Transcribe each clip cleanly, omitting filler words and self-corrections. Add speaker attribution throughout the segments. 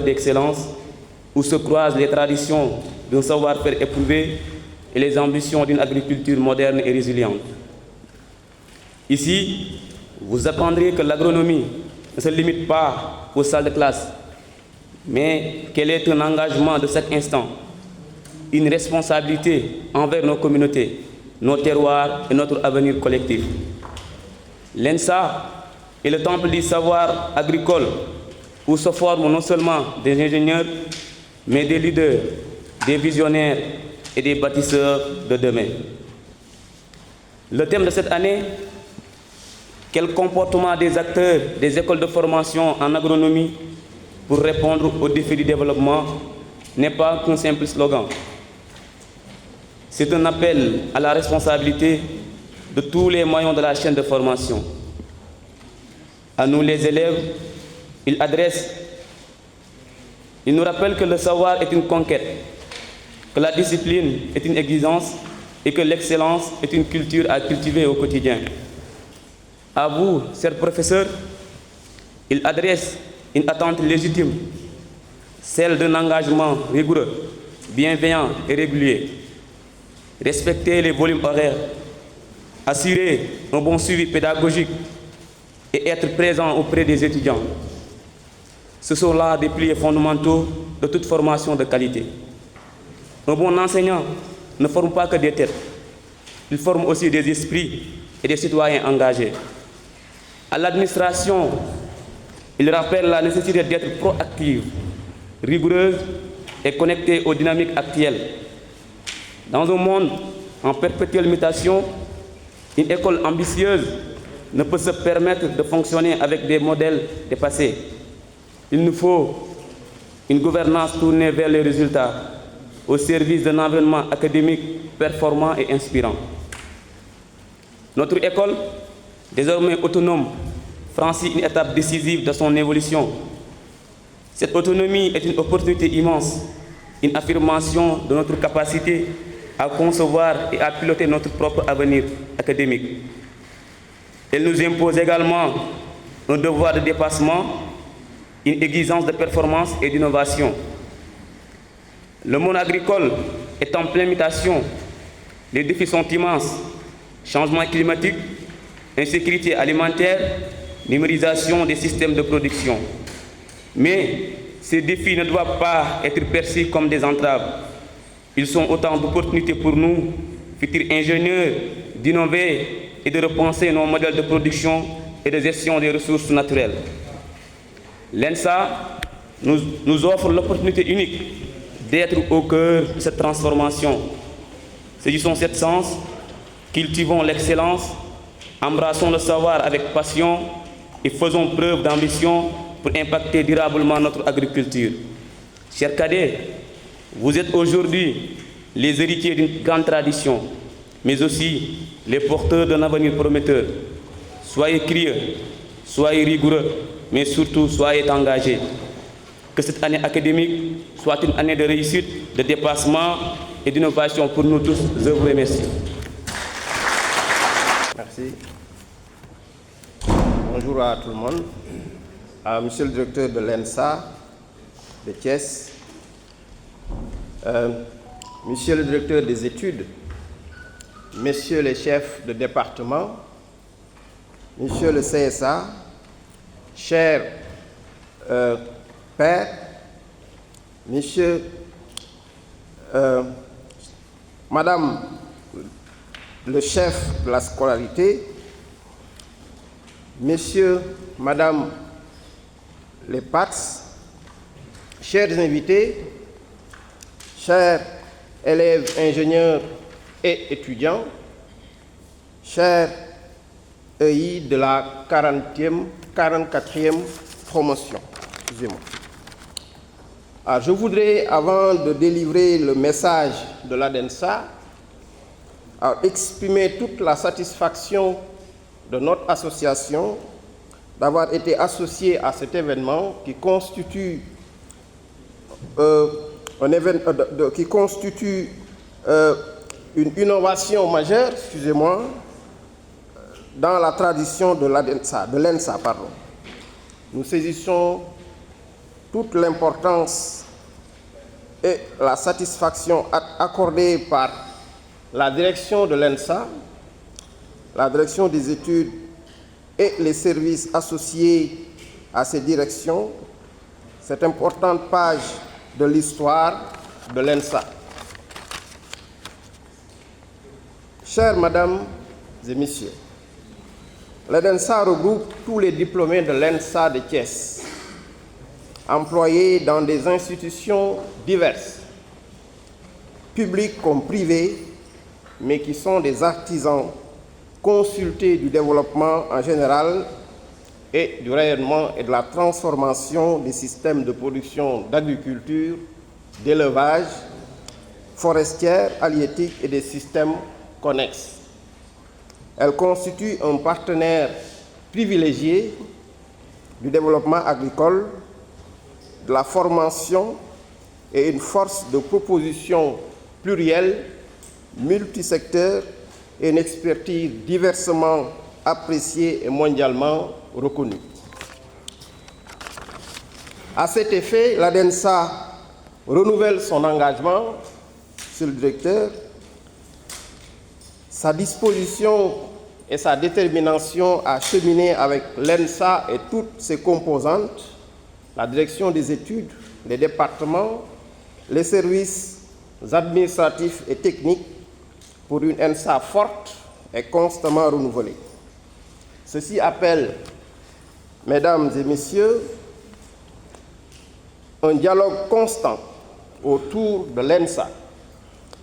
Speaker 1: d'excellence où se croisent les traditions d'un savoir-faire éprouvé et les ambitions d'une agriculture moderne et résiliente. Ici, vous apprendrez que l'agronomie ne se limite pas aux salles de classe, mais qu'elle est un engagement de chaque instant, une responsabilité envers nos communautés, nos terroirs et notre avenir collectif. L'ENSA est le temple du savoir agricole où se forment non seulement des ingénieurs, mais des leaders, des visionnaires et des bâtisseurs de demain. Le thème de cette année, quel comportement des acteurs des écoles de formation en agronomie pour répondre aux défis du développement, n'est pas qu'un simple slogan. C'est un appel à la responsabilité de tous les maillons de la chaîne de formation. À nous les élèves, il nous rappelle que le savoir est une conquête, que la discipline est une exigence et que l'excellence est une culture à cultiver au quotidien. À vous, chers professeurs, il adresse une attente légitime, celle d'un engagement rigoureux, bienveillant et régulier. Respecter les volumes horaires, assurer un bon suivi pédagogique et être présent auprès des étudiants. Ce sont là des piliers fondamentaux de toute formation de qualité. Un bon enseignant ne forme pas que des têtes, il forme aussi des esprits et des citoyens engagés. À l'administration, il rappelle la nécessité d'être proactive, rigoureuse et connectée aux dynamiques actuelles. Dans un monde en perpétuelle mutation, une école ambitieuse ne peut se permettre de fonctionner avec des modèles dépassés. Il nous faut une gouvernance tournée vers les résultats, au service d'un environnement académique performant et inspirant. Notre école, désormais autonome, franchit une étape décisive de son évolution. Cette autonomie est une opportunité immense, une affirmation de notre capacité à concevoir et à piloter notre propre avenir académique. Elle nous impose également un devoir de dépassement, une exigence de performance et d'innovation. Le monde agricole est en pleine mutation. Les défis sont immenses. Changement climatique, insécurité alimentaire, numérisation des systèmes de production. Mais ces défis ne doivent pas être perçus comme des entraves. Ils sont autant d'opportunités pour nous, futurs ingénieurs, d'innover et de repenser nos modèles de production et de gestion des ressources naturelles. L'ENSA nous offre l'opportunité unique d'être au cœur de cette transformation. Saisissons cette chance, cultivons l'excellence, embrassons le savoir avec passion et faisons preuve d'ambition pour impacter durablement notre agriculture. Chers cadets, vous êtes aujourd'hui les héritiers d'une grande tradition, mais aussi les porteurs d'un avenir prometteur. Soyez curieux, soyez rigoureux, mais surtout soyez engagés. Que cette année académique soit une année de réussite, de dépassement et d'innovation pour nous tous. Je vous remercie.
Speaker 2: Merci. Bonjour à tout le monde. Monsieur le directeur de l'ENSA de Thiès, monsieur le directeur des études, messieurs les chefs de département, monsieur le CSA, chers pères, monsieur, madame le chef de la scolarité, messieurs, madame les PATS, chers invités, chers élèves, ingénieurs et étudiants, chers EI de la 44e promotion. Excusez-moi. Je voudrais, avant de délivrer le message de l'ADENSA, exprimer toute la satisfaction de notre association d'avoir été associée à cet événement qui constitue une innovation majeure, excusez-moi, dans la tradition de l'ENSA. Nous saisissons toute l'importance et la satisfaction accordée par la direction de l'ENSA, la direction des études et les services associés à ces directions, cette importante page de l'histoire de l'ENSA. Chères Mesdames et Messieurs, l'ENSA regroupe tous les diplômés de l'ENSA de Thiès, employés dans des institutions diverses, publiques comme privées, mais qui sont des artisans consultés du développement en général et du rayonnement et de la transformation des systèmes de production d'agriculture, d'élevage, forestière, halieutique et des systèmes connexes. Elle constitue un partenaire privilégié du développement agricole, de la formation et une force de proposition plurielle, multisecteur et une expertise diversement appréciée et mondialement reconnue. À cet effet, l'ADENSA renouvelle son engagement, Monsieur le Directeur, sa disposition et sa détermination à cheminer avec l'ENSA et toutes ses composantes, la direction des études, les départements, les services administratifs et techniques pour une ENSA forte et constamment renouvelée. Ceci appelle, Mesdames et Messieurs, un dialogue constant autour de l'ENSA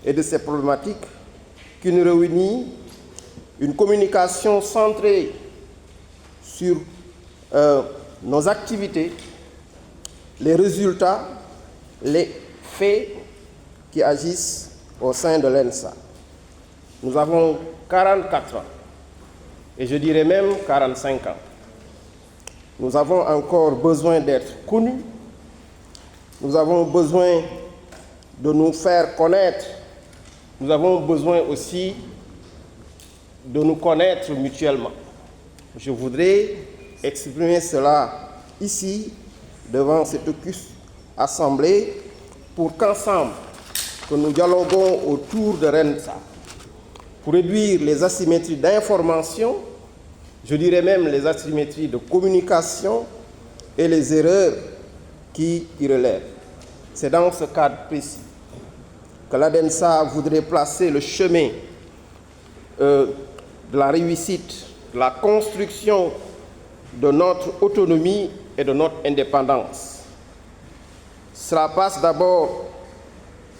Speaker 2: et de ses problématiques qui nous réunit, une communication centrée sur nos activités, les résultats, les faits qui agissent au sein de l'ENSA. Nous avons 44 ans, et je dirais même 45 ans. Nous avons encore besoin d'être connus, nous avons besoin de nous faire connaître, nous avons besoin aussi de nous connaître mutuellement. Je voudrais exprimer cela ici, devant cette auguste assemblée, pour qu'ensemble, que nous dialoguons autour de l'ENSA, pour réduire les asymétries d'information, je dirais même les asymétries de communication et les erreurs qui y relèvent. C'est dans ce cadre précis que l'ADENSA voudrait placer le chemin de la réussite, de la construction de notre autonomie et de notre indépendance. Cela passe d'abord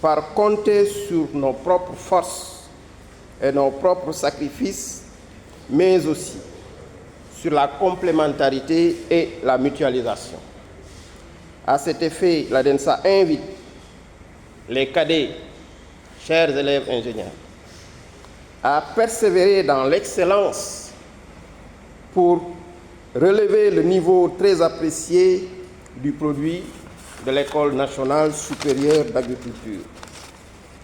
Speaker 2: par compter sur nos propres forces et nos propres sacrifices, mais aussi sur la complémentarité et la mutualisation. À cet effet, l'ADENSA invite les cadets, chers élèves ingénieurs, à persévérer dans l'excellence pour relever le niveau très apprécié du produit de l'École nationale supérieure d'agriculture.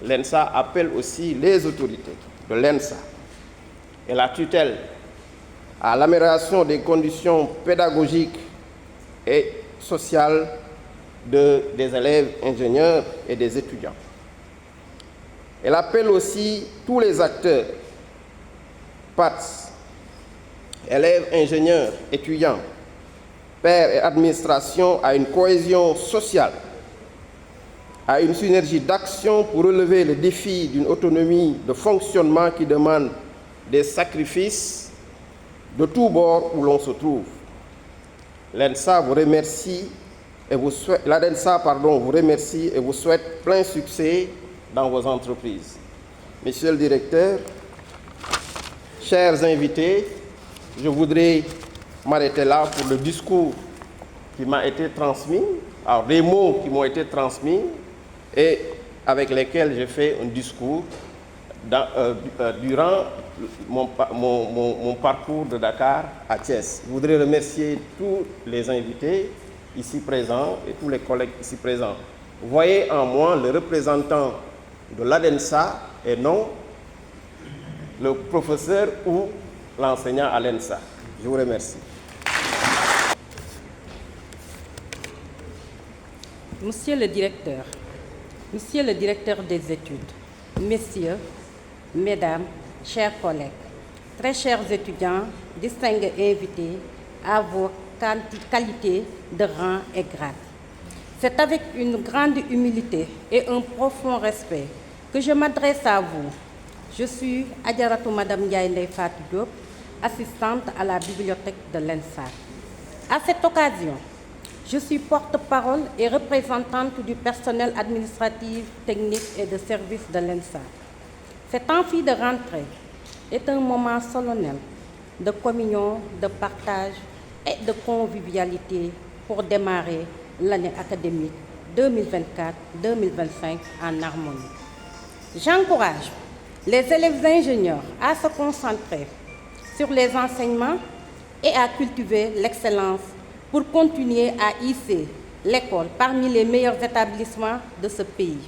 Speaker 2: L'ENSA appelle aussi les autorités de l'ENSA et la tutelle à l'amélioration des conditions pédagogiques et sociales des élèves ingénieurs et des étudiants. Elle appelle aussi tous les acteurs, PATS, élèves, ingénieurs, étudiants, pairs et administration à une cohésion sociale, à une synergie d'action pour relever le défi d'une autonomie de fonctionnement qui demande des sacrifices de tous bords où l'on se trouve. L'ADENSA vous remercie et vous souhaite plein succès dans vos entreprises. Monsieur le directeur, chers invités, je voudrais m'arrêter là pour le discours qui m'a été transmis, alors des mots qui m'ont été transmis et avec lesquels j'ai fait un discours durant mon parcours de Dakar à Thiès. Je voudrais remercier tous les invités ici présents et tous les collègues ici présents. Voyez en moi le représentant de l'ADENSA et non le professeur ou l'enseignant à l'ENSA. Je vous remercie.
Speaker 3: Monsieur le directeur des études, messieurs, mesdames, chers collègues, très chers étudiants, distingués invités à vos qualités de rang et grade. C'est avec une grande humilité et un profond respect que je m'adresse à vous. Je suis Adjaratou Madame Ndiaye Ndeye Fatou Diop, assistante à la bibliothèque de l'ENSA. À cette occasion, je suis porte-parole et représentante du personnel administratif, technique et de service de l'ENSA. Cet amphi de rentrée est un moment solennel de communion, de partage et de convivialité pour démarrer l'année académique 2024-2025 en harmonie. J'encourage les élèves ingénieurs à se concentrer sur les enseignements et à cultiver l'excellence pour continuer à hisser l'école parmi les meilleurs établissements de ce pays.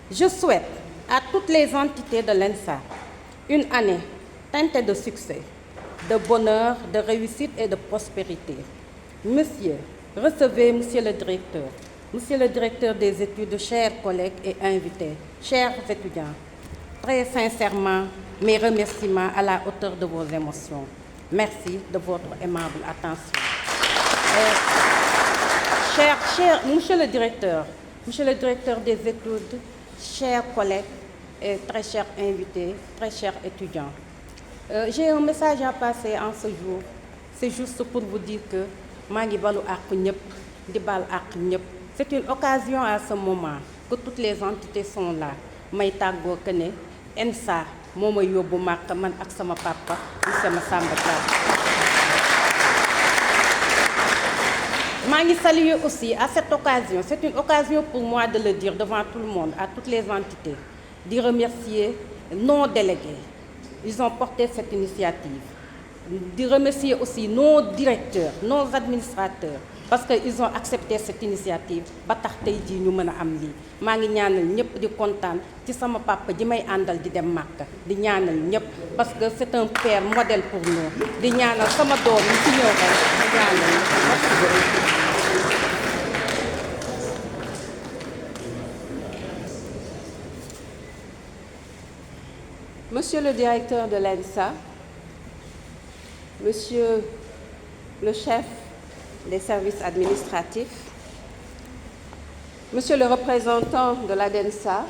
Speaker 3: Je souhaite à toutes les entités de l'ENSA une année teintée de succès, de bonheur, de réussite et de prospérité. Monsieur, recevez Monsieur le directeur des études, chers collègues et invités, chers étudiants, très sincèrement, mes remerciements à la hauteur de vos émotions. Merci de votre aimable attention. Monsieur le directeur des études, chers collègues et très chers invités, très chers étudiants, j'ai un message à passer en ce jour. C'est juste pour vous dire que c'est une occasion à ce moment que toutes les entités sont là. May tàggoo que ne ENSA moo ma yóbbu Màkka man ak sama papa monsieur Massamba Thiam. Je salue aussi à cette occasion, c'est une occasion pour moi de le dire devant tout le monde, à toutes les entités, de remercier nos délégués. Ils ont porté cette initiative. De remercier aussi nos directeurs, nos administrateurs, parce qu'ils ont accepté cette initiative. Ba tax tey jii ñu mën a am lii. Maa ngi ñaanal ñëpp di kontaan ci sama papa ji may àndal di dem Màkka di ñaanal ñëpp parce que c'est un père modèle pour nous. Di ñaanal sama doom yi ci ñëw rek di ñaanal ñëpp.
Speaker 4: Monsieur le directeur de l'ENSA, Monsieur le chef des services administratifs, Monsieur le représentant de l'ADENSA,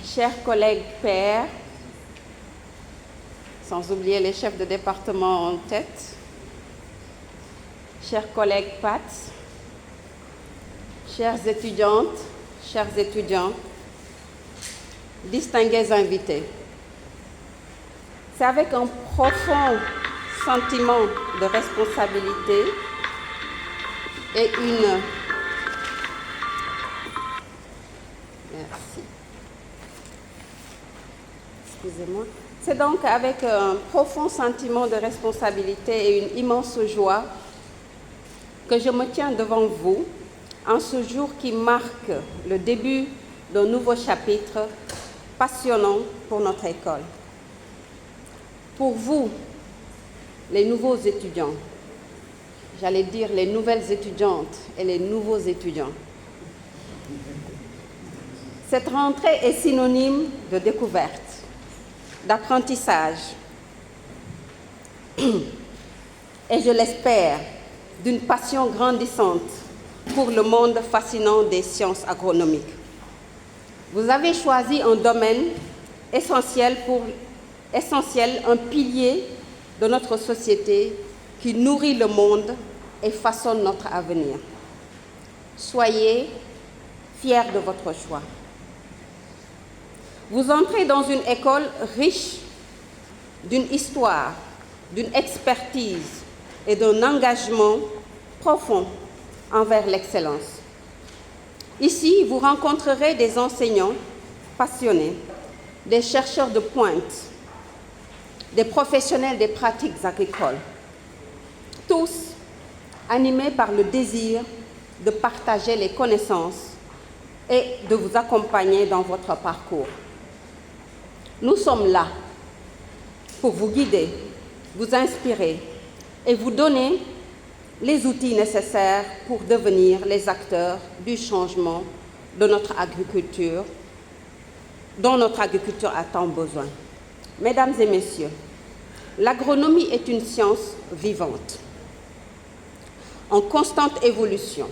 Speaker 4: chers collègues pairs, sans oublier les chefs de département en tête, chers collègues PATS, chères étudiantes, chers étudiants, distingués invités. C'est avec un profond sentiment de responsabilité et C'est donc avec un profond sentiment de responsabilité et une immense joie que je me tiens devant vous en ce jour qui marque le début d'un nouveau chapitre passionnant pour notre école. Pour vous, les nouveaux étudiants, j'allais dire les nouvelles étudiantes et les nouveaux étudiants, cette rentrée est synonyme de découverte, d'apprentissage et, je l'espère, d'une passion grandissante pour le monde fascinant des sciences agronomiques. Vous avez choisi un domaine essentiel, un pilier de notre société qui nourrit le monde et façonne notre avenir. Soyez fiers de votre choix. Vous entrez dans une école riche d'une histoire, d'une expertise et d'un engagement profond envers l'excellence. Ici, vous rencontrerez des enseignants passionnés, des chercheurs de pointe, des professionnels des pratiques agricoles, tous animés par le désir de partager les connaissances et de vous accompagner dans votre parcours. Nous sommes là pour vous guider, vous inspirer et vous donner les outils nécessaires pour devenir les acteurs du changement de notre agriculture, dont notre agriculture a tant besoin. Mesdames et messieurs, l'agronomie est une science vivante, en constante évolution,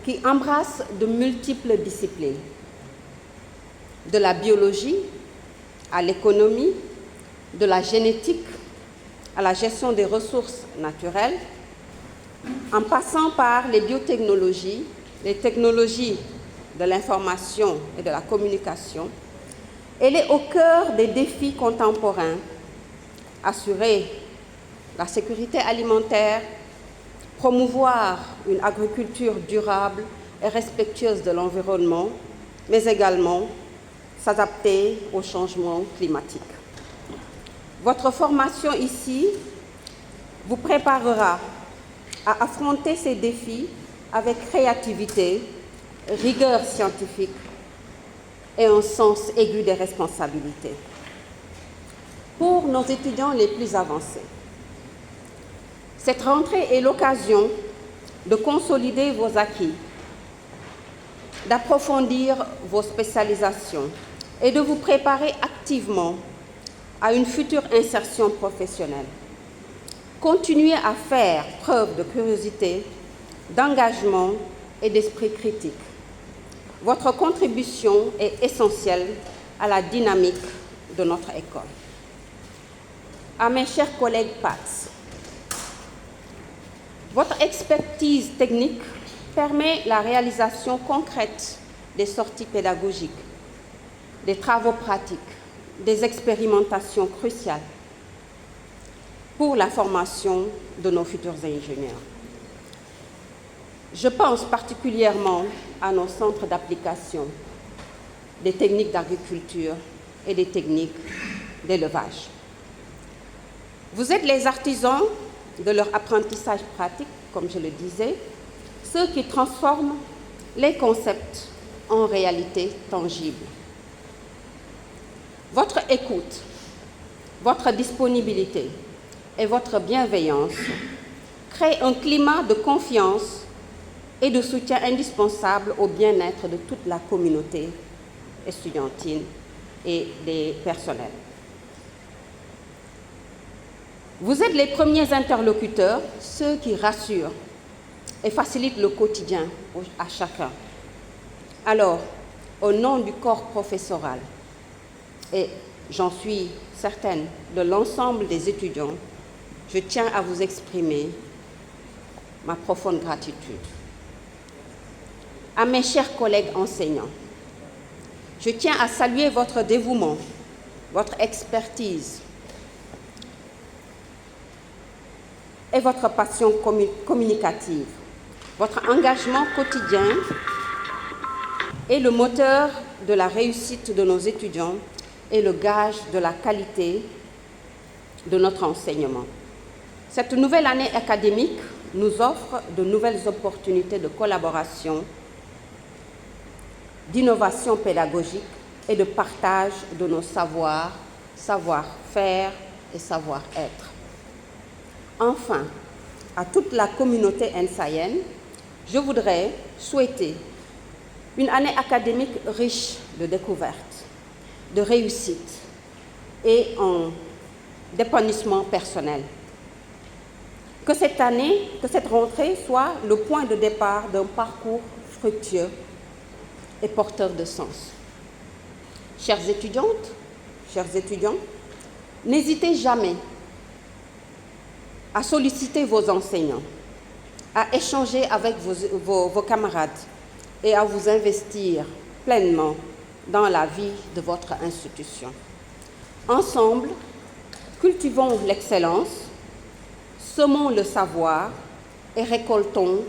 Speaker 4: qui embrasse de multiples disciplines, de la biologie à l'économie, de la génétique à la gestion des ressources naturelles, en passant par les biotechnologies, les technologies de l'information et de la communication. Elle est au cœur des défis contemporains: assurer la sécurité alimentaire, promouvoir une agriculture durable et respectueuse de l'environnement, mais également s'adapter au changement climatique. Votre formation ici vous préparera à affronter ces défis avec créativité, rigueur scientifique et un sens aigu des responsabilités. Pour nos étudiants les plus avancés, cette rentrée est l'occasion de consolider vos acquis, d'approfondir vos spécialisations et de vous préparer activement à une future insertion professionnelle. Continuez à faire preuve de curiosité, d'engagement et d'esprit critique. Votre contribution est essentielle à la dynamique de notre école. À mes chers collègues PATS, votre expertise technique permet la réalisation concrète des sorties pédagogiques, des travaux pratiques, des expérimentations cruciales pour la formation de nos futurs ingénieurs. Je pense particulièrement à nos centres d'application des techniques d'agriculture et des techniques d'élevage. Vous êtes les artisans de leur apprentissage pratique, comme je le disais, ceux qui transforment les concepts en réalité tangible. Votre écoute, votre disponibilité et votre bienveillance créent un climat de confiance et de soutien indispensable au bien-être de toute la communauté estudiantine et des personnels. Vous êtes les premiers interlocuteurs, ceux qui rassurent et facilitent le quotidien à chacun. Alors, au nom du corps professoral, et j'en suis certaine de l'ensemble des étudiants, je tiens à vous exprimer ma profonde gratitude. À mes chers collègues enseignants, je tiens à saluer votre dévouement, votre expertise et votre passion communicative. Votre engagement quotidien est le moteur de la réussite de nos étudiants et le gage de la qualité de notre enseignement. Cette nouvelle année académique nous offre de nouvelles opportunités de collaboration, d'innovation pédagogique et de partage de nos savoirs, savoir-faire et savoir-être. Enfin, à toute la communauté ensayenne, je voudrais souhaiter une année académique riche de découvertes, de réussites et d'épanouissement personnel. Que cette année, que cette rentrée soit le point de départ d'un parcours fructueux et porteur de sens. Chères étudiantes, chers étudiants, n'hésitez jamais à solliciter vos enseignants, à échanger avec vos camarades et à vous investir pleinement dans la vie de votre institution. Ensemble, cultivons l'excellence, semons le savoir et récoltons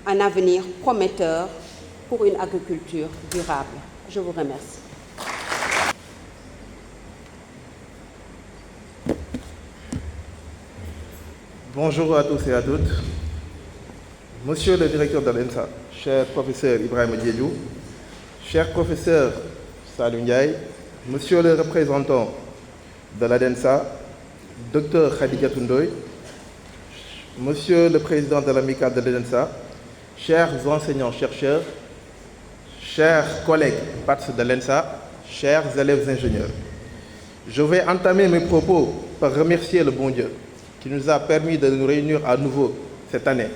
Speaker 4: un avenir prometteur pour une agriculture durable. Je vous remercie.
Speaker 5: Bonjour à tous et à toutes. Monsieur le directeur de l'ENSA, cher professeur Ibrahim Diédiou, cher professeur Salou Ndiaye, monsieur le représentant de l'ADENSA, docteur Khadija Toundoy, Monsieur le Président de l'Amicale de l'ENSA, chers enseignants-chercheurs, chers collègues PATS de l'ENSA, chers élèves ingénieurs, je vais entamer mes propos par remercier le bon Dieu qui nous a permis de nous réunir à nouveau cette année.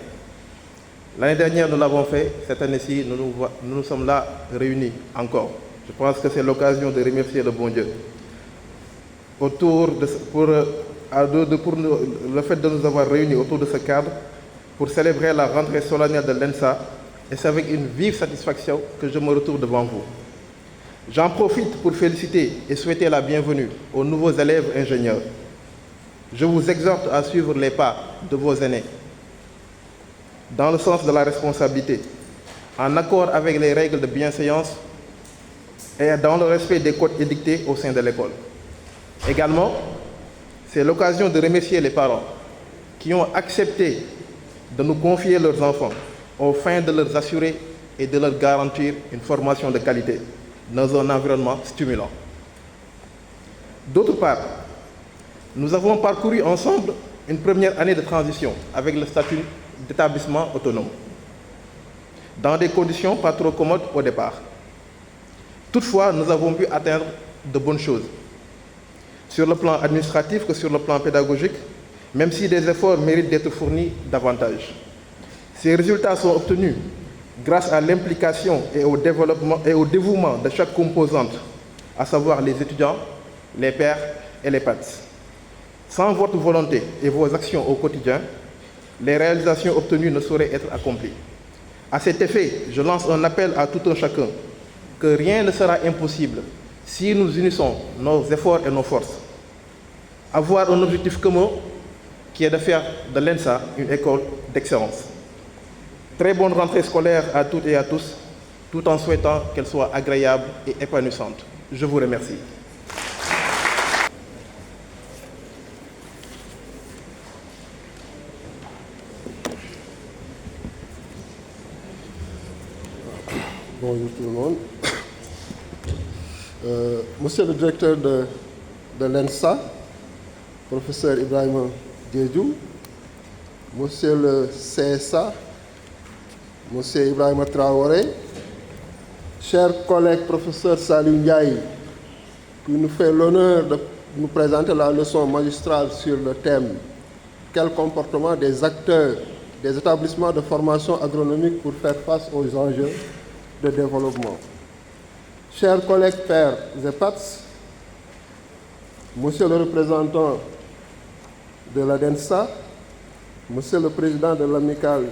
Speaker 5: L'année dernière, nous l'avons fait. Cette année-ci, nous sommes là réunis encore. Je pense que c'est l'occasion de remercier le bon Dieu pour le fait de nous avoir réunis autour de ce cadre pour célébrer la rentrée solennelle de l'ENSA. Et c'est avec une vive satisfaction que je me retrouve devant vous. J'en profite pour féliciter et souhaiter la bienvenue aux nouveaux élèves ingénieurs. Je vous exhorte à suivre les pas de vos aînés dans le sens de la responsabilité, en accord avec les règles de bienséance et dans le respect des codes édictés au sein de l'école. Également, c'est l'occasion de remercier les parents qui ont accepté de nous confier leurs enfants aux fins de leur assurer et de leur garantir une formation de qualité dans un environnement stimulant. D'autre part, nous avons parcouru ensemble une première année de transition avec le statut d'établissement autonome, dans des conditions pas trop commodes au départ. Toutefois, nous avons pu atteindre de bonnes choses, sur le plan administratif que sur le plan pédagogique, même si des efforts méritent d'être fournis davantage. Ces résultats sont obtenus grâce à l'implication et au développement et au dévouement de chaque composante, à savoir les étudiants, les pairs et les PATS. Sans votre volonté et vos actions au quotidien, les réalisations obtenues ne sauraient être accomplies. À cet effet, je lance un appel à tout un chacun que rien ne sera impossible si nous unissons nos efforts et nos forces. Avoir un objectif commun qui est de faire de l'ENSA une école d'excellence. Très bonne rentrée scolaire à toutes et à tous, tout en souhaitant qu'elle soit agréable et épanouissante. Je vous remercie.
Speaker 2: Bonjour tout le monde. Monsieur le directeur de l'ENSA, professeur Ibrahim Diédhiou, monsieur le CSA, monsieur Ibrahim Traoré, chers collègues professeur Salou Ndiaye, qui nous fait l'honneur de nous présenter la leçon magistrale sur le thème « Quel comportement des acteurs des établissements de formation agronomique pour faire face aux enjeux de développement ». Chers collègues pairs et PATS, monsieur le représentant de la l'ENSA, monsieur le président de l'amicale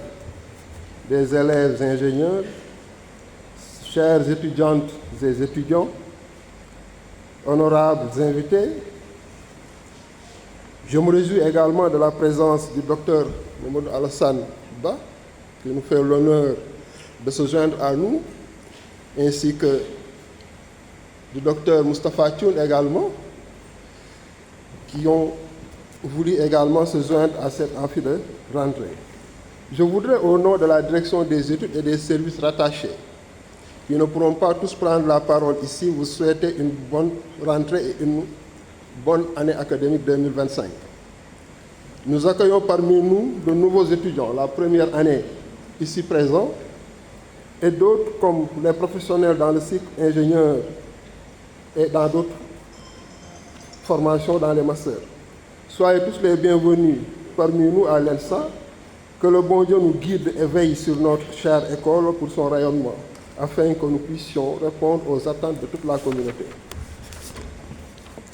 Speaker 2: des élèves ingénieurs, chères étudiantes et étudiants, honorables invités, je me réjouis également de la présence du docteur Mamadou Alassane Ba, qui nous fait l'honneur de se joindre à nous, ainsi que du docteur Moustapha Thioune également, qui ont voulu également se joindre à cette amphi de rentrée. Je voudrais, au nom de la direction des études et des services rattachés, qui ne pourront pas tous prendre la parole ici, vous souhaiter une bonne rentrée et une bonne année académique 2025. Nous accueillons parmi nous de nouveaux étudiants, la première année ici présents, et d'autres comme les professionnels dans le cycle ingénieur et dans d'autres formations dans les masters. Soyez tous les bienvenus parmi nous à l'ENSA, que le bon Dieu nous guide et veille sur notre chère école pour son rayonnement, afin que nous puissions répondre aux attentes de toute la communauté.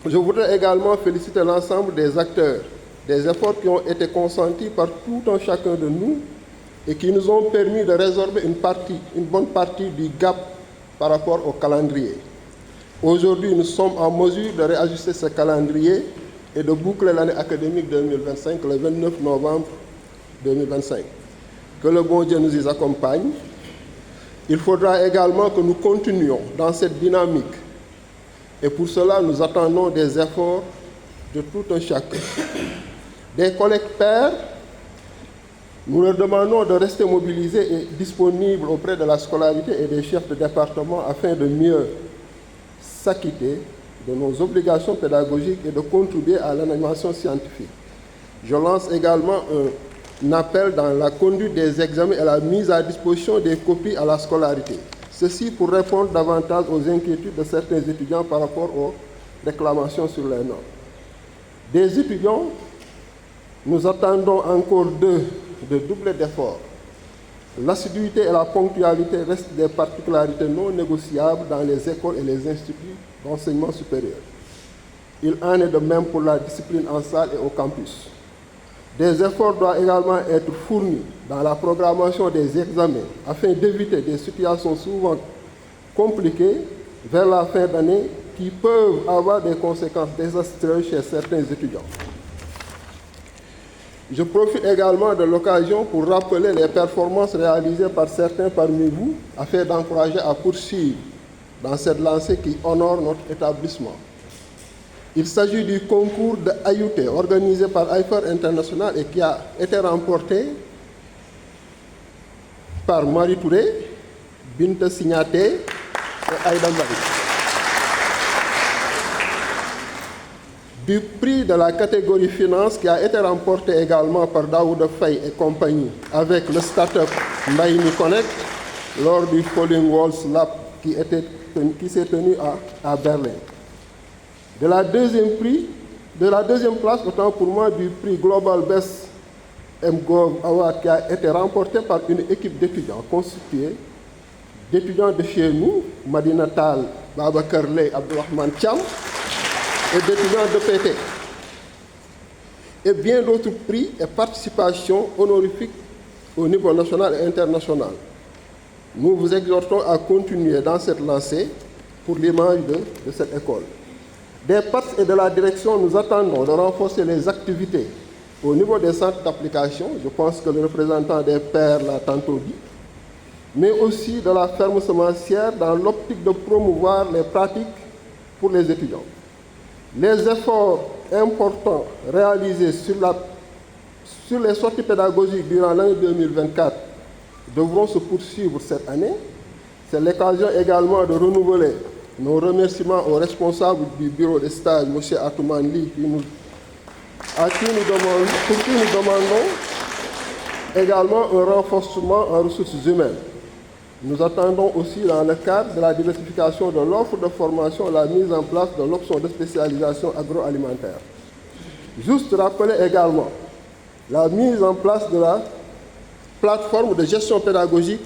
Speaker 2: Je voudrais également féliciter l'ensemble des acteurs, des efforts qui ont été consentis par tout un chacun de nous et qui nous ont permis de résorber une bonne partie du gap par rapport au calendrier. Aujourd'hui, nous sommes en mesure de réajuster ce calendrier et de boucler l'année académique 2025 le 29 novembre 2025. Que le bon Dieu nous y accompagne. Il faudra également que nous continuions dans cette dynamique. Et pour cela, nous attendons des efforts de tout un chacun. Des collègues pairs, nous leur demandons de rester mobilisés et disponibles auprès de la scolarité et des chefs de département afin de mieux s'acquitter de nos obligations pédagogiques et de contribuer à l'animation scientifique. Je lance également un appel dans la conduite des examens et la mise à disposition des copies à la scolarité. Ceci pour répondre davantage aux inquiétudes de certains étudiants par rapport aux réclamations sur les normes. Des étudiants, nous attendons encore de doubler d'efforts. L'assiduité et la ponctualité restent des particularités non négociables dans les écoles et les instituts d'enseignement supérieur. Il en est de même pour la discipline en salle et au campus. Des efforts doivent également être fournis dans la programmation des examens afin d'éviter des situations souvent compliquées vers la fin d'année qui peuvent avoir des conséquences désastreuses chez certains étudiants. Je profite également de l'occasion pour rappeler les performances réalisées par certains parmi vous afin d'encourager à poursuivre dans cette lancée qui honore notre établissement. Il s'agit du concours de Ayoute organisé par IFER International et qui a été remporté par Marie Touré, Binta Signaté et Aïda Mbari. Du prix de la catégorie finance qui a été remporté également par Daouda Faye et compagnie avec le start-up Mbaïni Connect lors du Falling Walls Lab qui s'est tenu à Berlin. De la deuxième place, autant pour moi, du prix Global Best MGov Award qui a été remporté par une équipe d'étudiants constituée d'étudiants de chez nous, Madina Tal, Babakar Ley, Abdourahmane Cham, et d'étudiants de PT. Et bien d'autres prix et participations honorifiques au niveau national et international. Nous vous exhortons à continuer dans cette lancée pour l'image de cette école. Des PATS et de la direction, nous attendons de renforcer les activités au niveau des centres d'application. Je pense que le représentant des pairs l'a tantôt dit, mais aussi de la ferme semencière dans l'optique de promouvoir les pratiques pour les étudiants. Les efforts importants réalisés sur les sorties pédagogiques durant l'année 2024 devront se poursuivre cette année. C'est l'occasion également de renouveler nos remerciements aux responsables du bureau de stage, M. Atouman Li, pour qui nous demandons également un renforcement en ressources humaines. Nous attendons aussi, dans le cadre de la diversification de l'offre de formation, la mise en place de l'option de spécialisation agroalimentaire. Juste rappeler également la mise en place de la plateforme de gestion pédagogique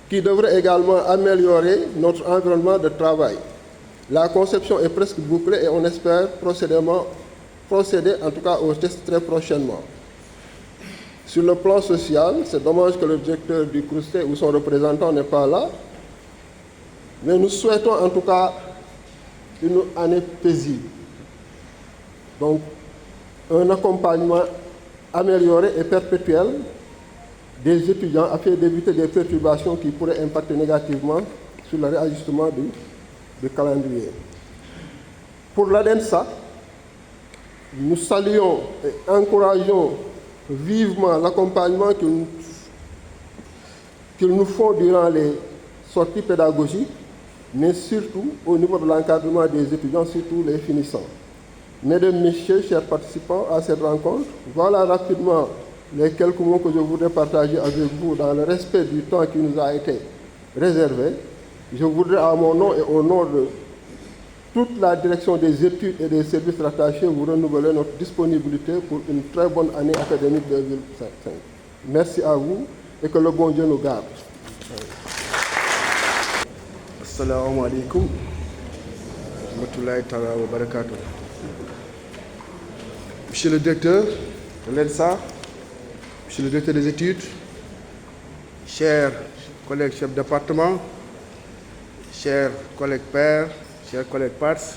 Speaker 2: qui devrait également améliorer notre environnement de travail. La conception est presque bouclée et on espère procéder en tout cas au test très prochainement. Sur le plan social, c'est dommage que le directeur du CRUSTE ou son représentant n'est pas là, mais nous souhaitons en tout cas une année paisible. Donc, un accompagnement amélioré et perpétuel des étudiants afin d'éviter des perturbations qui pourraient impacter négativement sur le réajustement du calendrier. Pour l'ADENSA, nous saluons et encourageons vivement l'accompagnement qu'ils nous font durant les sorties pédagogiques, mais surtout au niveau de l'encadrement des étudiants, surtout les finissants. Mesdames, Messieurs, chers participants à cette rencontre, voilà rapidement les quelques mots que je voudrais partager avec vous dans le respect du temps qui nous a été réservé. Je voudrais, à mon nom et au nom de toute la direction des études et des services rattachés, vous renouveler notre disponibilité pour une très bonne année académique 2025. Merci à vous et que le bon Dieu nous garde.
Speaker 6: Assalamu alaikum wa rahmatullahi ta'ala wa barakatuh. Monsieur le directeur de l'ENSA, Monsieur le directeur des études, chers collègues chefs de département, chers collègues pères, chers collègues PATS,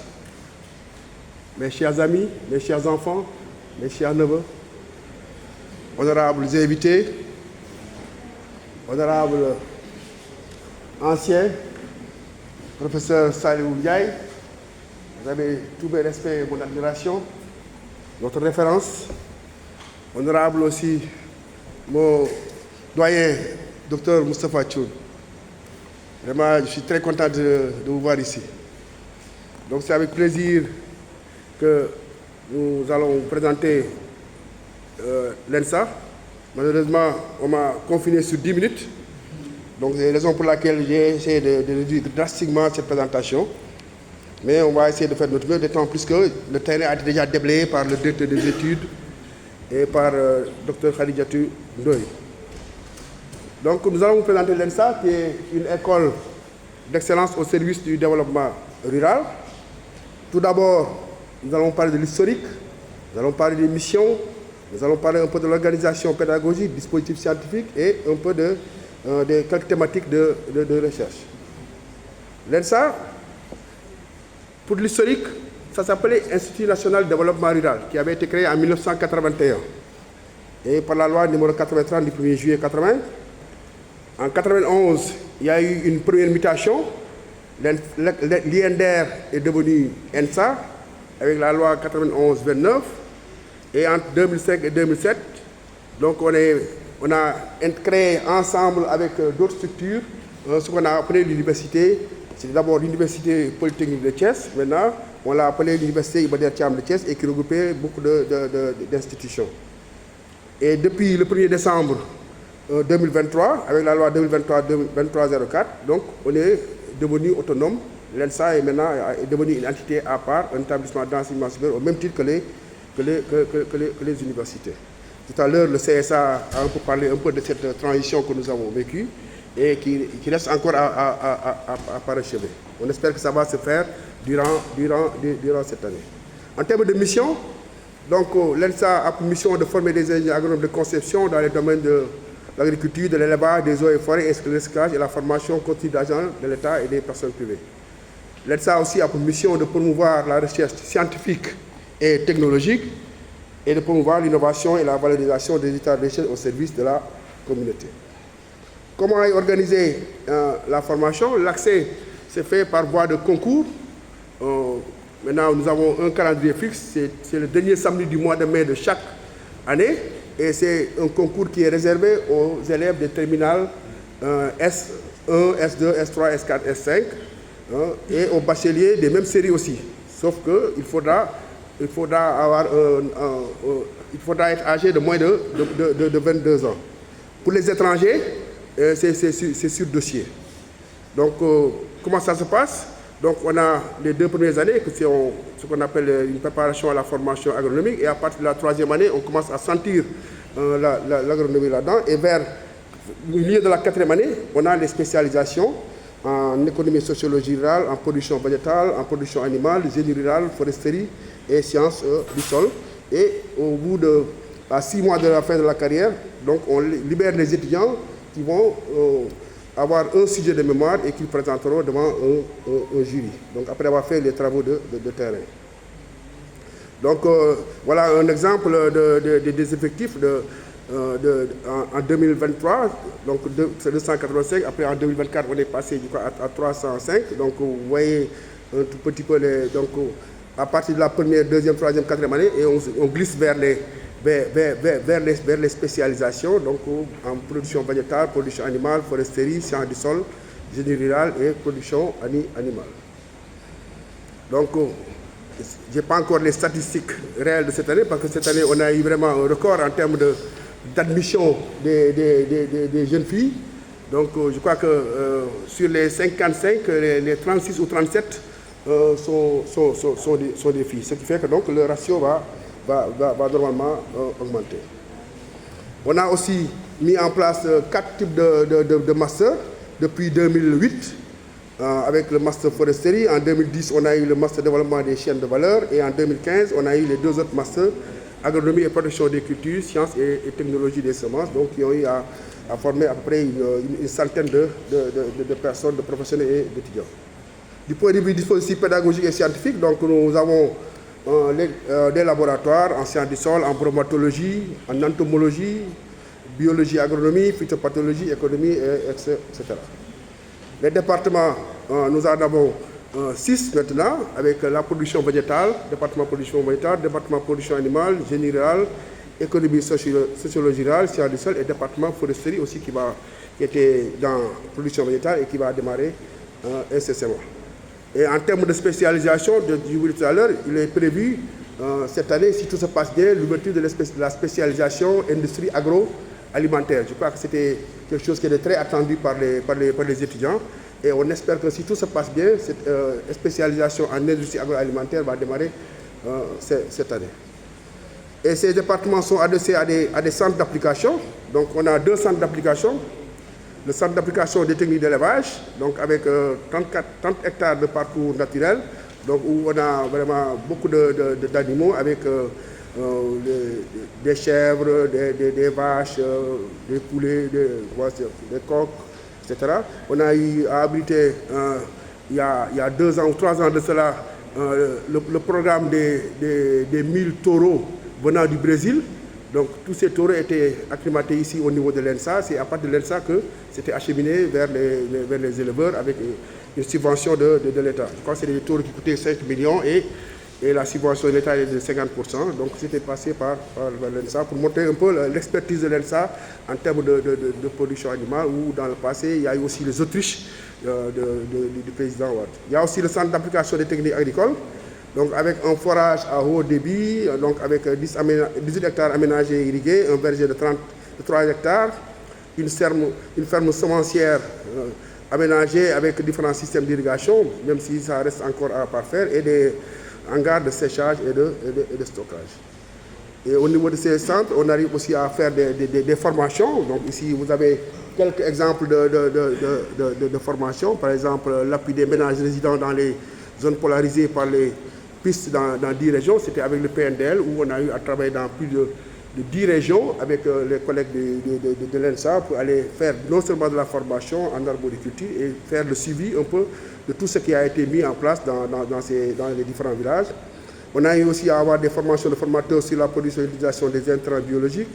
Speaker 6: mes chers amis, mes chers enfants, mes chers neveux, honorables invités, honorables anciens, professeur Salihou Ndiaye, vous avez tout mes respects et mon admiration, notre référence, honorable aussi mon doyen, docteur Moustapha Tchoun. Vraiment, je suis très content de vous voir ici. Donc c'est avec plaisir que nous allons vous présenter l'ENSA, Malheureusement, on m'a confiné sur 10 minutes. Donc, c'est la raison pour laquelle j'ai essayé de réduire drastiquement cette présentation. Mais on va essayer de faire notre mieux, d'autant plus que le terrain a été déjà déblayé par le directeur des études et par Dr Khadijatou Ndoye. Donc, nous allons vous présenter l'ENSA, qui est une école d'excellence au service du développement rural. Tout d'abord, nous allons parler de l'historique, nous allons parler des missions, nous allons parler un peu de l'organisation pédagogique, dispositifs scientifiques et un peu de quelques thématiques de recherche. L'ENSA, pour l'historique, ça s'appelait Institut national de développement rural, qui avait été créé en 1981. Et par la loi numéro 83 du 1er juillet 80. En 1991, il y a eu une première mutation. L'INDER est devenu ENSA, avec la loi 91-29. Et entre 2005 et 2007, donc on a créé ensemble avec d'autres structures ce qu'on a appelé l'université. C'est d'abord l'université polytechnique de Thiès. Maintenant, on l'a appelé l'université Iba Der Thiam de Thiès et qui regroupait beaucoup d'institutions. Et depuis le 1er décembre 2023, avec la loi 2023-2304, donc on est devenu autonome. L'ENSA est maintenant devenu une entité à part, un établissement d'enseignement supérieur au même titre que les universités. Tout à l'heure, le CSA a un peu parlé de cette transition que nous avons vécue et qui reste encore à parachever. On espère que ça va se faire durant cette année. En termes de mission, donc l'ENSA a pour mission de former des ingénieurs agronomes de conception dans les domaines de l'agriculture, de l'élevage, des eaux et forêts, ainsi que le recyclage et la formation continue d'agents de l'État et des personnes privées. L'ENSA aussi a pour mission de promouvoir la recherche scientifique et technologique et de promouvoir l'innovation et la valorisation des états de recherche au service de la communauté. Comment est organisée la formation? L'accès s'est fait par voie de concours. Maintenant, nous avons un calendrier fixe. C'est le dernier samedi du mois de mai de chaque année. Et c'est un concours qui est réservé aux élèves des terminales S1, S2, S3, S4, S5 et aux bacheliers des mêmes séries aussi. Sauf qu'il faudra être âgé de moins de 22 ans. Pour les étrangers, c'est sur dossier. Donc, comment ça se passe? Donc, on a les 2 premières années, que c'est ce qu'on appelle une préparation à la formation agronomique, et à partir de la 3e année, on commence à sentir l'agronomie là-dedans, et vers le milieu de la 4e année, on a les spécialisations en économie et sociologie rurale, en production végétale, en production animale, génie rural, foresterie et sciences du sol. Et au bout de 6 mois de la fin de la carrière, donc on libère les étudiants qui vont avoir un sujet de mémoire et qu'ils présenteront devant un jury, donc après avoir fait les travaux de terrain. Donc voilà un exemple des effectifs en 2023, donc c'est 285, après en 2024 on est passé à 305, donc vous voyez un tout petit peu donc à partir de la 1e, 2e, 3e, 4e année, et on glisse vers les spécialisations, donc en production végétale, production animale, foresterie, sciences du sol, génie rural et production animale. Donc, je n'ai pas encore les statistiques réelles de cette année, parce que cette année, on a eu vraiment un record en termes d'admission des jeunes filles. Donc, je crois que sur les 55, les 36 ou 37 sont des filles. Ce qui fait que donc, le ratio va normalement augmenter. On a aussi mis en place 4 types de masters depuis 2008 avec le master foresterie. En 2010, on a eu le master développement des chaînes de valeur et en 2015, on a eu les 2 autres masters agronomie et protection des cultures, sciences et technologie des semences, donc qui ont eu à former à peu près une centaine de personnes, de professionnels et d'étudiants. Du point de vue dispositif pédagogique et scientifique, donc nous avons des laboratoires en sciences du sol, en bromatologie, en entomologie, biologie, agronomie, phytopathologie, économie, etc. Les départements, nous en avons 6 maintenant, avec la production végétale, département production végétale, département production animale, génie rural, économie, sociologie rurale, sciences du sol et département foresterie aussi qui était dans production végétale et qui va démarrer incessamment. Et en termes de spécialisation, je vous l'ai dit tout à l'heure, il est prévu cette année, si tout se passe bien, l'ouverture de la spécialisation industrie agroalimentaire. Je crois que c'était quelque chose qui était très attendu par les étudiants. Et on espère que si tout se passe bien, cette spécialisation en industrie agroalimentaire va démarrer cette année. Et ces départements sont adossés à des centres d'application. Donc on a 2 centres d'application. Le centre d'application des techniques d'élevage, donc avec 30 hectares de parcours naturel, donc où on a vraiment beaucoup d'animaux avec des chèvres, des vaches, des poulets, des coqs, etc. On a eu à abriter il y a 2 ans ou 3 ans de cela le programme des 1000 taureaux venant du Brésil. Donc tous ces taureaux étaient acclimatés ici au niveau de l'ENSA. C'est à partir de l'ENSA que c'était acheminé vers les éleveurs avec une subvention de l'État. Je crois que c'est des taureaux qui coûtaient 5 millions et la subvention de l'État est de 50%. Donc c'était passé par l'ENSA pour montrer un peu l'expertise de l'ENSA en termes de production animale, où dans le passé, il y a eu aussi les Autriches du président Watt. Il y a aussi le centre d'application des techniques agricoles, donc avec un forage à haut débit, donc avec 18 hectares aménagés et irrigués, un verger de 3 hectares, une ferme semencière aménagée avec différents systèmes d'irrigation, même si ça reste encore à parfaire, et des hangars de séchage et de stockage. Et au niveau de ces centres, on arrive aussi à faire des formations. Donc ici, vous avez quelques exemples de formations. Par exemple, l'appui des ménages résidents dans les zones polarisées par les pistes dans 10 régions. C'était avec le PNDL où on a eu à travailler dans plus de 10 régions avec les collègues de l'ENSA pour aller faire non seulement de la formation en arboriculture et faire le suivi un peu de tout ce qui a été mis en place dans les différents villages. On a eu aussi à avoir des formations de formateurs sur la production et l'utilisation des intrants biologiques.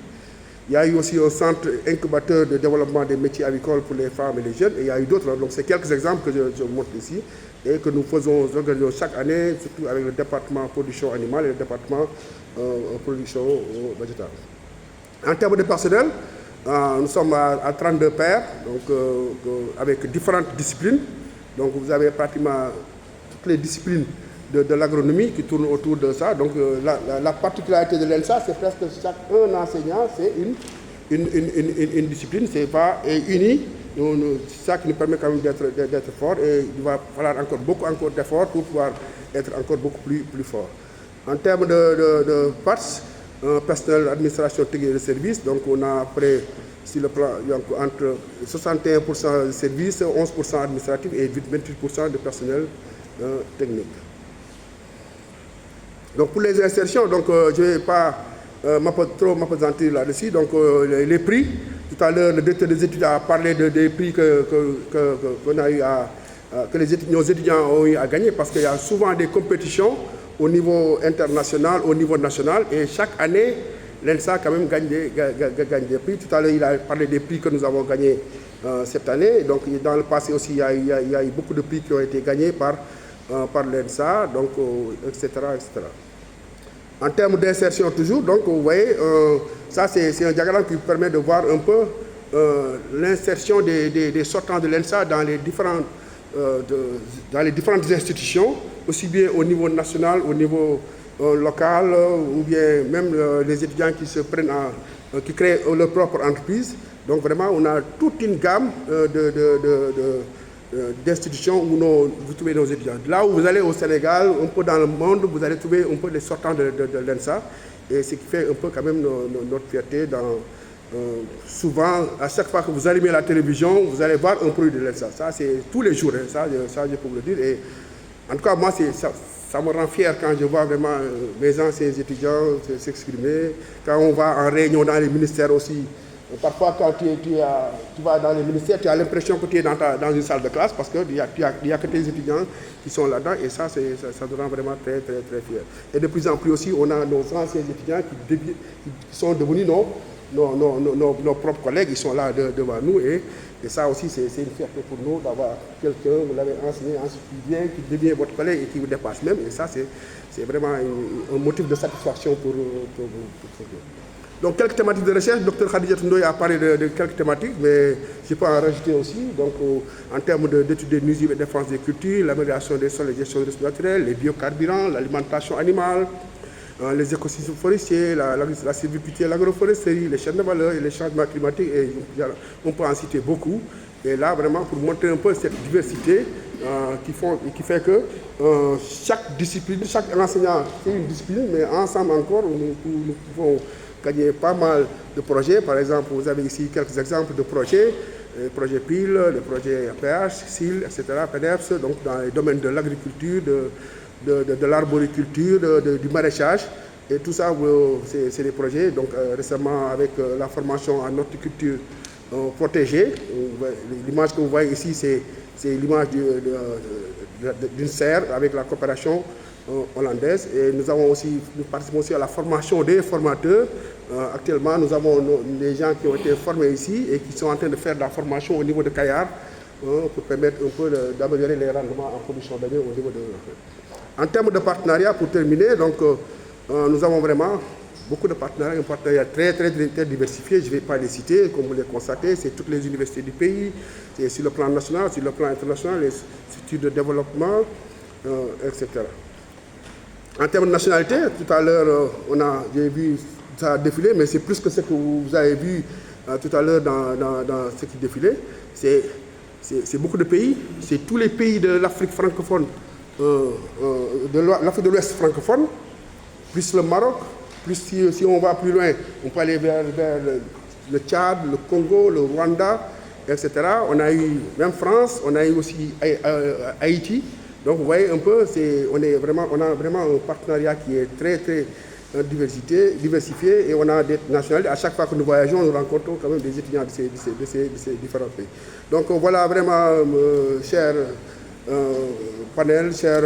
Speaker 6: Il y a eu aussi un centre incubateur de développement des métiers agricoles pour les femmes et les jeunes. Et il y a eu d'autres. Donc c'est quelques exemples que je montre ici et que nous organisons chaque année, surtout avec le département production animale et le département production végétale. En termes de personnel, nous sommes à 32 pairs, donc, avec différentes disciplines. Donc vous avez pratiquement toutes les disciplines de l'agronomie qui tournent autour de ça. Donc la particularité de l'ENSA, c'est presque un enseignant, c'est une discipline, c'est pas uni. C'est ça qui nous permet quand même d'être fort, et il va falloir beaucoup d'efforts pour pouvoir être encore beaucoup plus fort. En termes de parts, personnel, administration, technique et de services, donc on a près, sur le plan, entre 61% de services, 11% administratif et 28% de personnel technique. Donc pour les insertions, donc, je ne vais pas trop m'appesantir là-dessus. Donc les prix, tout à l'heure le directeur des études a parlé des prix qu'on a eu que nos étudiants ont eu à gagner, parce qu'il y a souvent des compétitions au niveau international, au niveau national, et chaque année, l'ENSA quand même gagne des prix. Tout à l'heure, il a parlé des prix que nous avons gagnés cette année. Donc dans le passé aussi, il y a eu beaucoup de prix qui ont été gagnés par l'ENSA, donc, etc., etc. En termes d'insertion toujours, donc vous voyez, ça c'est un diagramme qui permet de voir un peu l'insertion des sortants de l'ENSA dans les différentes institutions, aussi bien au niveau national, au niveau local, ou bien même les étudiants qui se prennent qui créent leur propre entreprise. Donc vraiment, on a toute une gamme d'institutions où vous trouvez nos étudiants. Là où vous allez au Sénégal, un peu dans le monde, vous allez trouver un peu les sortants de l'ENSA, et ce qui fait un peu quand même notre fierté. Souvent, à chaque fois que vous allumez la télévision, vous allez voir un produit de l'ENSA. Ça, c'est tous les jours, hein, ça je peux vous le dire. Et en tout cas, moi, ça me rend fier quand je vois vraiment mes anciens étudiants s'exprimer. Quand on va en réunion dans les ministères aussi, parfois quand tu vas dans les ministères, tu as l'impression que tu es dans une salle de classe, parce qu'il n'y a que tes étudiants qui sont là-dedans, et ça nous rend vraiment très, très, très fiers. Et de plus en plus aussi, on a nos anciens étudiants qui sont devenus nos propres collègues, ils sont là devant nous, et ça aussi c'est une fierté pour nous d'avoir quelqu'un, vous l'avez enseigné qui vient, qui devient votre collègue et qui vous dépasse même, et ça c'est vraiment un motif de satisfaction pour vous. Donc quelques thématiques de recherche, le Dr Khadija Ndoye a parlé de quelques thématiques, mais je peux en rajouter aussi. Donc en termes d'études des nuisibles et de défense des cultures, l'amélioration des sols et gestion des ressources naturelles, les biocarburants, l'alimentation animale, les écosystèmes forestiers, la sylviculture, l'agroforesterie, les chaînes de valeur et les changements climatiques, et on peut en citer beaucoup. Et là, vraiment, pour montrer un peu cette diversité qui fait que chaque discipline, chaque enseignant, c'est une discipline, mais ensemble encore, nous pouvons gagner pas mal de projets. Par exemple, vous avez ici quelques exemples de projets, les projets PIL, les projets APH, SIL, etc., PEDEPS, donc dans les domaines de l'agriculture, de l'arboriculture, du maraîchage. Et tout ça, c'est des projets. Donc récemment, avec la formation en horticulture protégée, l'image que vous voyez ici, c'est l'image d'une serre avec la coopération hollandaise. Et nous participons aussi à la formation des formateurs. Actuellement, nous avons des gens qui ont été formés ici et qui sont en train de faire de la formation au niveau de Kayar pour permettre un peu d'améliorer les rendements en production d'année au niveau de... En termes de partenariat, pour terminer, donc, nous avons vraiment beaucoup de partenariats, un partenariat très diversifié. Je ne vais pas les citer, comme vous les constatez, c'est toutes les universités du pays, c'est sur le plan national, sur le plan international, les instituts de développement, etc. En termes de nationalité, tout à l'heure, j'ai vu ça défiler, mais c'est plus que ce que vous avez vu tout à l'heure dans ce qui défilait. C'est beaucoup de pays, c'est tous les pays de l'Afrique francophone, de l'Afrique de l'Ouest francophone, plus le Maroc, plus si on va plus loin, on peut aller vers le Tchad, le Congo, le Rwanda, etc. On a eu même France, on a eu aussi Haïti. Donc vous voyez un peu, on a vraiment un partenariat qui est très diversifié et on a des nationalités. À chaque fois que nous voyageons, nous rencontrons quand même des étudiants de ces différents pays. Donc voilà vraiment, chers panel, chers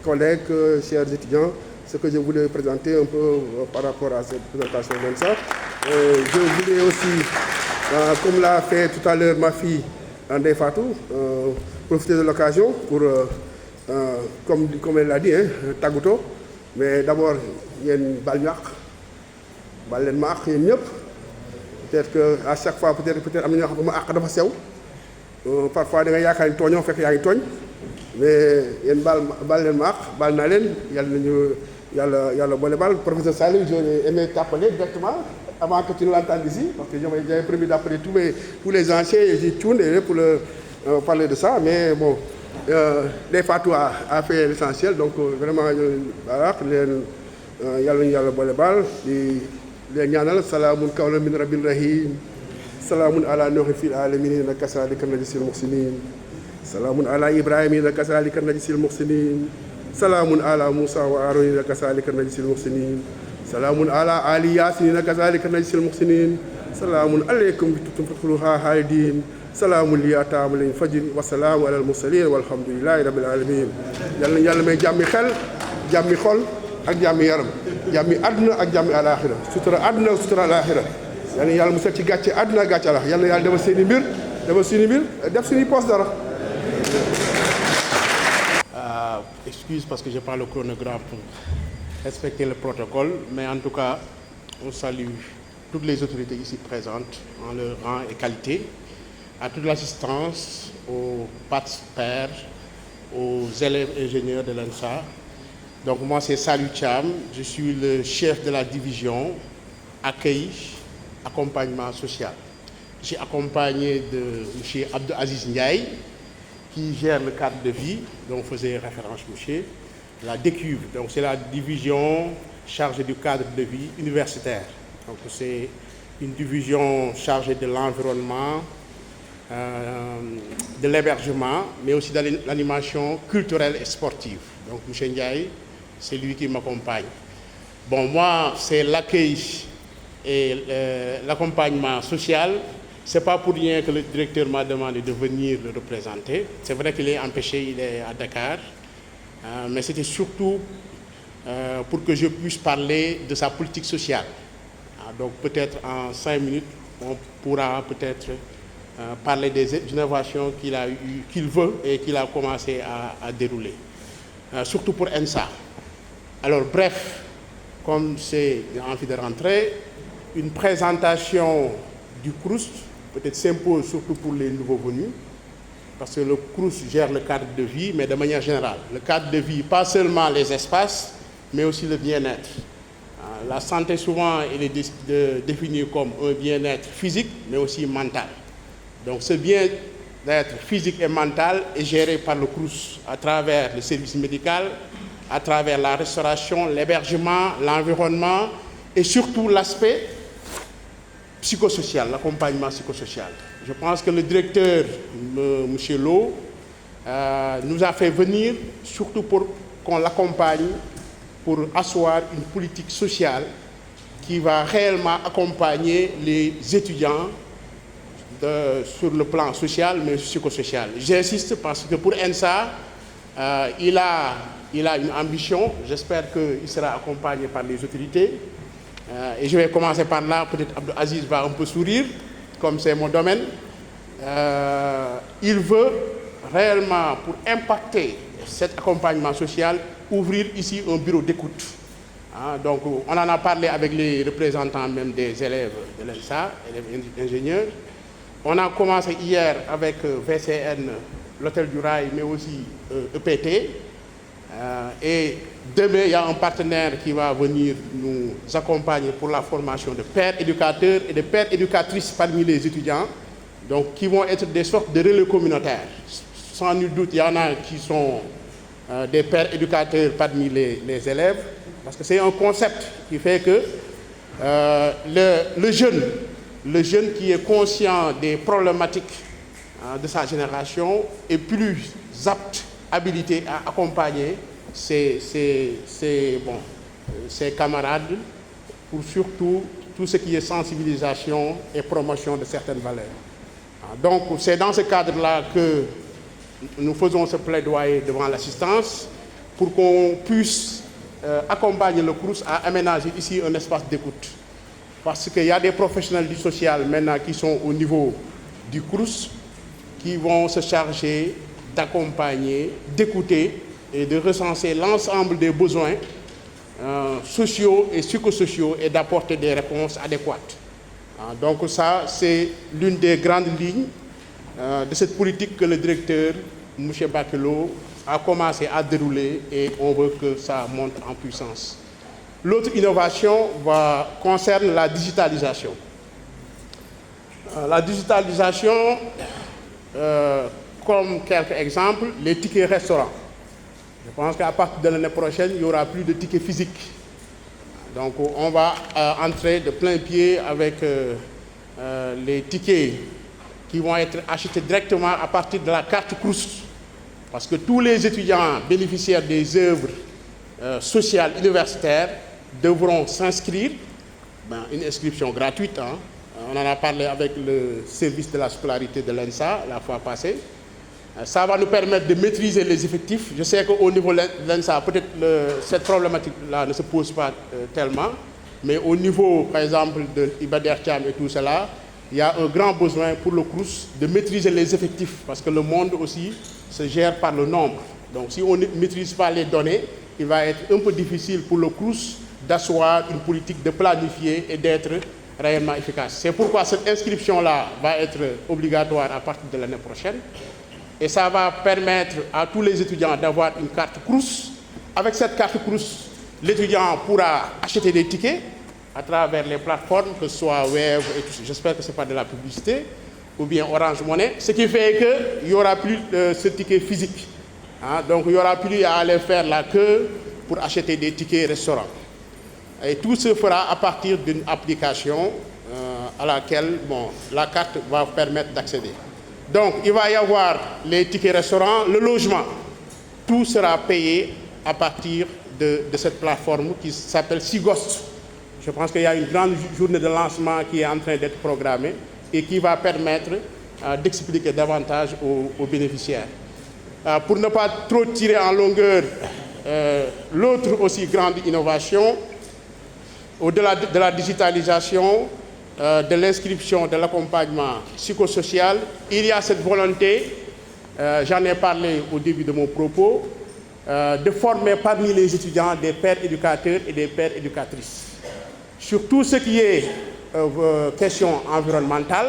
Speaker 6: collègues, chers étudiants, ce que je voulais présenter un peu par rapport à cette présentation de l'ENSA. Je voulais aussi, comme l'a fait tout à l'heure ma fille André Fatou, profiter de l'occasion pour, comme elle l'a dit, Taguto, mais d'abord, il y a une balle peut-être qu'à chaque fois, peut-être parfois, il y a un tognon, fait qu'il y a un tognon, mais il y a une balle nalen, il y a le volleyball. Professeur Salou, j'aurais aimé t'appeler directement avant que tu ne l'entendes ici, parce que j'avais prévu d'appeler tous les anciens et j'ai tourné pour parler de ça, mais bon, les Fatou a fait l'essentiel, donc vraiment, voilà, il y a le volleyball, les ñaanal salaamun qawlan min rabbin rahim, salaamun ala nuuhin fil alamin kasaalika najzil muhsinin, salaamun ala ibrahima kasaalika najzil muhsinin, salaamun ala Musa wa Aaron kasaalika najzil muhsinin, salaamun ala ali Yaasin kasaalika najzil muhsinin, salaamun aleykum bi tudkhuluha halidin, salaamun li ataamu fajr wa salaamu ala al mursalin walhamdulillahi rabbil alamin. Yàlla may jàmmi xel, jàmmi xol ak jàmmi yaram, jàmmi àdduna ak jàmmi alaaxira, sutura àdduna ak sutura alaaxira. Yàlla musal ci gàcce àdduna ak gàcce alaaxira. Yàlla defal seeni mbir, def suñuy poos dara.
Speaker 7: Excuse parce que je parle au chronogramme pour respecter le protocole, mais en tout cas, on salue toutes les autorités ici présentes en leur rang et qualité, à toute l'assistance, aux participants, aux élèves ingénieurs de l'ENSA. Donc moi c'est Salou Thiam, je suis le chef de la division accueil, accompagnement social. Je suis accompagné de M. Abdou Aziz Ndiaye, qui gère le cadre de vie, dont faisait référence monsieur, la DECUV, donc c'est la division chargée du cadre de vie universitaire. Donc c'est une division chargée de l'environnement, de l'hébergement, mais aussi de l'animation culturelle et sportive. Donc M. Ndiaye, c'est lui qui m'accompagne. Bon, moi, c'est l'accueil et l'accompagnement social. Ce n'est pas pour rien que le directeur m'a demandé de venir le représenter. C'est vrai qu'il est empêché, il est à Dakar, mais c'était surtout pour que je puisse parler de sa politique sociale. Donc peut-être en 5 minutes, on pourra peut-être parler des innovations qu'il veut et qu'il a commencé à dérouler, surtout pour ENSA. Alors bref, comme c'est envie de rentrer, une présentation du CROUS peut-être s'impose surtout pour les nouveaux venus, parce que le CROUS gère le cadre de vie, mais de manière générale. Le cadre de vie, pas seulement les espaces, mais aussi le bien-être. La santé, souvent, elle est définie comme un bien-être physique, mais aussi mental. Donc, ce bien-être physique et mental est géré par le CROUS à travers le service médical, à travers la restauration, l'hébergement, l'environnement et surtout l'aspect psychosocial, l'accompagnement psychosocial. Je pense que le directeur, M. Lo, nous a fait venir surtout pour qu'on l'accompagne pour asseoir une politique sociale qui va réellement accompagner les étudiants sur le plan social, mais psychosocial. J'insiste parce que pour ENSA, il a une ambition. J'espère qu'il sera accompagné par les autorités. Et je vais commencer par là. Peut-être Abdou Aziz va un peu sourire, comme c'est mon domaine. Il veut réellement, pour impacter cet accompagnement social, ouvrir ici un bureau d'écoute. Donc, on en a parlé avec les représentants même des élèves de l'ENSA, élèves ingénieurs. On a commencé hier avec VCN, l'Hôtel du Rail, mais aussi EPT. Et demain, il y a un partenaire qui va venir nous accompagner pour la formation de pères éducateurs et de pères éducatrices parmi les étudiants, donc qui vont être des sortes de relais communautaires. Sans nul doute, il y en a qui sont des pères éducateurs parmi les élèves, parce que c'est un concept qui fait que le jeune qui est conscient des problématiques de sa génération est plus apte, habilité à accompagner ses camarades pour surtout tout ce qui est sensibilisation et promotion de certaines valeurs. Donc c'est dans ce cadre-là que nous faisons ce plaidoyer devant l'assistance pour qu'on puisse accompagner le CROUS à aménager ici un espace d'écoute. Parce qu'il y a des professionnels du social maintenant qui sont au niveau du CROUS qui vont se charger d'accompagner, d'écouter et de recenser l'ensemble des besoins sociaux et psychosociaux et d'apporter des réponses adéquates. Donc ça, c'est l'une des grandes lignes de cette politique que le directeur, M. Bakelo, a commencé à dérouler et on veut que ça monte en puissance. L'autre innovation concerne la digitalisation. La digitalisation, comme quelques exemples, les tickets restaurants. Je pense qu'à partir de l'année prochaine, il n'y aura plus de tickets physiques. Donc on va entrer de plein pied avec les tickets qui vont être achetés directement à partir de la carte CROUS. Parce que tous les étudiants bénéficiaires des œuvres sociales universitaires devront s'inscrire, une inscription gratuite. On en a parlé avec le service de la scolarité de l'ENSA la fois passée. Ça va nous permettre de maîtriser les effectifs. Je sais qu'au niveau de l'ENSA, peut-être cette problématique-là ne se pose pas tellement, mais au niveau, par exemple, de Ibader Thiam et tout cela, il y a un grand besoin pour le CROUS de maîtriser les effectifs, parce que le monde aussi se gère par le nombre. Donc si on ne maîtrise pas les données, il va être un peu difficile pour le CROUS d'asseoir une politique, de planifier et d'être réellement efficace. C'est pourquoi cette inscription-là va être obligatoire à partir de l'année prochaine. Et ça va permettre à tous les étudiants d'avoir une carte CROUS. Avec cette carte CROUS, l'étudiant pourra acheter des tickets à travers les plateformes, que ce soit Web et tout ça. J'espère que ce n'est pas de la publicité, ou bien Orange Money, ce qui fait qu'il n'y aura plus ce ticket physique. Donc il n'y aura plus à aller faire la queue pour acheter des tickets restaurants. Et tout se fera à partir d'une application à laquelle la carte va permettre d'accéder. Donc il va y avoir les tickets restaurants, le logement. Tout sera payé à partir de cette plateforme qui s'appelle Sigost. Je pense qu'il y a une grande journée de lancement qui est en train d'être programmée et qui va permettre d'expliquer davantage aux bénéficiaires. Pour ne pas trop tirer en longueur, l'autre aussi grande innovation, au-delà de la digitalisation, de l'inscription, de l'accompagnement psychosocial, il y a cette volonté, j'en ai parlé au début de mon propos, de former parmi les étudiants des pères éducateurs et des pères éducatrices. Sur tout ce qui est question environnementale,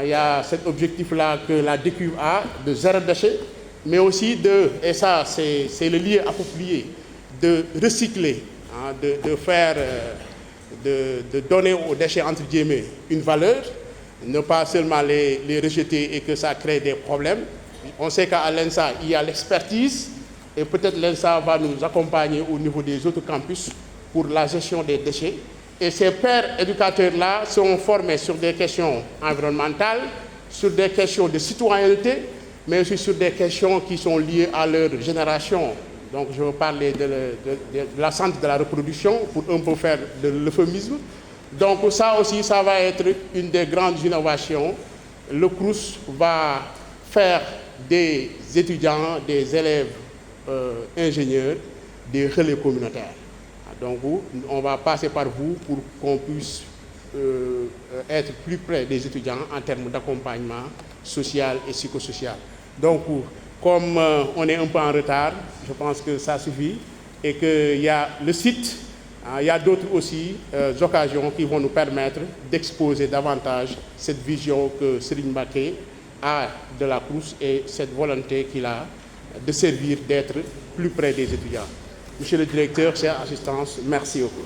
Speaker 7: il y a cet objectif-là que la DQ a de zéro déchet, mais aussi et ça c'est le lieu approprié, de recycler hein, de donner aux déchets, entre guillemets, une valeur, ne pas seulement les rejeter et que ça crée des problèmes. On sait qu'à l'ENSA, il y a l'expertise et peut-être l'ENSA va nous accompagner au niveau des autres campus pour la gestion des déchets. Et ces pairs éducateurs-là sont formés sur des questions environnementales, sur des questions de citoyenneté, mais aussi sur des questions qui sont liées à leur génération. Donc je veux parler de la santé de la reproduction pour un peu faire de l'euphémisme. Donc ça aussi, ça va être une des grandes innovations. Le CROUS va faire des étudiants, des élèves ingénieurs, des relais communautaires. Donc on va passer par vous pour qu'on puisse être plus près des étudiants en termes d'accompagnement social et psychosocial. Donc comme on est un peu en retard, je pense que ça suffit et qu'il y a le site, il y a d'autres aussi occasions qui vont nous permettre d'exposer davantage cette vision que Serigne Mbacké a de la CROUS et cette volonté qu'il a de servir, d'être plus près des étudiants. Monsieur le directeur, chère assistance, merci beaucoup.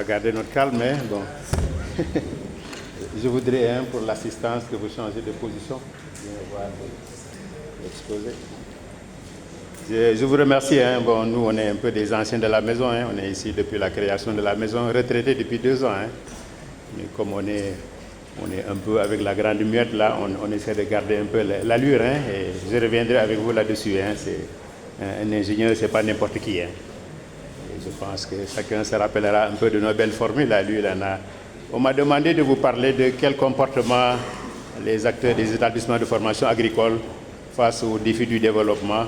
Speaker 8: Garder notre calme, mais bon. Je voudrais, pour l'assistance, que vous changez de position. Je vous remercie. Bon, nous, on est un peu des anciens de la maison. On est ici depuis la création de la maison, retraités depuis 2 ans. Mais comme on est un peu avec la grande muette, là, on essaie de garder un peu l'allure. Et je reviendrai avec vous là-dessus. C'est un ingénieur, c'est pas n'importe qui. Je Je pense que chacun se rappellera un peu de nos belles formules. Là, lui, il en a. On m'a demandé de vous parler de quel comportement les acteurs des établissements de formation agricole face aux défis du développement.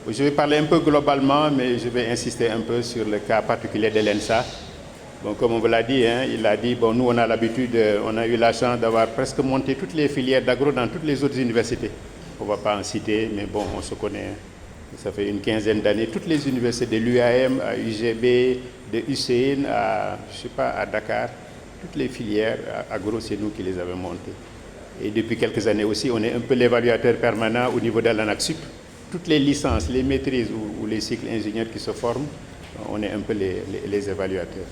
Speaker 8: Je vais parler un peu globalement, mais je vais insister un peu sur le cas particulier de l'ENSA. Bon, comme on vous l'a dit, il a dit, bon, nous on a l'habitude, on a eu la chance d'avoir presque monté toutes les filières d'agro dans toutes les autres universités. On ne va pas en citer, mais bon, on se connaît. Ça fait une quinzaine d'années. Toutes les universités de l'UAM, à UGB, de UCN, à, je sais pas, à Dakar, toutes les filières agro, c'est nous qui les avons montées. Et depuis quelques années aussi, on est un peu l'évaluateur permanent au niveau de l'ANACSUP. Toutes les licences, les maîtrises ou les cycles ingénieurs qui se forment, on est un peu les évaluateurs.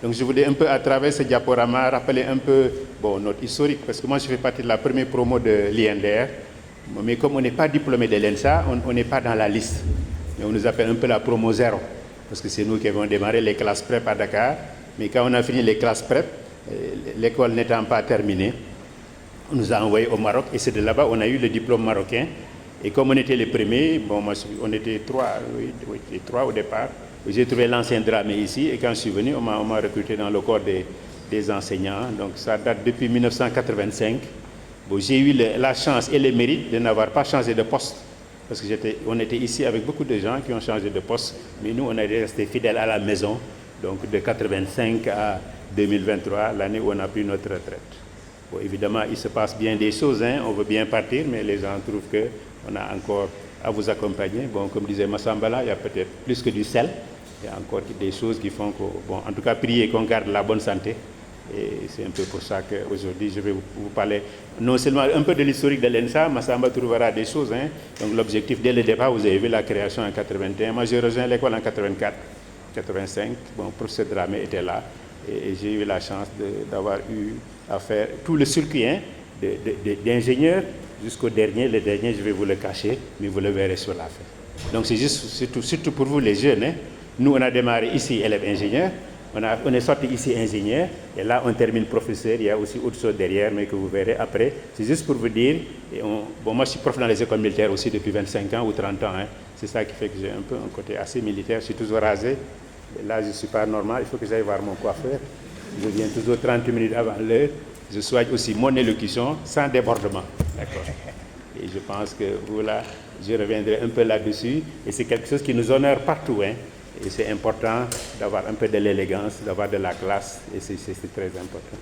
Speaker 8: Donc je voulais un peu, à travers ce diaporama, rappeler un peu bon, notre historique, parce que moi je fais partie de la première promo de l'INDR, mais comme on n'est pas diplômé de l'ENSA, on n'est pas dans la liste. Mais on nous appelle un peu la promo 0, parce que c'est nous qui avons démarré les classes PrEP à Dakar, mais quand on a fini les classes PrEP, l'école n'étant pas terminée, on nous a envoyés au Maroc, et c'est de là-bas on a eu le diplôme marocain. Et comme on était les premiers, bon, moi, on était trois au départ. J'ai trouvé l'ancien Dramé ici et quand je suis venu, on m'a recruté dans le corps des enseignants. Donc ça date depuis 1985. Bon, j'ai eu la chance et le mérite de n'avoir pas changé de poste. Parce qu'on était ici avec beaucoup de gens qui ont changé de poste. Mais nous, on est restés fidèles à la maison. Donc de 1985 à 2023, l'année où on a pris notre retraite. Bon, évidemment, il se passe bien des choses. On veut bien partir, mais les gens trouvent qu'on a encore à vous accompagner. Bon, comme disait Massambala, il y a peut-être plus que du sel. Il y a encore des choses qui font que, bon, en tout cas, prier qu'on garde la bonne santé. Et c'est un peu pour ça qu'aujourd'hui, je vais vous parler non seulement un peu de l'historique de l'ENSA, Massamba trouvera des choses. Donc l'objectif, dès le départ, vous avez vu la création en 81. Moi, j'ai rejoint l'école en 84, 85. Bon, professeur Dramé était là. Et j'ai eu la chance d'avoir eu à faire tout le circuit d'ingénieurs jusqu'au dernier. Le dernier, je vais vous le cacher, mais vous le verrez sur la feuille. Donc c'est juste, surtout pour vous les jeunes. Nous, on a démarré ici, élève ingénieur. On est sorti ici ingénieur. Et là, on termine professeur. Il y a aussi autre chose derrière, mais que vous verrez après. C'est juste pour vous dire. Bon, moi, je suis prof dans les écoles militaires aussi depuis 25 ans ou 30 ans. C'est ça qui fait que j'ai un peu un côté assez militaire. Je suis toujours rasé. Et là, je ne suis pas normal. Il faut que j'aille voir mon coiffeur. Je viens toujours 30 minutes avant l'heure. Je soigne aussi mon élocution sans débordement. D'accord. Et je pense que voilà, je reviendrai un peu là-dessus. Et c'est quelque chose qui nous honore partout. Et c'est important d'avoir un peu de l'élégance, d'avoir de la classe. Et c'est très important.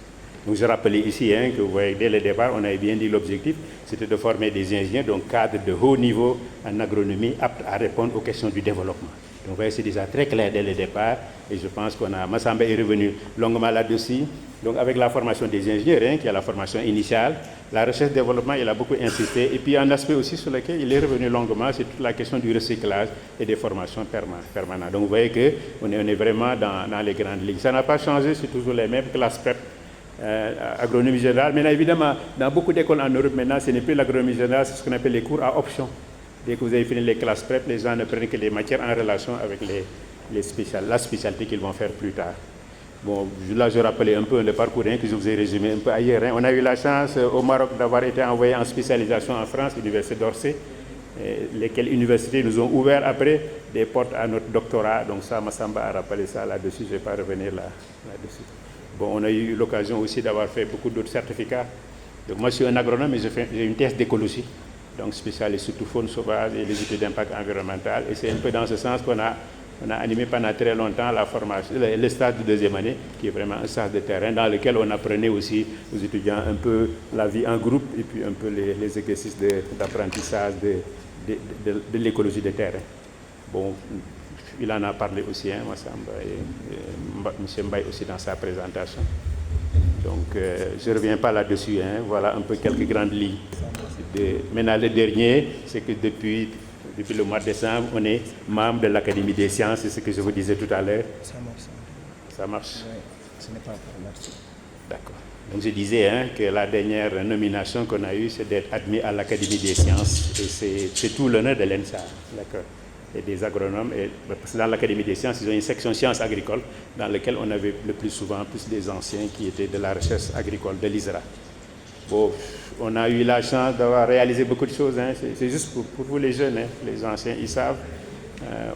Speaker 8: Donc je rappelais ici que vous voyez, dès le départ, on avait bien dit l'objectif, c'était de former des ingénieurs, donc cadres de haut niveau en agronomie, aptes à répondre aux questions du développement. Donc vous voyez, c'est déjà très clair dès le départ. Et je pense Massamba est revenu longuement là-dessus. Donc avec la formation des ingénieurs, qui est la formation initiale, la recherche-développement, il a beaucoup insisté. Et puis un aspect aussi sur lequel il est revenu longuement, c'est toute la question du recyclage et des formations permanentes. Donc vous voyez qu'on est vraiment dans les grandes lignes. Ça n'a pas changé, c'est toujours les mêmes classes PrEP, agronomie générale. Maintenant, évidemment, dans beaucoup d'écoles en Europe, maintenant, ce n'est plus l'agronomie générale, c'est ce qu'on appelle les cours à option. Dès que vous avez fini les classes PrEP, les gens ne prennent que les matières en relation avec la spécialité qu'ils vont faire plus tard. Bon, là, je rappelais un peu le parcours que je vous ai résumé un peu ailleurs. On a eu la chance au Maroc d'avoir été envoyé en spécialisation en France, l'université d'Orsay, lesquelles universités nous ont ouvert après des portes à notre doctorat. Donc ça, Massamba a rappelé ça là-dessus, je ne vais pas revenir là-dessus. Bon, on a eu l'occasion aussi d'avoir fait beaucoup d'autres certificats. Donc moi, je suis un agronome, mais j'ai une thèse d'écologie. Donc spécialiste surtout faune sauvage et les études d'impact environnemental. Et c'est un peu dans ce sens qu'on a animé pendant très longtemps la formation, le stage de deuxième année, qui est vraiment un stage de terrain, dans lequel on apprenait aussi aux étudiants un peu la vie en groupe et puis un peu les exercices d'apprentissage de l'écologie de terrain. Bon, il en a parlé aussi, Massamba, et M. Mbaye aussi dans sa présentation. Donc, je ne reviens pas là-dessus. Voilà un peu quelques grandes lignes. Maintenant, le dernier, c'est que depuis le mois de décembre, on est membre de l'Académie des sciences, c'est ce que je vous disais tout à l'heure. Ça marche.
Speaker 9: Oui, ce n'est pas encore, merci.
Speaker 8: D'accord. Donc, je disais que la dernière nomination qu'on a eue, c'est d'être admis à l'Académie des sciences. Et c'est tout l'honneur de l'ENSA. D'accord. Et des agronomes. Parce que dans l'Académie des sciences, ils ont une section sciences agricoles dans laquelle on avait le plus souvent des anciens qui étaient de la recherche agricole de l'ISRA. Bon, on a eu la chance d'avoir réalisé beaucoup de choses. C'est juste pour vous les jeunes, les anciens, ils savent.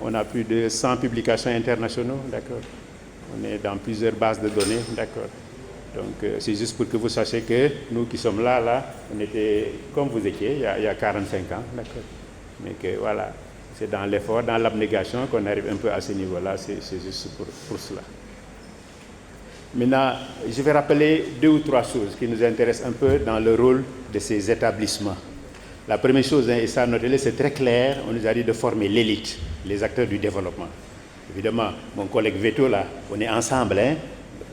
Speaker 8: On a plus de 100 publications internationales, d'accord. On est dans plusieurs bases de données, d'accord. Donc c'est juste pour que vous sachiez que nous qui sommes là, on était comme vous étiez il y a 45 ans, d'accord. Mais que voilà, c'est dans l'effort, dans l'abnégation qu'on arrive un peu à ce niveau-là, c'est juste pour cela. Maintenant, je vais rappeler 2 ou 3 choses qui nous intéressent un peu dans le rôle de ces établissements. La première chose, et ça notez-le, c'est très clair, on nous a dit de former l'élite, les acteurs du développement. Évidemment, mon collègue Veto, là, on est ensemble. Hein.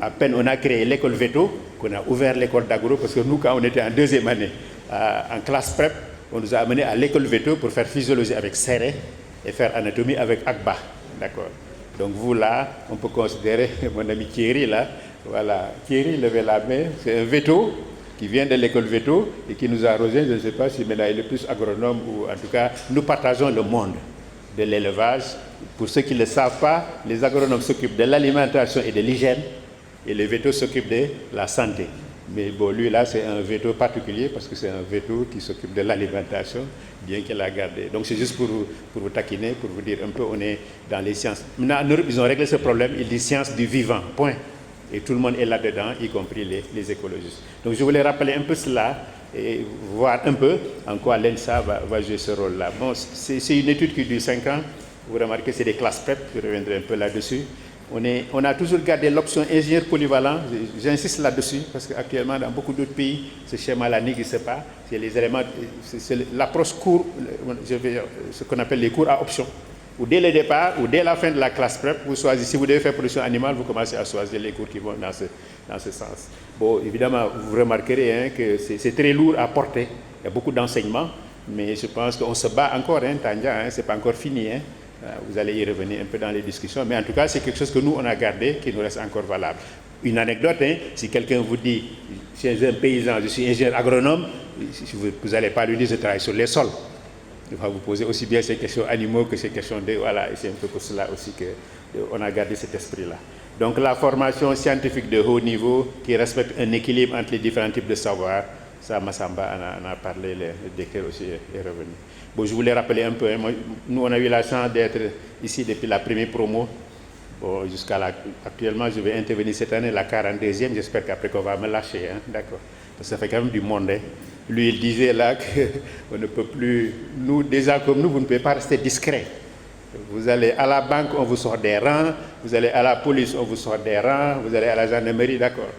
Speaker 8: À peine on a créé l'école Veto, qu'on a ouvert l'école d'agro, parce que nous, quand on était en 2e année, en classe prep, on nous a amenés à l'école Veto pour faire physiologie avec Serré et faire anatomie avec Agba. D'accord. Donc vous, là, on peut considérer mon ami Thierry, là, voilà, Thierry, levez la main, c'est un Veto qui vient de l'école Veto et qui nous a rejoint, je ne sais pas si maintenant il est plus agronome ou en tout cas, nous partageons le monde de l'élevage. Pour ceux qui ne le savent pas, les agronomes s'occupent de l'alimentation et de l'hygiène et les Veto s'occupent de la santé. Mais bon, lui là, c'est un Veto particulier parce que c'est un Veto qui s'occupe de l'alimentation, bien qu'il a gardé. Donc c'est juste pour vous taquiner, pour vous dire un peu, on est dans les sciences. Maintenant, en Europe, ils ont réglé ce problème, ils disent sciences du vivant, point. Et tout le monde est là-dedans, y compris les écologistes. Donc je voulais rappeler un peu cela et voir un peu en quoi l'ENSA va jouer ce rôle-là. Bon, c'est une étude qui dure 5 ans. Vous remarquez, c'est des classes prep, je reviendrai un peu là-dessus. On a toujours gardé l'option ingénieur polyvalent, j'insiste là-dessus, parce qu'actuellement, dans beaucoup d'autres pays, ce schéma-là n'existe pas. C'est les éléments, c'est l'approche cours, ce qu'on appelle les cours à option. Ou dès le départ, ou dès la fin de la classe prep, vous choisissez, si vous devez faire production animale, vous commencez à choisir les cours qui vont dans ce sens. Bon, évidemment, vous remarquerez hein, que c'est très lourd à porter. Il y a beaucoup d'enseignements, mais je pense qu'on se bat encore, hein, Tanja, hein, c'est pas encore fini. Hein. Vous allez y revenir un peu dans les discussions, mais en tout cas, c'est quelque chose que nous, on a gardé, qui nous reste encore valable. Une anecdote, hein, si quelqu'un vous dit, je suis un paysan, je suis ingénieur agronome, vous n'allez pas lui dire, je travaille sur les sols. Il va vous poser aussi bien ces questions animaux que ces questions de... Voilà, et c'est un peu pour cela aussi qu'on a gardé cet esprit-là. Donc la formation scientifique de haut niveau qui respecte un équilibre entre les différents types de savoirs, ça, Massamba en a parlé, le directeur aussi est revenu. Bon, je voulais rappeler un peu, hein, nous on a eu la chance d'être ici depuis la première promo, bon, jusqu'à actuellement je vais intervenir cette année, la 42e, j'espère qu'après qu'on va me lâcher, hein, d'accord, parce que ça fait quand même du monde. Hein. Lui, il disait là qu'on ne peut plus, nous, déjà comme nous, vous ne pouvez pas rester discret. Vous allez à la banque, on vous sort des rangs, vous allez à la police, on vous sort des rangs, vous allez à la gendarmerie, d'accord.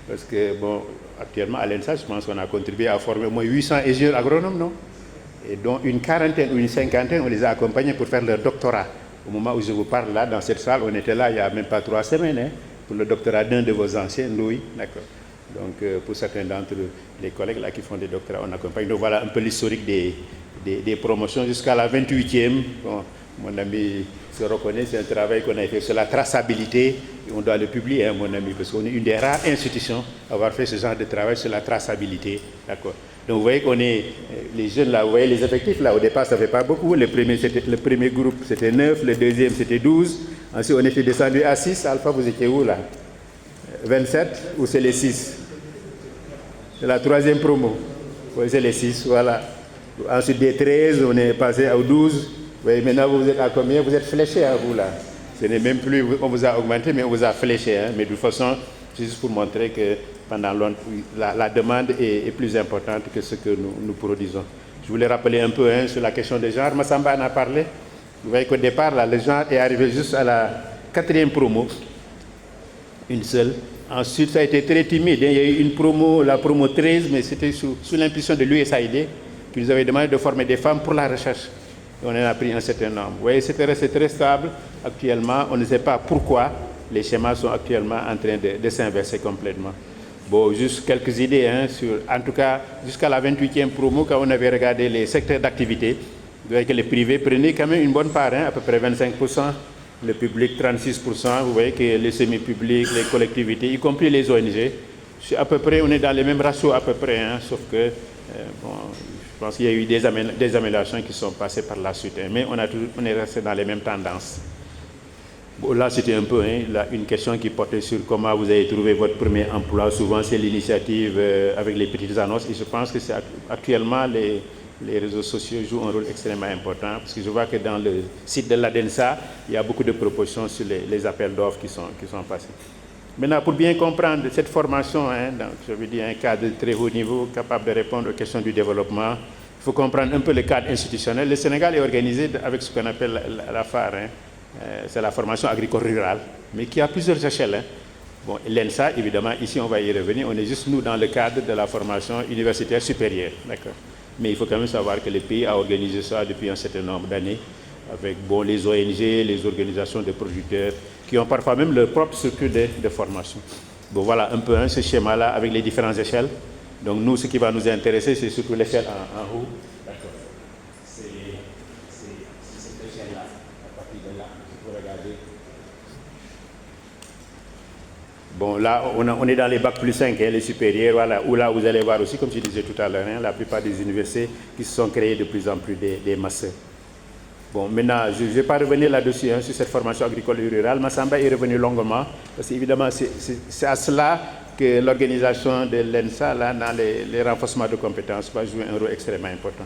Speaker 8: Parce que, bon, actuellement, à l'ENSA, je pense qu'on a contribué à former au moins 800 ingénieurs agronomes, non? Et dont une quarantaine ou une cinquantaine, on les a accompagnés pour faire leur doctorat. Au moment où je vous parle là, dans cette salle, on était là il n'y a même pas 3 semaines, hein, pour le doctorat d'un de vos anciens, Louis, d'accord. Donc, pour certains d'entre les collègues là qui font des doctorats, on accompagne. Donc, voilà un peu l'historique des promotions jusqu'à la 28e. Bon, mon ami se reconnaît, c'est un travail qu'on a fait sur la traçabilité. Et on doit le publier, hein, mon ami, parce qu'on est une des rares institutions à avoir fait ce genre de travail sur la traçabilité. D'accord. Donc, vous voyez qu'on est, les jeunes là, vous voyez les effectifs là, au départ, ça ne fait pas beaucoup. Le premier groupe, c'était 9, le deuxième, c'était 12. Ensuite, on était descendu à 6. Alpha, vous étiez où là? 27 ou c'est les 6? C'est la 3e promo. Oui, c'est les 6, voilà. Ensuite des 13, on est passé à 12. Oui, maintenant vous êtes à combien? Vous êtes fléché à vous là. Ce n'est même plus, on vous a augmenté, mais on vous a fléché. Hein. Mais de toute façon, c'est juste pour montrer que pendant longtemps, la demande est plus importante que ce que nous produisons. Je voulais rappeler un peu hein, sur la question des genres. Massamba en a parlé. Vous voyez qu'au départ, là, le genre est arrivé juste à la 4e promo. Une seule. Ensuite, ça a été très timide. Il y a eu une promo, la promo 13, mais c'était sous l'impulsion de l'USAID, qui nous avait demandé de former des femmes pour la recherche. Et on en a pris un certain nombre. Vous voyez, c'était resté très stable. Actuellement, on ne sait pas pourquoi les schémas sont actuellement en train de s'inverser complètement. Bon, juste quelques idées, hein, en tout cas, jusqu'à la 28e promo, quand on avait regardé les secteurs d'activité, vous voyez que les privés prenaient quand même une bonne part, hein, à peu près 25%. Le public 36%, vous voyez que les semi-publics, les collectivités, y compris les ONG, à peu près, on est dans les mêmes ratios à peu près, hein, sauf que, bon, je pense qu'il y a eu des améliorations qui sont passées par la suite, hein, mais on est resté dans les mêmes tendances. Bon, là, c'était un peu une question qui portait sur comment vous avez trouvé votre premier emploi. Souvent, c'est l'initiative avec les petites annonces, et je pense que c'est actuellement les réseaux sociaux jouent un rôle extrêmement important, parce que je vois que dans le site de l'ADENSA, il y a beaucoup de propositions sur les appels d'offres qui sont passés. Maintenant, pour bien comprendre cette formation, donc, je veux dire un cadre de très haut niveau, capable de répondre aux questions du développement, il faut comprendre un peu le cadre institutionnel. Le Sénégal est organisé avec ce qu'on appelle la FAR, c'est la formation agricole rurale, mais qui a plusieurs échelles. Bon, l'ENSA, évidemment, ici on va y revenir, on est juste nous dans le cadre de la formation universitaire supérieure, d'accord. Mais il faut quand même savoir que le pays a organisé ça depuis un certain nombre d'années, avec les ONG, les organisations de producteurs, qui ont parfois même leur propre structure de formation. Bon, voilà un peu ce schéma-là avec les différentes échelles. Donc nous, ce qui va nous intéresser, c'est surtout l'échelle en haut. D'accord. C'est cette échelle-là, à partir de là, il faut regarder. Bon, là, on est dans les bacs plus 5, les supérieurs, voilà, où là, vous allez voir aussi, comme je disais tout à l'heure, la plupart des universités qui se sont créées de plus en plus des masters. Bon, maintenant, je ne vais pas revenir là-dessus, sur cette formation agricole et rurale. Massamba est revenu longuement, parce qu'évidemment, c'est à cela que l'organisation de l'ENSA, là, dans les renforcements de compétences, va jouer un rôle extrêmement important.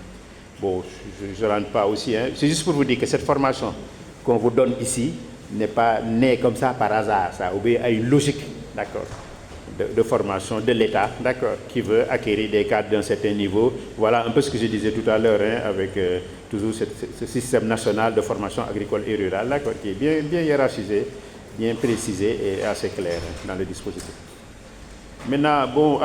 Speaker 8: Bon, je ne rentre pas aussi. C'est juste pour vous dire que cette formation qu'on vous donne ici n'est pas née comme ça par hasard. Ça obéit à une logique, d'accord, de formation de l'État, d'accord, qui veut acquérir des cadres d'un certain niveau. Voilà un peu ce que je disais tout à l'heure, avec toujours ce système national de formation agricole et rurale, d'accord, qui est bien hiérarchisé, bien précisé et assez clair dans le dispositif. Maintenant, bon,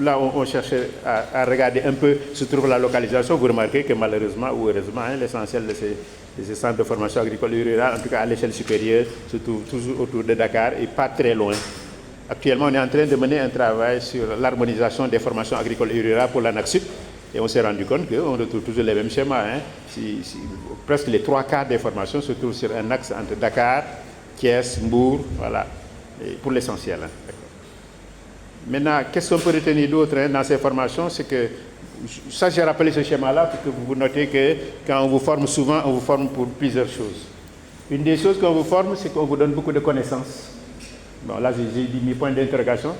Speaker 8: là, on cherchait à regarder un peu se trouve la localisation. Vous remarquez que malheureusement ou heureusement, l'essentiel de ces centres de formation agricole et rurale, en tout cas à l'échelle supérieure, se trouve toujours autour de Dakar et pas très loin. Actuellement, on est en train de mener un travail sur l'harmonisation des formations agricoles et rurales pour l'ANAQ-Sup. Et on s'est rendu compte qu'on retrouve toujours les mêmes schémas. Presque les 3/4 des formations se trouvent sur un axe entre Dakar, Thiès, Mbour, voilà, et pour l'essentiel. Maintenant, qu'est-ce qu'on peut retenir d'autre dans ces formations? C'est que, ça j'ai rappelé ce schéma-là pour que vous notez que quand on vous forme souvent, on vous forme pour plusieurs choses. Une des choses qu'on vous forme, c'est qu'on vous donne beaucoup de connaissances. Bon, là j'ai dit mes points d'interrogation,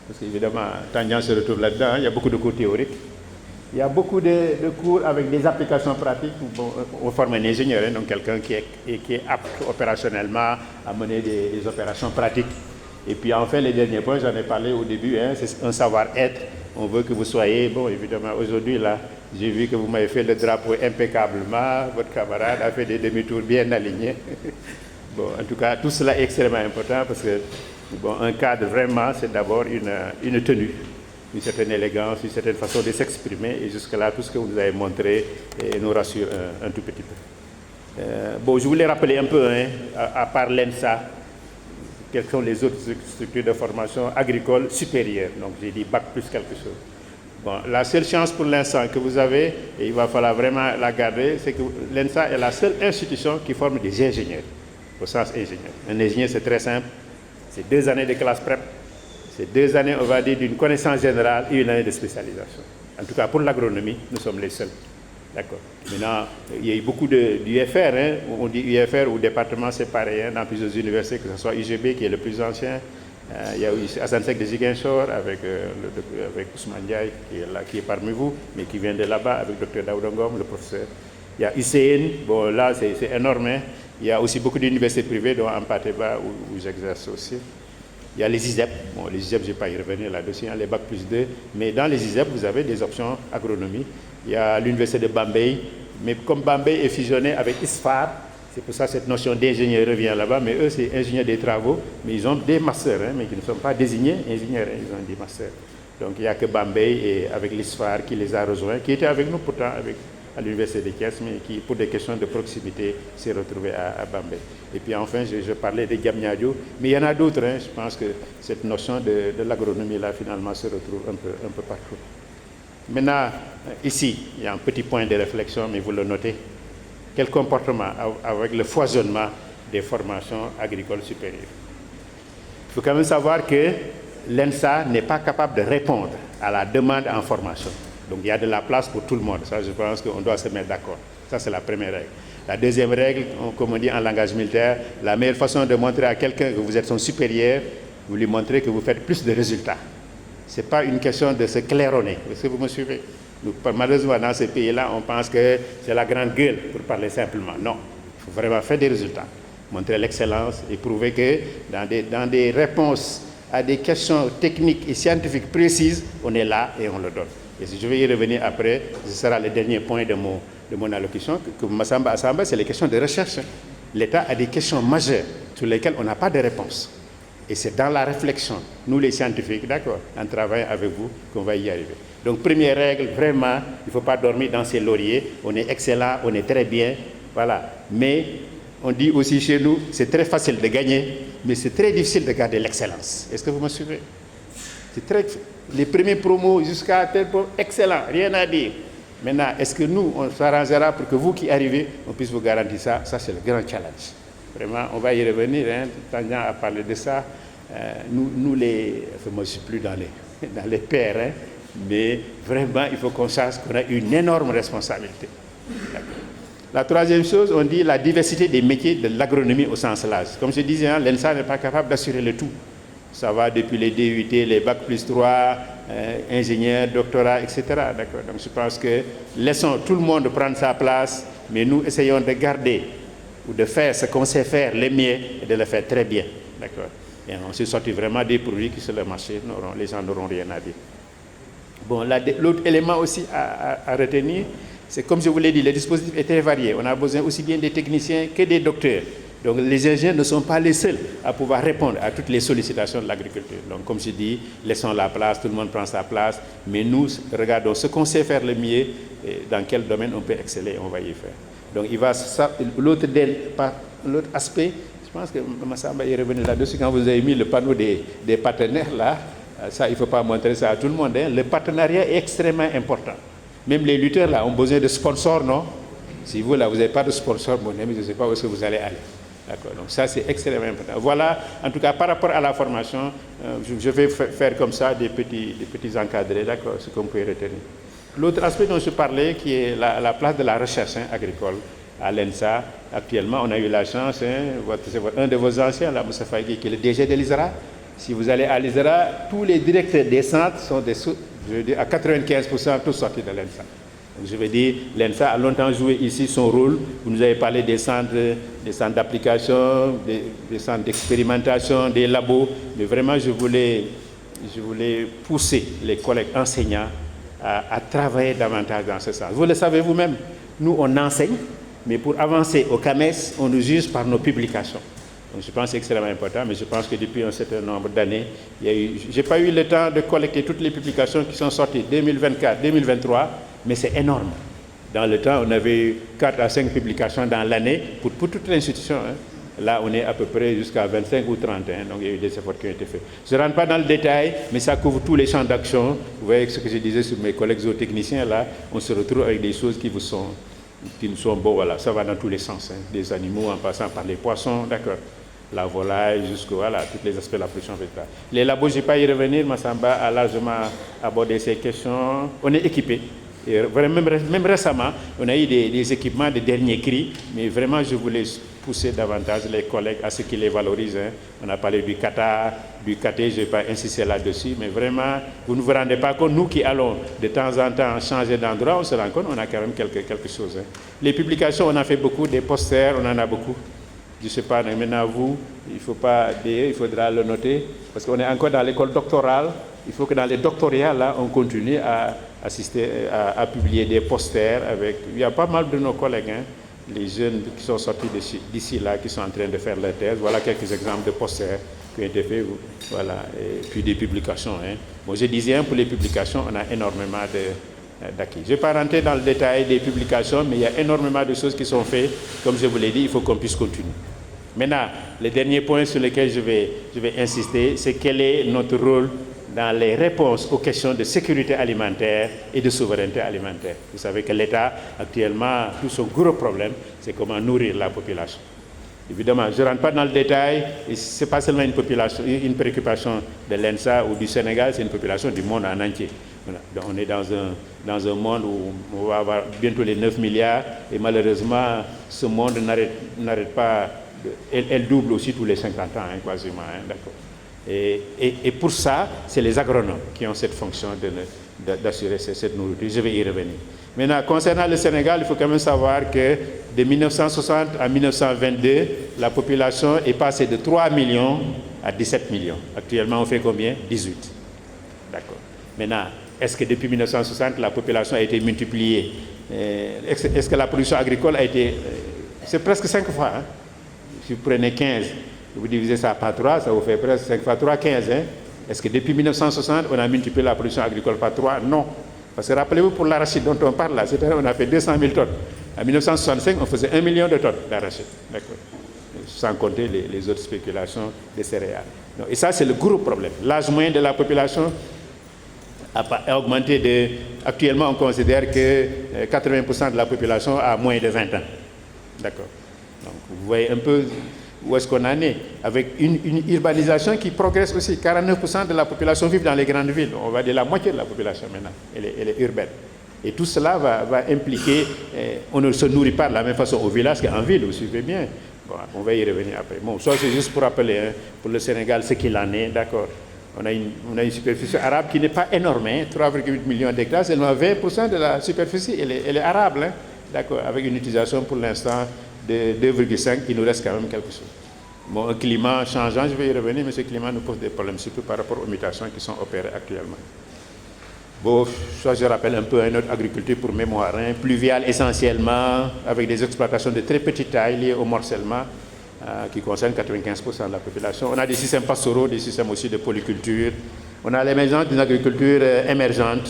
Speaker 8: parce qu'évidemment, Tangian se retrouve là-dedans, il y a beaucoup de cours théoriques. Il y a beaucoup de cours avec des applications pratiques. Bon, on forme un ingénieur, donc quelqu'un qui est apte opérationnellement à mener des opérations pratiques. Et puis enfin, les derniers points, j'en ai parlé au début, c'est un savoir-être. On veut que vous soyez, bon évidemment aujourd'hui là, j'ai vu que vous m'avez fait le drapeau impeccablement, votre camarade a fait des demi-tours bien alignés. Bon, en tout cas, tout cela est extrêmement important parce que bon, un cadre vraiment, c'est d'abord une tenue, une certaine élégance, une certaine façon de s'exprimer. Et jusque-là, tout ce que vous nous avez montré nous rassure un tout petit peu. Bon, je voulais rappeler un peu, à part l'ENSA, quelles sont les autres structures de formation agricole supérieure. Donc j'ai dit bac plus quelque chose. Bon, la seule chance pour l'instant que vous avez, et il va falloir vraiment la garder, c'est que l'ENSA est la seule institution qui forme des ingénieurs, au sens ingénieur. Un ingénieur, c'est très simple. C'est 2 années de classe prep. C'est 2 années, on va dire, d'une connaissance générale et 1 année de spécialisation. En tout cas, pour l'agronomie, nous sommes les seuls. D'accord. Maintenant, il y a eu beaucoup d'UFR, on dit UFR ou département, c'est pareil, dans plusieurs universités, que ce soit UGB qui est le plus ancien. Il y a eu Hassan Sek de Ziguinchor avec Ousmane Ndiaye qui est parmi vous, mais qui vient de là-bas avec Dr Daoudongom, le professeur. Il y a UCN, bon là c'est énorme. Il y a aussi beaucoup d'universités privées, dont Ampateba où j'exerce aussi. Il y a les ISEP, bon les ISEP je ne vais pas y revenir là-dessus, les bac plus 2, mais dans les ISEP vous avez des options agronomie. Il y a l'université de Bambey, mais comme Bambey est fusionné avec ISFAR, c'est pour ça que cette notion d'ingénieur revient là-bas, mais eux c'est ingénieurs des travaux, mais ils ont des masters, mais qui ne sont pas désignés ingénieurs, ils ont des masters. Donc il n'y a que Bambey et avec l'ISFAR qui les a rejoints, qui était avec nous pourtant à l'université de Thiès, mais qui pour des questions de proximité s'est retrouvé à Bambey. Et puis enfin je parlais de Diamniadio, mais il y en a d'autres, je pense que cette notion de l'agronomie là finalement se retrouve un peu partout. Maintenant, ici, il y a un petit point de réflexion, mais vous le notez. Quel comportement avec le foisonnement des formations agricoles supérieures? Il faut quand même savoir que l'ENSA n'est pas capable de répondre à la demande en formation. Donc il y a de la place pour tout le monde. Ça, je pense qu'on doit se mettre d'accord. Ça, c'est la première règle. La deuxième règle, comme on dit en langage militaire, la meilleure façon de montrer à quelqu'un que vous êtes son supérieur, vous lui montrez que vous faites plus de résultats. Ce n'est pas une question de se claironner. Est-ce que vous me suivez? Malheureusement, dans ces pays-là, on pense que c'est la grande gueule, pour parler simplement. Non, il faut vraiment faire des résultats, montrer l'excellence et prouver que dans des réponses à des questions techniques et scientifiques précises, on est là et on le donne. Et si je vais y revenir après, ce sera le dernier point de mon allocution, que Massamba Assamba, c'est les questions de recherche. L'État a des questions majeures sur lesquelles on n'a pas de réponse. Et c'est dans la réflexion, nous les scientifiques, d'accord, en travaillant avec vous, qu'on va y arriver. Donc, première règle, vraiment, il ne faut pas dormir dans ses lauriers. On est excellent, on est très bien, voilà. Mais on dit aussi chez nous, c'est très facile de gagner, mais c'est très difficile de garder l'excellence. Est-ce que vous me suivez? Les premiers promos jusqu'à tel point, excellent, rien à dire. Maintenant, est-ce que nous, on s'arrangera pour que vous qui arrivez, on puisse vous garantir ça? Ça, c'est le grand challenge. Vraiment, on va y revenir, tendant à parler de ça. Nous les... Enfin, moi, je ne suis plus dans les pairs, hein, mais vraiment, il faut qu'on sache qu'on a une énorme responsabilité. La troisième chose, on dit la diversité des métiers de l'agronomie au sens large. Comme je disais, hein, l'ENSA n'est pas capable d'assurer le tout. Ça va depuis les DUT, les Bac plus 3, ingénieurs, doctorats, etc. D'accord. Donc je pense que laissons tout le monde prendre sa place, mais nous essayons de garder ou de faire ce qu'on sait faire le mieux et de le faire très bien. D'accord. Et on s'est sorti vraiment des produits qui sur le marché, les gens n'auront rien à dire. Bon, l'autre élément aussi à retenir, c'est comme je vous l'ai dit, le dispositif est très varié. On a besoin aussi bien des techniciens que des docteurs. Donc les ingénieurs ne sont pas les seuls à pouvoir répondre à toutes les sollicitations de l'agriculture. Donc comme je dis, laissons la place, tout le monde prend sa place, mais nous regardons ce qu'on sait faire le mieux, et dans quel domaine on peut exceller, on va y faire. Donc l'autre aspect, je pense que Massamba est revenu là-dessus quand vous avez mis le panneau des partenaires là, ça il ne faut pas montrer ça à tout le monde. Hein. Le partenariat est extrêmement important. Même les lutteurs là ont besoin de sponsors, non? Si vous là, vous n'avez pas de sponsor, mon ami, je ne sais pas où est-ce que vous allez aller. D'accord. Donc ça, c'est extrêmement important. Voilà, en tout cas, par rapport à la formation, je vais faire comme ça des petits encadrés, d'accord, ce qu'on peut retenir. L'autre aspect dont je parlais, qui est la place de la recherche agricole à l'ENSA. Actuellement, on a eu la chance, c'est un de vos anciens, là, Moussa Faïgui, qui est le DG de l'ISRA. Si vous allez à l'ISRA, tous les directeurs des centres sont je veux dire, à 95% tous sortis de l'ENSA. Je veux dire, l'ENSA a longtemps joué ici son rôle. Vous nous avez parlé des centres d'application, des centres d'expérimentation, des labos. Mais vraiment, je voulais pousser les collègues enseignants à travailler davantage dans ce sens. Vous le savez vous-même, nous, on enseigne, mais pour avancer au CAMES, on nous juge par nos publications. Donc je pense que c'est extrêmement important, mais je pense que depuis un certain nombre d'années, je n'ai pas eu le temps de collecter toutes les publications qui sont sorties 2024, 2023, mais c'est énorme. Dans le temps, on avait eu 4 à 5 publications dans l'année pour toute l'institution. Hein. Là, on est à peu près jusqu'à 25 ou 30, hein, donc il y a eu des efforts qui ont été faits. Je ne rentre pas dans le détail, mais ça couvre tous les champs d'action. Vous voyez ce que je disais sur mes collègues zootechniciens, là, on se retrouve avec des choses qui nous sont beaux, voilà, ça va dans tous les sens, hein, des animaux en passant par les poissons, d'accord. La volaille, jusqu'à voilà, tous les aspects de la production végétale. Les labos, je ne vais pas y revenir, Massamba a largement abordé ces questions. On est équipés. Et même récemment, on a eu des équipements de dernier cri, mais vraiment, je voulais pousser davantage les collègues à ce qu'ils les valorisent. Hein. On a parlé du Qatar, du KT, je ne vais pas insister là-dessus, mais vraiment, vous ne vous rendez pas compte, nous qui allons de temps en temps changer d'endroit, on se rend compte, on a quand même quelque chose. Hein. Les publications, on a fait beaucoup, des posters, on en a beaucoup. Je ne sais pas, mais maintenant vous, il faudra le noter, parce qu'on est encore dans l'école doctorale. Il faut que dans les doctorats, là, on continue à publier des posters. Il y a pas mal de nos collègues, hein, les jeunes qui sont sortis d'ici, là, qui sont en train de faire leur thèse. Voilà quelques exemples de posters qui ont été faits, voilà, et puis des publications. Hein. Bon, je disais, pour les publications, on a énormément d'acquis. Je ne vais pas rentrer dans le détail des publications, mais il y a énormément de choses qui sont faites. Comme je vous l'ai dit, il faut qu'on puisse continuer. Maintenant, le dernier point sur lequel je vais insister, c'est quel est notre rôle dans les réponses aux questions de sécurité alimentaire et de souveraineté alimentaire. Vous savez que l'État, actuellement, tout son gros problème, c'est comment nourrir la population. Évidemment, je ne rentre pas dans le détail, ce n'est pas seulement une préoccupation de l'ENSA ou du Sénégal, c'est une population du monde en entier. Donc, on est dans un monde où on va avoir bientôt les 9 milliards, et malheureusement, ce monde n'arrête pas, elle double aussi tous les 50 ans, hein, quasiment, hein, d'accord. Et pour ça, c'est les agronomes qui ont cette fonction d'assurer cette nourriture. Je vais y revenir. Maintenant, concernant le Sénégal, il faut quand même savoir que de 1960 à 1922, la population est passée de 3 millions à 17 millions. Actuellement, on fait combien? 18. D'accord. Maintenant, est-ce que depuis 1960, la population a été multipliée? Est-ce que la production agricole a été... c'est presque 5 fois. Hein? Si vous prenez 15, vous divisez ça par 3, ça vous fait presque 5 fois 3, 15. Hein? Est-ce que depuis 1960, on a multiplié la production agricole par 3? Non. Parce que rappelez-vous, pour l'arachide dont on parle là, c'est-à-dire on a fait 200 000 tonnes. En 1965, on faisait 1 million de tonnes d'arachide. D'accord. Sans compter les autres spéculations des céréales. Donc, et ça, c'est le gros problème. L'âge moyen de la population a augmenté actuellement, on considère que 80% de la population a moins de 20 ans. D'accord. Donc, vous voyez un peu où est-ce qu'on en est, avec une urbanisation qui progresse aussi. 49% de la population vit dans les grandes villes. On va dire la moitié de la population maintenant, elle est urbaine. Et tout cela va impliquer, on ne se nourrit pas de la même façon au village qu'en ville, vous suivez bien. Bon, on va y revenir après. Bon, ça c'est juste pour rappeler, hein, pour le Sénégal, ce qu'il en est, d'accord. On a une superficie arabe qui n'est pas énorme, hein, 3,8 millions d'hectares, seulement 20% de la superficie, elle est arable, hein, d'accord, avec une utilisation pour l'instant de 2,5, il nous reste quand même quelque chose. Bon, un climat changeant, je vais y revenir, mais ce climat nous pose des problèmes, surtout par rapport aux mutations qui sont opérées actuellement. Bon, ça je rappelle un peu notre agriculture pour mémoire, hein, pluviale essentiellement, avec des exploitations de très petite taille liées au morcellement, qui concernent 95% de la population. On a des systèmes pastoraux, des systèmes aussi de polyculture. On a l'émergence d'une agriculture émergente,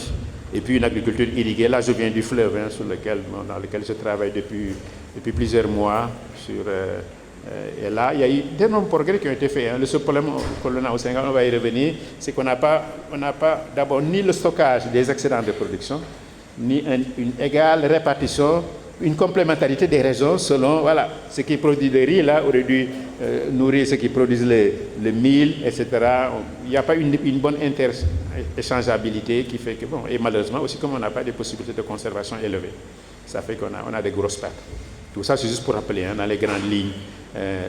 Speaker 8: et puis une agriculture irriguée. Là, je viens du fleuve, hein, dans lequel je travaille depuis plusieurs mois. Et là, il y a eu d'énormes progrès qui ont été faits. Hein. Le seul problème que l'on a au Sénégal, on va y revenir, c'est qu'on n'a pas d'abord ni le stockage des excédents de production, ni une égale répartition, une complémentarité des régions selon, voilà, ce qui produit le riz, là, aurait dû nourrir ceux qui produisent le mil, etc. Il n'y a pas une bonne interéchangeabilité qui fait que, bon, et malheureusement aussi, comme on n'a pas de possibilités de conservation élevées, ça fait qu'on a des grosses pertes. Tout ça, c'est juste pour rappeler, hein, dans les grandes lignes,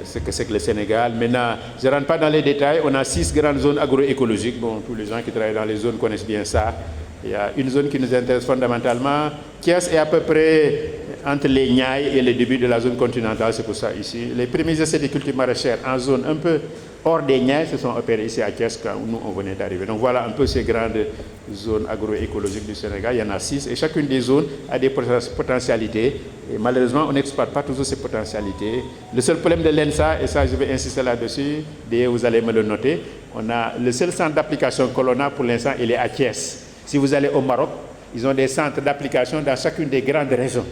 Speaker 8: ce que c'est que le Sénégal. Maintenant, je ne rentre pas dans les détails, on a 6 grandes zones agroécologiques. Bon, tous les gens qui travaillent dans les zones connaissent bien ça. Il y a une zone qui nous intéresse fondamentalement. Thiès est à peu près entre les Niayes et le début de la zone continentale, c'est pour ça ici. Les premiers essais de culture maraîchère en zone un peu hors des Niayes se sont opérés ici à Thiès quand nous on venait d'arriver. Donc voilà un peu ces grandes zones agroécologiques du Sénégal. Il y en a 6 et chacune des zones a des potentialités. Et malheureusement, on n'exploite pas toujours ces potentialités. Le seul problème de l'ENSA, et ça je vais insister là-dessus, d'ailleurs vous allez me le noter, on a le seul centre d'application que l'on a pour l'instant, il est à Thiès. Si vous allez au Maroc, ils ont des centres d'application dans chacune des grandes régions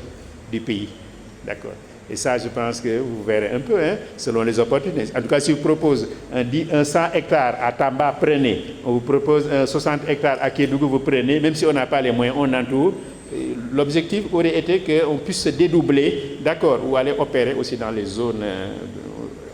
Speaker 8: du pays. D'accord. Et ça, je pense que vous verrez un peu, hein, selon les opportunités. En tout cas, si vous propose un 100 hectares à Tamba, prenez. On vous propose un 60 hectares à Kédougou, vous prenez. Même si on n'a pas les moyens, on entoure. L'objectif aurait été qu'on puisse se dédoubler, d'accord, ou aller opérer aussi dans les zones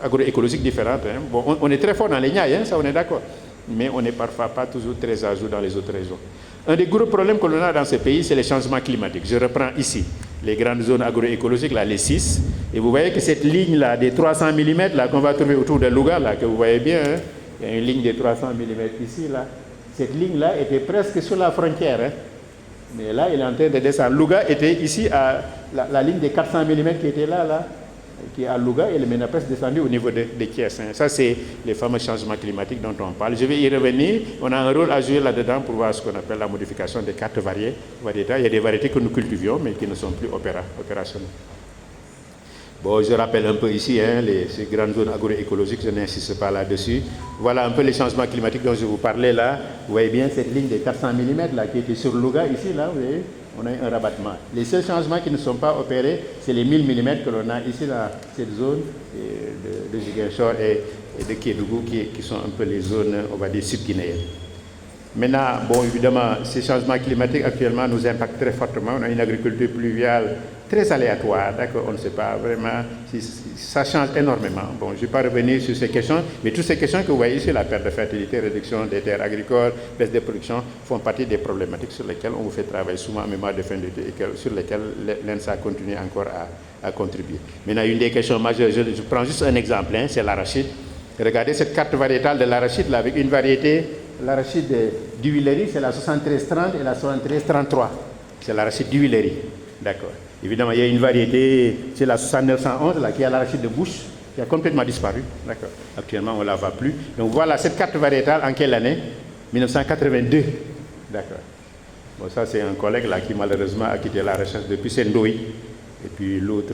Speaker 8: agroécologiques différentes. Hein. Bon, on est très fort dans les Niayes, hein, ça on est d'accord. Mais on n'est parfois pas toujours très à jour dans les autres régions. Un des gros problèmes que l'on a dans ces pays, c'est les changements climatiques. Je reprends ici les grandes zones agroécologiques, là, les 6. Et vous voyez que cette ligne-là, des 300 mm, là, qu'on va trouver autour de Louga, là, que vous voyez bien, hein, il y a une ligne de 300 mm ici, là. Cette ligne-là était presque sur la frontière. Hein. Mais là, il est en train de descendre. Louga était ici à la ligne des 400 mm qui était là, qui est à Louga, et elle est maintenant presque descendue au niveau de Thiès. Hein. Ça, c'est les fameux changements climatiques dont on parle. Je vais y revenir. On a un rôle à jouer là-dedans pour voir ce qu'on appelle la modification des cartes variées. Il y a des variétés que nous cultivions, mais qui ne sont plus opérationnelles. Bon, je rappelle un peu ici, hein, ces grandes zones agroécologiques, je n'insiste pas là-dessus. Voilà un peu les changements climatiques dont je vous parlais là. Vous voyez bien cette ligne de 400 mm là, qui était sur Louga, ici, là, vous voyez, on a eu un rabattement. Les seuls changements qui ne sont pas opérés, c'est les 1000 mm que l'on a ici dans cette zone de Ziguinchor et de Kédougou, qui sont un peu les zones, on va dire, sud-guinéennes. Maintenant, bon, évidemment, ces changements climatiques actuellement nous impactent très fortement. On a une agriculture pluviale très aléatoire, d'accord, on ne sait pas vraiment, ça change énormément. Bon, je ne vais pas revenir sur ces questions, mais toutes ces questions que vous voyez ici, la perte de fertilité, réduction des terres agricoles, baisse des productions, font partie des problématiques sur lesquelles on vous fait travailler souvent en mémoire de fin d'études et sur lesquelles l'ENSA continue encore à contribuer. Maintenant, une des questions majeures, je prends juste un exemple, hein, c'est l'arachide. Regardez cette carte variétale de l'arachide là, avec une variété l'arachide d'Huillery, c'est la 7330 et la 7333. C'est l'arachide d'Huillery. D'accord. Évidemment, il y a une variété, c'est la 6911, là, qui a l'arachide de Bush, qui a complètement disparu. D'accord. Actuellement, on ne la voit plus. Donc voilà, cette carte variétale, en quelle année? 1982. D'accord. Bon, ça, c'est un collègue là qui, malheureusement, a quitté la recherche depuis Sendoui. Et puis l'autre,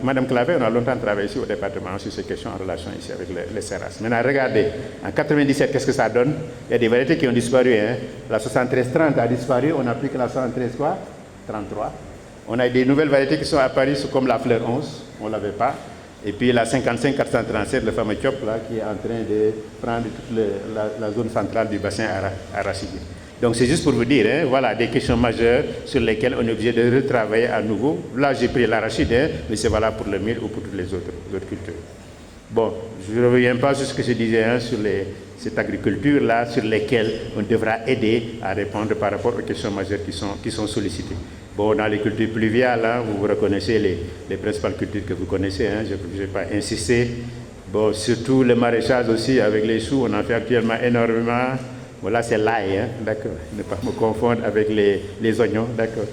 Speaker 8: Madame Clavé, on a longtemps travaillé ici au département sur ces questions en relation ici avec les SERAS. Maintenant, regardez, en 97, qu'est-ce que ça donne? Il y a des variétés qui ont disparu. Hein. La 7330 a disparu, on n'a plus que la 7333. On a des nouvelles variétés qui sont apparues, comme la fleur 11, on ne l'avait pas. Et puis la 55-437, le fameux CHOP, là, qui est en train de prendre toute la zone centrale du bassin arachidier. Donc c'est juste pour vous dire, hein, voilà, des questions majeures sur lesquelles on est obligé de retravailler à nouveau. Là, j'ai pris l'arachide, hein, mais c'est valable pour le mil ou pour toutes les autres cultures. Bon, je ne reviens pas sur ce que je disais hein, sur cette agriculture-là, sur lesquelles on devra aider à répondre par rapport aux questions majeures qui sont sollicitées. Bon, dans les cultures pluviales, hein, vous reconnaissez les principales cultures que vous connaissez, hein, je ne vais pas insister. Bon, surtout le maraîchage aussi, avec les choux, on en fait actuellement énormément. Voilà, c'est l'ail, hein, d'accord. Ne pas me confondre avec les oignons, d'accord.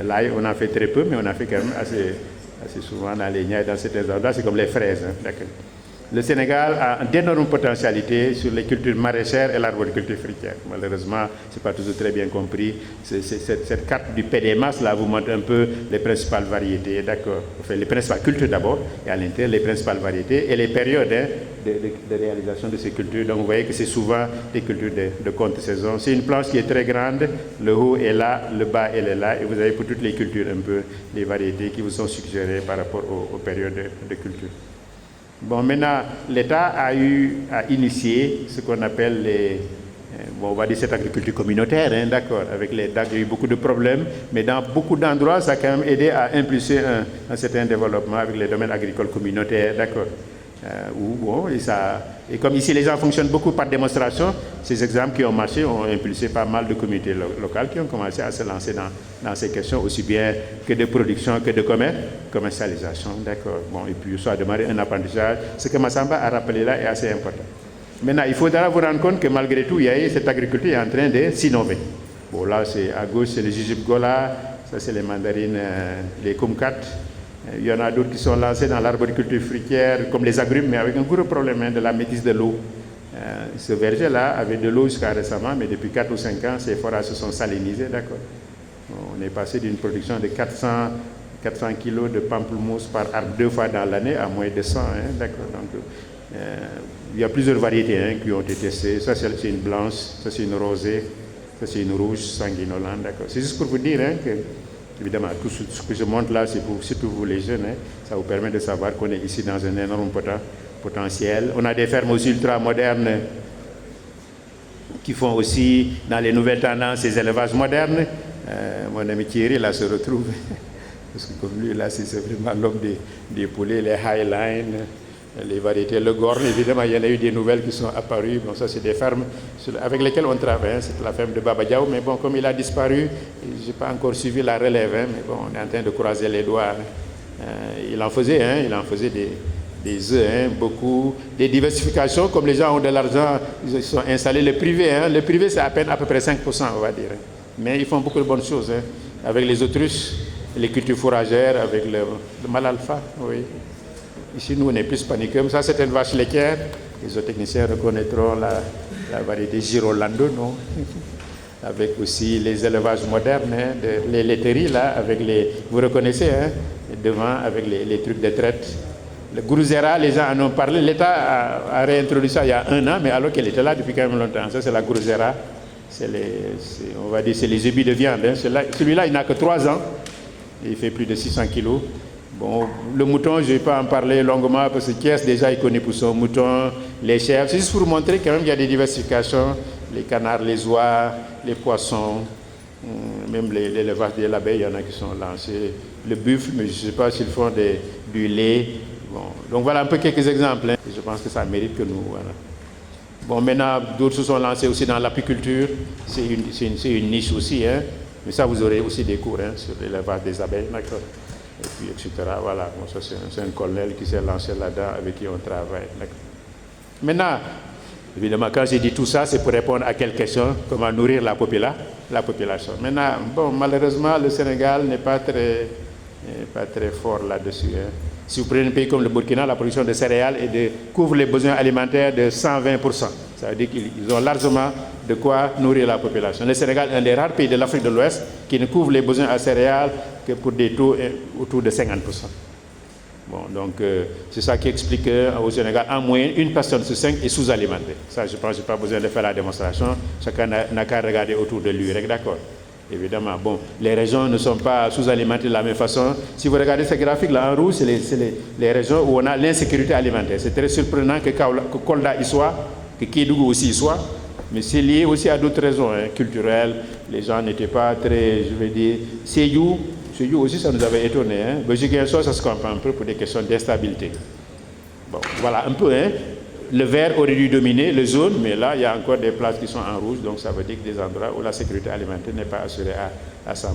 Speaker 8: L'ail, on en fait très peu, mais on en fait quand même assez souvent dans les Niayes, dans certains endroits, c'est comme les fraises, hein, d'accord. Le Sénégal a d'énormes potentialités sur les cultures maraîchères et l'arboriculture fruitière. Malheureusement, ce n'est pas toujours très bien compris. Cette carte du PDMAS là vous montre un peu les principales variétés, d'accord. Enfin, les principales cultures d'abord, et à l'intérieur les principales variétés et les périodes hein, de réalisation de ces cultures. Donc vous voyez que c'est souvent des cultures de contre-saison. C'est une planche qui est très grande, le haut est là, le bas elle est là, et vous avez pour toutes les cultures un peu les variétés qui vous sont suggérées par rapport aux périodes de culture. Bon, maintenant, l'État a initié ce qu'on appelle on va dire cette agriculture communautaire, hein, d'accord, il y a eu beaucoup de problèmes, mais dans beaucoup d'endroits, ça a quand même aidé à impulser un certain développement avec les domaines agricoles communautaires, d'accord. Et comme ici les gens fonctionnent beaucoup par démonstration, ces exemples qui ont marché ont impulsé pas mal de communautés locales qui ont commencé à se lancer dans ces questions, aussi bien que de production que de commercialisation. D'accord. Bon, et puis soit démarrer un apprentissage. Ce que Massamba a rappelé là est assez important. Maintenant, il faudra vous rendre compte que malgré tout, cette agriculture est en train de s'innover. Bon, là, c'est à gauche, c'est les jujubes gola, ça c'est les mandarines, les kumquat. Il y en a d'autres qui sont lancés dans l'arboriculture fruitière, comme les agrumes, mais avec un gros problème hein, de la maîtrise de l'eau. Ce verger-là avait de l'eau jusqu'à récemment, mais depuis 4 ou 5 ans, ces forages se sont salinisés, d'accord. On est passé d'une production de 400 kg de pamplemousse par arbre 2 fois dans l'année à moins de 100, hein, d'accord. Donc, il y a plusieurs variétés hein, qui ont été testées. Ça, c'est une blanche, ça, c'est une rosée, ça, c'est une rouge sanguinolente, d'accord. C'est juste pour vous dire hein, que évidemment, tout ce que je montre là, c'est pour surtout vous les jeunes. Hein. Ça vous permet de savoir qu'on est ici dans un énorme potentiel. On a des fermes aussi ultra modernes qui font aussi, dans les nouvelles tendances, ces élevages modernes. Mon ami Thierry, là, se retrouve. Parce que comme lui, là, c'est vraiment l'homme des poulets, les Highline, les variétés, le Gorne. Évidemment, il y en a eu des nouvelles qui sont apparues. Bon, ça, c'est des fermes avec lesquelles on travaille. Hein. C'est la ferme de Baba Diaw, mais bon, comme il a disparu, je n'ai pas encore suivi la relève. Hein, mais bon, on est en train de croiser les doigts. Il en faisait des œufs, hein, beaucoup, des diversifications. Comme les gens ont de l'argent, ils sont installés. Le privé, c'est à peu près 5%, on va dire. Mais ils font beaucoup de bonnes choses. Hein, avec les autruches, les cultures fourragères, avec le malalfa, oui. Ici, nous, on est plus paniqueux. Ça, c'est une vache laitière. Les zootechniciens reconnaîtront la variété Girolando, non? Avec aussi les élevages modernes, hein, les laiteries, là, avec vous reconnaissez, hein, devant, avec les trucs de traite. Le Gouruzera, les gens en ont parlé. L'État a réintroduit ça il y a 1 an, mais alors qu'elle était là depuis quand même longtemps. Ça, c'est la Gouruzera. On va dire, c'est les ébis de viande. Hein. Celui-là, il n'a que 3 ans. Il fait plus de 600 kilos. Bon, le mouton, je ne vais pas en parler longuement parce que Thiès déjà est connu pour son mouton, les chèvres. C'est juste pour vous montrer quand même qu'il y a des diversifications, les canards, les oies, les poissons, même l'élevage des abeilles, il y en a qui sont lancés. Le buffle, mais je ne sais pas s'ils font du lait. Bon, donc voilà un peu quelques exemples. Hein. Et je pense que ça mérite que nous... Voilà. Bon, maintenant, d'autres se sont lancés aussi dans l'apiculture. C'est une niche aussi. Hein. Mais ça, vous aurez aussi des cours hein, sur l'élevage des abeilles, d'accord. Et puis, etc. Voilà, bon, ça c'est un colonel qui s'est lancé là-dedans, avec qui on travaille. Maintenant, Évidemment, quand j'ai dit tout ça, c'est pour répondre à quelle question, comment nourrir la population. Maintenant, bon, malheureusement, le Sénégal n'est pas très fort là-dessus. Hein. Si vous prenez un pays comme le Burkina, la production de céréales couvre les besoins alimentaires de 120%. Ça veut dire qu'ils ont largement de quoi nourrir la population. Le Sénégal est un des rares pays de l'Afrique de l'Ouest qui ne couvre les besoins à céréales que pour des taux autour de 50%. Bon, donc c'est ça qui explique qu'au Sénégal, en moyenne, une personne sur 5 est sous-alimentée. Ça, je pense que je n'ai pas besoin de faire la démonstration. Chacun n'a qu'à regarder autour de lui, d'accord? Évidemment, bon, les régions ne sont pas sous-alimentées de la même façon. Si vous regardez ces graphiques-là en rouge, c'est les régions où on a l'insécurité alimentaire. C'est très surprenant que Kolda y soit, que Kédougou aussi y soit, mais c'est lié aussi à d'autres raisons culturelles. Les gens n'étaient pas très, je veux dire, Sédhiou aussi, ça nous avait étonné. Ziguinchor, ça se comprend un peu pour des questions d'instabilité. Bon, voilà un peu. Le vert aurait dû dominer le jaune, mais là, il y a encore des places qui sont en rouge, donc ça veut dire que des endroits où la sécurité alimentaire n'est pas assurée à 100%.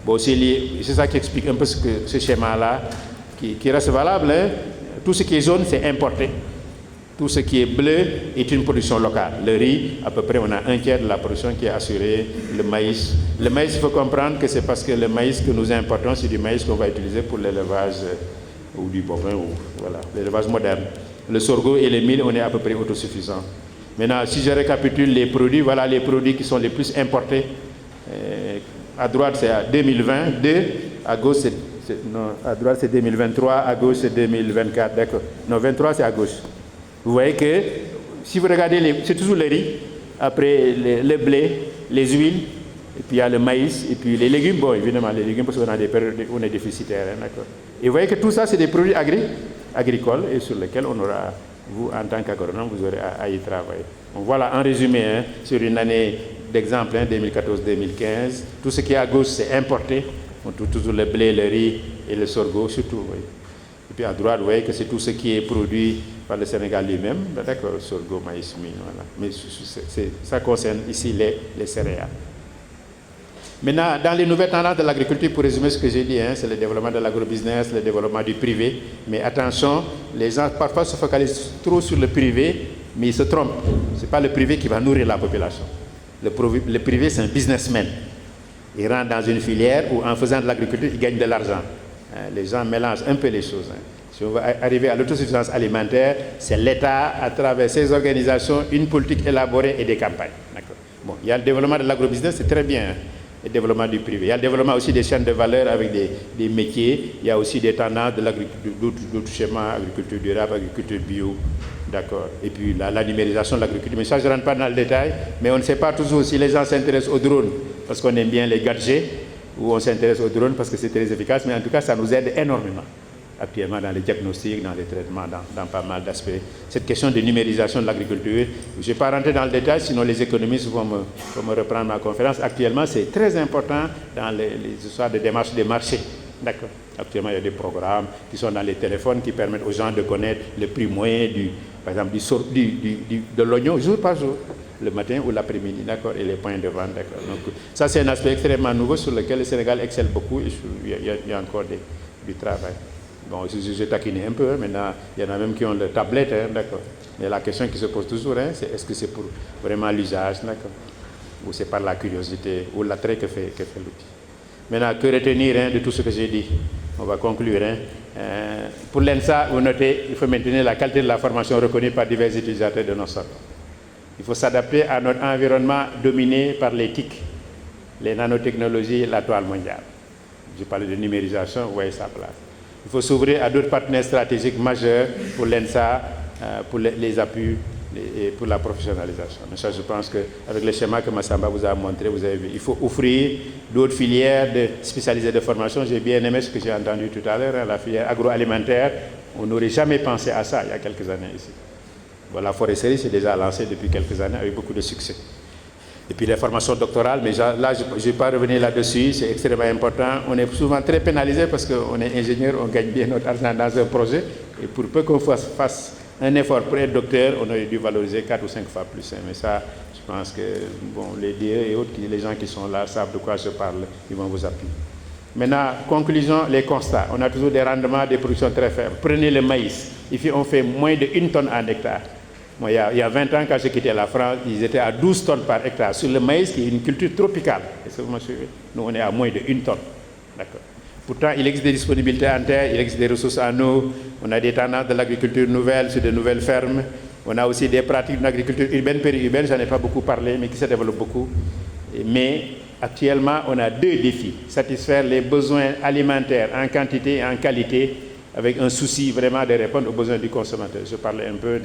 Speaker 8: Bon, c'est ça qui explique un peu ce schéma-là, qui reste valable. Tout ce qui est jaune, c'est importé. Tout ce qui est bleu est une production locale. Le riz, à peu près, on a un tiers de la production qui est assurée. Le maïs, il faut comprendre que c'est parce que le maïs que nous importons, c'est du maïs qu'on va utiliser pour l'élevage ou du bovin, ou voilà, l'élevage moderne. Le sorgho et le mil, on est à peu près autosuffisant. Maintenant, si je récapitule les produits, voilà les produits qui sont les plus importés. À droite, c'est à 2022, à gauche, à droite, c'est 2023, à gauche, c'est 2024, d'accord. Non, 23, c'est à gauche. Vous voyez que, si vous regardez, c'est toujours le riz, après le blé, les huiles, et puis il y a le maïs, et puis les légumes, bon, évidemment, les légumes, parce qu'on a des périodes où on est déficitaire, d'accord. Et vous voyez que tout ça, c'est des produits agricoles, et sur lesquels on aura, vous, en tant qu'agronome, vous aurez à y travailler. Donc voilà, en résumé, sur une année d'exemple, 2014-2015, tout ce qui est à gauche, c'est importé, on trouve toujours le blé, le riz et le sorgho, surtout, oui. Et puis à droite, vous voyez que c'est tout ce qui est produit par le Sénégal lui-même, d'accord, sorgho, maïs, mil, voilà. Mais ça concerne ici les céréales. Maintenant, dans les nouvelles tendances de l'agriculture, pour résumer ce que j'ai dit, c'est le développement de l'agrobusiness, le développement du privé. Mais attention, les gens parfois se focalisent trop sur le privé, mais ils se trompent. Ce n'est pas le privé qui va nourrir la population. Le privé, c'est un businessman. Il rentre dans une filière où, en faisant de l'agriculture, il gagne de l'argent. Les gens mélangent un peu les choses. Si on veut arriver à l'autosuffisance alimentaire, c'est l'État, à travers ses organisations, une politique élaborée et des campagnes. Bon, il y a le développement de l'agrobusiness, c'est très bien. Le développement du privé. Il y a le développement aussi des chaînes de valeur avec des métiers. Il y a aussi des tendances d'autres schémas, agriculture durable, agriculture bio. D'accord. Et puis la numérisation de l'agriculture. Mais ça, je ne rentre pas dans le détail. Mais on ne sait pas toujours si les gens s'intéressent aux drones parce qu'on aime bien les gadgets ou on s'intéresse aux drones parce que c'est très efficace. Mais en tout cas, ça nous aide énormément actuellement dans les diagnostics, dans les traitements, dans pas mal d'aspects. Cette question de numérisation de l'agriculture, je ne vais pas rentrer dans le détail, sinon les économistes vont me reprendre ma conférence. Actuellement, c'est très important dans les histoires de démarche des marchés. D'accord. Actuellement, il y a des programmes qui sont dans les téléphones qui permettent aux gens de connaître le prix moyen, par exemple, de l'oignon jour par jour, le matin ou l'après-midi, d'accord, et les points de vente, d'accord. Donc, ça, c'est un aspect extrêmement nouveau sur lequel le Sénégal excelle beaucoup et il y a encore du travail. Bon, je taquine un peu, maintenant, il y en a même qui ont le tablette, d'accord. Mais la question qui se pose toujours, c'est est-ce que c'est pour vraiment l'usage, d'accord, ou c'est par la curiosité ou l'attrait que fait l'outil. Maintenant, que retenir de tout ce que j'ai dit? On va conclure. Pour l'ENSA, vous notez, il faut maintenir la qualité de la formation reconnue par divers utilisateurs de nos sols. Il faut s'adapter à notre environnement dominé par les TIC, les nanotechnologies, la toile mondiale. Je parle de numérisation, vous voyez sa place. Il faut s'ouvrir à d'autres partenaires stratégiques majeurs pour l'ENSA, pour les appuis et pour la professionnalisation. Mais ça, je pense qu'avec le schéma que Massamba vous a montré, vous avez vu, il faut offrir d'autres filières spécialisées de formation. J'ai bien aimé ce que j'ai entendu tout à l'heure, la filière agroalimentaire. On n'aurait jamais pensé à ça il y a quelques années ici. Bon, la foresterie s'est déjà lancée depuis quelques années avec beaucoup de succès. Et puis les formations doctorales, mais là, je ne vais pas revenir là-dessus, c'est extrêmement important. On est souvent très pénalisé parce qu'on est ingénieur, on gagne bien notre argent dans un projet. Et pour peu qu'on fasse un effort pour être docteur, on aurait dû valoriser 4 ou 5 fois plus. Mais ça, je pense que les DE et autres, les gens qui sont là savent de quoi je parle, ils vont vous appuyer. Maintenant, conclusion, les constats. On a toujours des rendements, des productions très faibles. Prenez le maïs. Ici, on fait moins de 1 tonne en hectare. Moi, il y a 20 ans, quand j'ai quitté la France, ils étaient à 12 tonnes par hectare sur le maïs, qui est une culture tropicale. Est-ce que vous me suivez? Nous, on est à moins de 1 tonne. D'accord. Pourtant, il existe des disponibilités en terre, il existe des ressources en eau, on a des tendances de l'agriculture nouvelle sur de nouvelles fermes, on a aussi des pratiques d'une agriculture urbaine, périurbaine, j'en ai pas beaucoup parlé, mais qui se développe beaucoup. Mais actuellement, on a 2 défis. Satisfaire les besoins alimentaires en quantité et en qualité, avec un souci vraiment de répondre aux besoins du consommateur. Je parlais un peu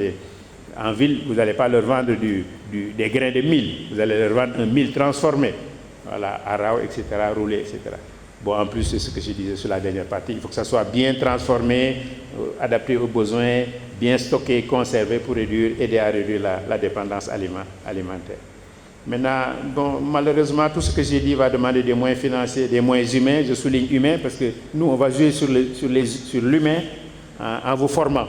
Speaker 8: en ville, vous n'allez pas leur vendre des grains de mil, vous allez leur vendre un mil transformé, voilà, arao, etc., roulé, etc. Bon, en plus, c'est ce que je disais sur la dernière partie, il faut que ça soit bien transformé, adapté aux besoins, bien stocké, conservé pour aider à réduire la dépendance alimentaire. Maintenant, bon, malheureusement, tout ce que j'ai dit va demander des moyens financiers, des moyens humains. Je souligne humains parce que nous, on va jouer sur l'humain en vous formant.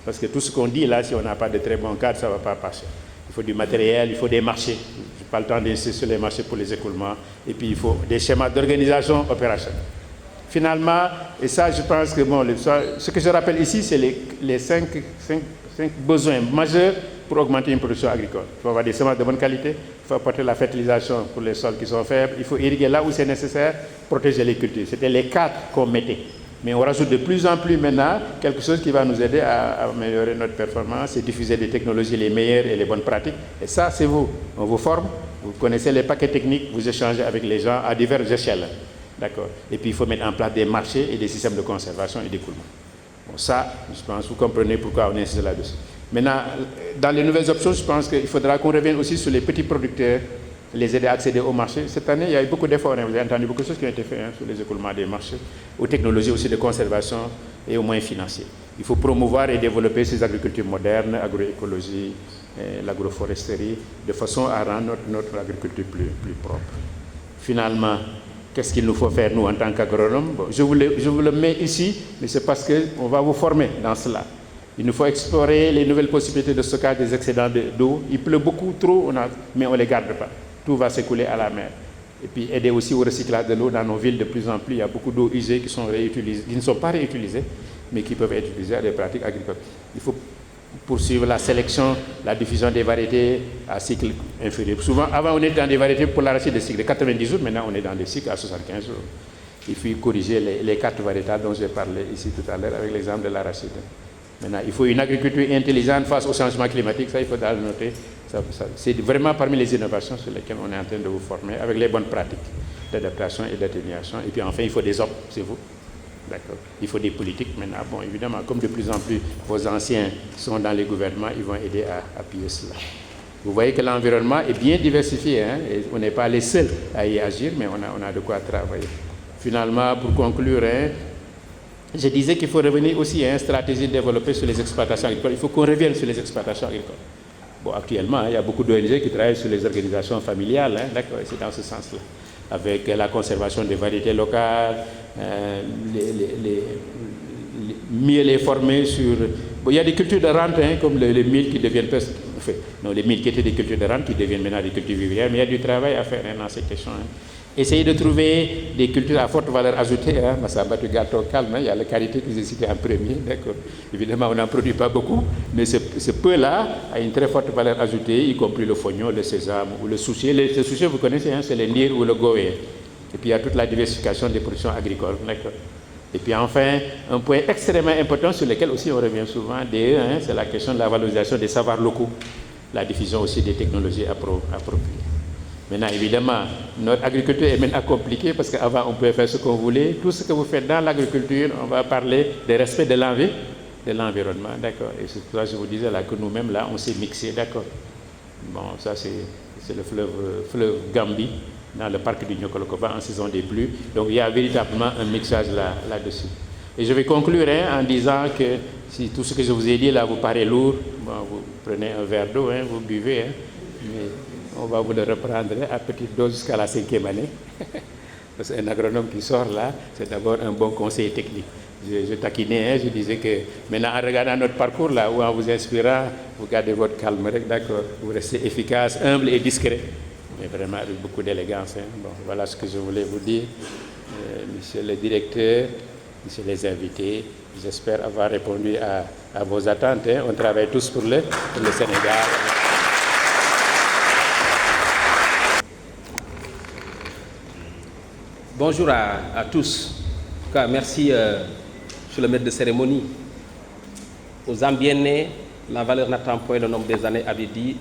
Speaker 8: Parce que tout ce qu'on dit là, si on n'a pas de très bons cadres, ça ne va pas passer. Il faut du matériel, il faut des marchés. Je n'ai pas le temps d'insister sur les marchés pour les écoulements. Et puis, il faut des schémas d'organisation opérationnelle. Finalement, et ça, je pense que bon, ce que je rappelle ici, c'est les 5 besoins majeurs pour augmenter une production agricole. Il faut avoir des semences de bonne qualité, il faut apporter la fertilisation pour les sols qui sont faibles, il faut irriguer là où c'est nécessaire, protéger les cultures. C'était les 4 qu'on mettait. Mais on rajoute de plus en plus maintenant quelque chose qui va nous aider à améliorer notre performance et diffuser des technologies les meilleures et les bonnes pratiques. Et ça, c'est vous. On vous forme, vous connaissez les paquets techniques, vous échangez avec les gens à diverses échelles. D'accord. Et puis il faut mettre en place des marchés et des systèmes de conservation et d'écoulement. Bon, ça, je pense que vous comprenez pourquoi on insiste là-dessus. Maintenant, dans les nouvelles options, je pense qu'il faudra qu'on revienne aussi sur les petits producteurs, les aider à accéder au marché. Cette année, il y a eu beaucoup d'efforts, vous avez entendu beaucoup de choses qui ont été faites sur les écoulements des marchés, aux technologies aussi de conservation et aux moyens financiers. Il faut promouvoir et développer ces agricultures modernes, l'agroécologie, l'agroforesterie, de façon à rendre notre agriculture plus propre. Finalement, qu'est-ce qu'il nous faut faire, nous, en tant qu'agronomes? Bon, je vous le mets ici, mais c'est parce qu'on va vous former dans cela. Il nous faut explorer les nouvelles possibilités de stockage des excédents d'eau. Il pleut beaucoup, trop, mais on ne les garde pas. Tout va s'écouler à la mer. Et puis aider aussi au recyclage de l'eau dans nos villes de plus en plus. Il y a beaucoup d'eau usée qui ne sont pas réutilisées, mais qui peuvent être utilisées à des pratiques agricoles. Il faut poursuivre la sélection, la diffusion des variétés à cycle inférieur. Souvent, avant, on était dans des variétés pour l'arachide de cycle de 90 jours, maintenant on est dans des cycles à 75 jours. Il faut corriger les 4 variétales dont j'ai parlé ici tout à l'heure avec l'exemple de l'arachide. Maintenant, il faut une agriculture intelligente face au changement climatique, ça il faut le noter. C'est vraiment parmi les innovations sur lesquelles on est en train de vous former, avec les bonnes pratiques d'adaptation et d'atténuation. Et puis enfin, il faut des hommes, c'est vous. D'accord. Il faut des politiques maintenant. Bon, évidemment, comme de plus en plus vos anciens sont dans les gouvernements, ils vont aider à appuyer cela. Vous voyez que l'environnement est bien diversifié, hein, et on n'est pas les seuls à y agir, mais on a de quoi travailler. Finalement, pour conclure, hein, je disais qu'il faut revenir aussi à une stratégie développée sur les exploitations agricoles. Il faut qu'on revienne sur les exploitations agricoles. Bon, actuellement, il y a beaucoup d'ONG qui travaillent sur les organisations familiales, hein, d'accord, c'est dans ce sens-là, avec la conservation des variétés locales, mieux les former sur... Bon, il y a des cultures de rente, hein, comme les milles qui deviennent... Enfin, non, les milles qui étaient des cultures de rente qui deviennent maintenant des cultures vivrières, mais il y a du travail à faire, hein, dans ces questions. Hein. Essayez de trouver des cultures à forte valeur ajoutée. Hein. Massamba, gâteau calme, hein. Il y a la qualité que j'ai citée en premier. D'accord. Évidemment, on n'en produit pas beaucoup, mais ce peu-là a une très forte valeur ajoutée, y compris le fognon, le sésame ou le soucier. Le soucier, vous connaissez, hein, c'est le lire ou le goé. Et puis il y a toute la diversification des productions agricoles. D'accord. Et puis enfin, un point extrêmement important sur lequel aussi on revient souvent, hein, c'est la question de la valorisation des savoirs locaux, la diffusion aussi des technologies appropriées. Maintenant, évidemment, notre agriculture est maintenant compliquée parce qu'avant, on pouvait faire ce qu'on voulait. Tout ce que vous faites dans l'agriculture, on va parler de respect de l'environnement, d'accord. Et c'est pour ça que je vous disais là que nous-mêmes, là, on s'est mixé, d'accord. Bon, ça, c'est le fleuve Gambie, dans le parc du Nyokolokoba, en saison des pluies. Donc, il y a véritablement un mixage là-dessus. Et je vais conclure, hein, en disant que si tout ce que je vous ai dit là vous paraît lourd, bon, vous prenez un verre d'eau, hein, vous buvez, hein, mais on va vous le reprendre à petite dose jusqu'à la 5e année. Parce qu'un agronome qui sort là, c'est d'abord un bon conseil technique. Je taquinais, hein, je disais que maintenant en regardant notre parcours là, ou en vous inspirant, vous gardez votre calme, d'accord, vous restez efficace, humble et discret, mais vraiment avec beaucoup d'élégance. Hein. Bon, voilà ce que je voulais vous dire. Monsieur le directeur, messieurs les invités, J'espère avoir répondu à vos attentes. Hein. On travaille tous pour le Sénégal.
Speaker 10: Bonjour à tous. En tout cas, merci, monsieur le maître de cérémonie. Aux âmes bien nées, la valeur n'attend point le nombre des années, avait dit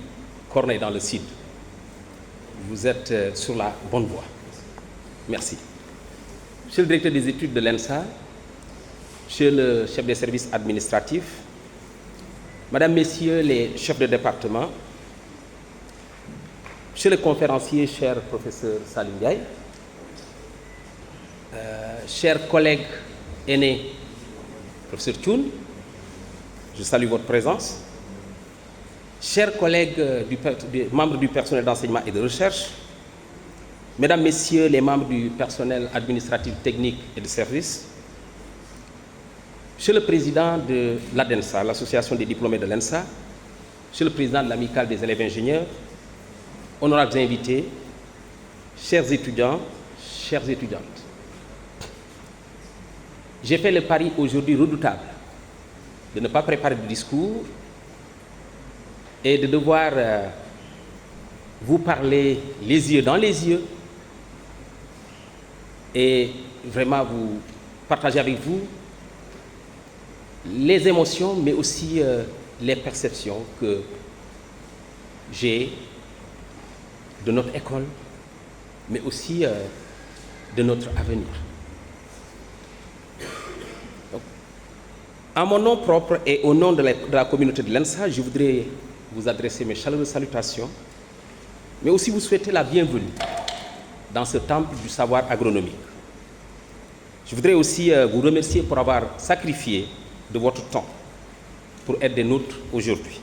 Speaker 10: Corneille dans le Cid. Vous êtes sur la bonne voie. Merci. Monsieur le directeur des études de l'ENSA, monsieur le chef des services administratifs, Madame, Messieurs les chefs de département, monsieur le conférencier, cher professeur Salim Ndiaye, chers collègues aînés, professeur Thioune, je salue votre présence. Chers collègues membres du personnel d'enseignement et de recherche, Mesdames, Messieurs les membres du personnel administratif, technique et de service, Monsieur le Président de l'ADENSA, l'Association des diplômés de l'ENSA, Monsieur le Président de l'Amicale des élèves ingénieurs, honorables invités, chers étudiants, chères étudiantes, j'ai fait le pari aujourd'hui redoutable de ne pas préparer de discours et de devoir vous parler les yeux dans les yeux et vraiment vous partager avec vous les émotions, mais aussi les perceptions que j'ai de notre école, mais aussi de notre avenir. Donc, en mon nom propre et au nom de la communauté de l'ENSA, je voudrais vous adresser mes chaleureuses salutations, mais aussi vous souhaiter la bienvenue dans ce temple du savoir agronomique. Je voudrais aussi vous remercier pour avoir sacrifié de votre temps pour être des nôtres aujourd'hui.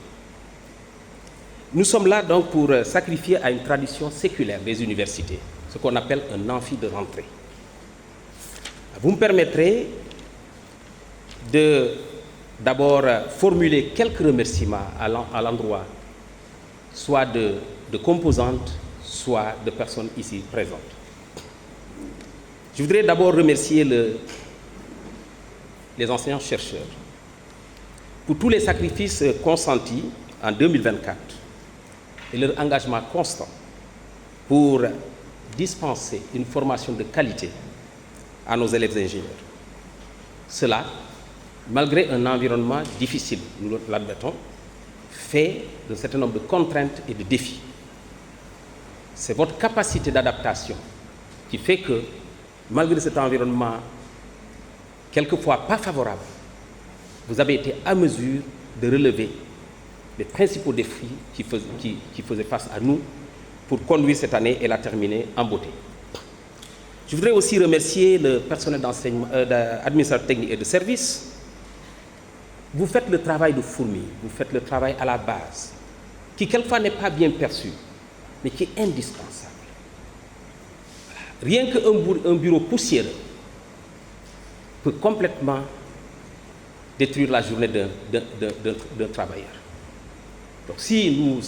Speaker 10: Nous sommes là donc pour sacrifier à une tradition séculaire des universités, ce qu'on appelle un amphi de rentrée. Vous me permettrez d'abord formuler quelques remerciements à l'endroit soit de composantes, soit de personnes ici présentes. Je voudrais d'abord remercier les enseignants-chercheurs pour tous les sacrifices consentis en 2024 et leur engagement constant pour dispenser une formation de qualité à nos élèves ingénieurs. Cela, malgré un environnement difficile, nous l'admettons, fait d'un certain nombre de contraintes et de défis. C'est votre capacité d'adaptation qui fait que, malgré cet environnement quelquefois pas favorable, vous avez été à mesure de relever les principaux défis qui faisaient face à nous pour conduire cette année et la terminer en beauté. Je voudrais aussi remercier le personnel d'enseignement, administratif technique et de service. Vous faites le travail de fourmi, vous faites le travail à la base, qui quelquefois n'est pas bien perçu, mais qui est indispensable. Rien qu'un bureau poussiéreux peut complètement détruire la journée d'un travailleur. Donc si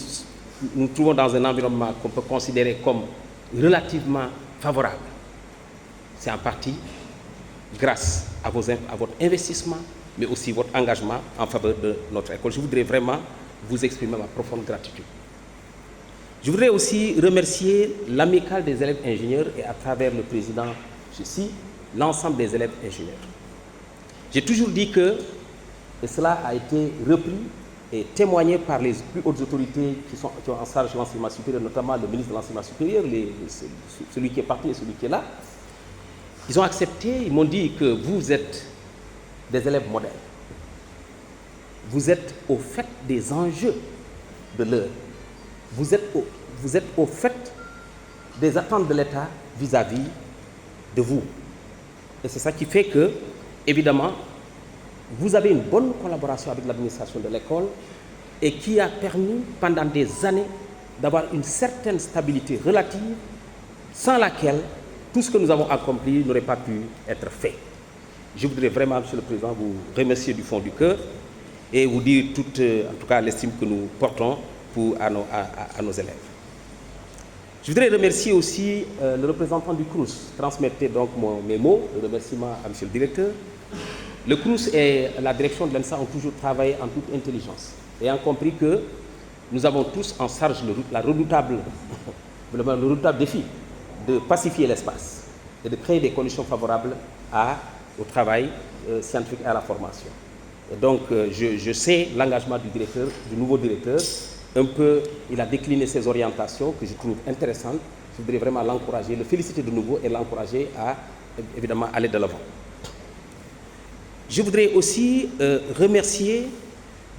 Speaker 10: nous trouvons dans un environnement qu'on peut considérer comme relativement favorable, c'est en partie grâce à votre investissement, mais aussi votre engagement en faveur de notre école. Je voudrais vraiment vous exprimer ma profonde gratitude. Je voudrais aussi remercier l'amicale des élèves ingénieurs et à travers le président, l'ensemble des élèves ingénieurs. J'ai toujours dit que, et cela a été repris et témoigné par les plus hautes autorités qui ont en charge l'enseignement supérieur, notamment le ministre de l'enseignement supérieur, celui qui est parti et celui qui est là. Ils ont accepté, ils m'ont dit que vous êtes des élèves modèles. Vous êtes au fait des enjeux de l'heure. Vous êtes au fait des attentes de l'État vis-à-vis de vous. Et c'est ça qui fait que, évidemment, vous avez une bonne collaboration avec l'administration de l'école et qui a permis pendant des années d'avoir une certaine stabilité relative sans laquelle tout ce que nous avons accompli n'aurait pas pu être fait. Je voudrais vraiment, Monsieur le Président, vous remercier du fond du cœur et vous dire en tout cas l'estime que nous portons à nos élèves. Je voudrais remercier aussi le représentant du CROUS. Transmettez donc mes mots, le remerciement à Monsieur le Directeur. le CROUS et la direction de l'ENSA ont toujours travaillé en toute intelligence, ayant compris que nous avons tous en charge le redoutable défi de pacifier l'espace et de créer des conditions favorables au travail scientifique et à la formation. Et donc, je sais l'engagement du nouveau directeur. Un peu, il a décliné ses orientations que je trouve intéressantes. Je voudrais vraiment l'encourager, le féliciter de nouveau et l'encourager à, évidemment, aller de l'avant. Je voudrais aussi remercier,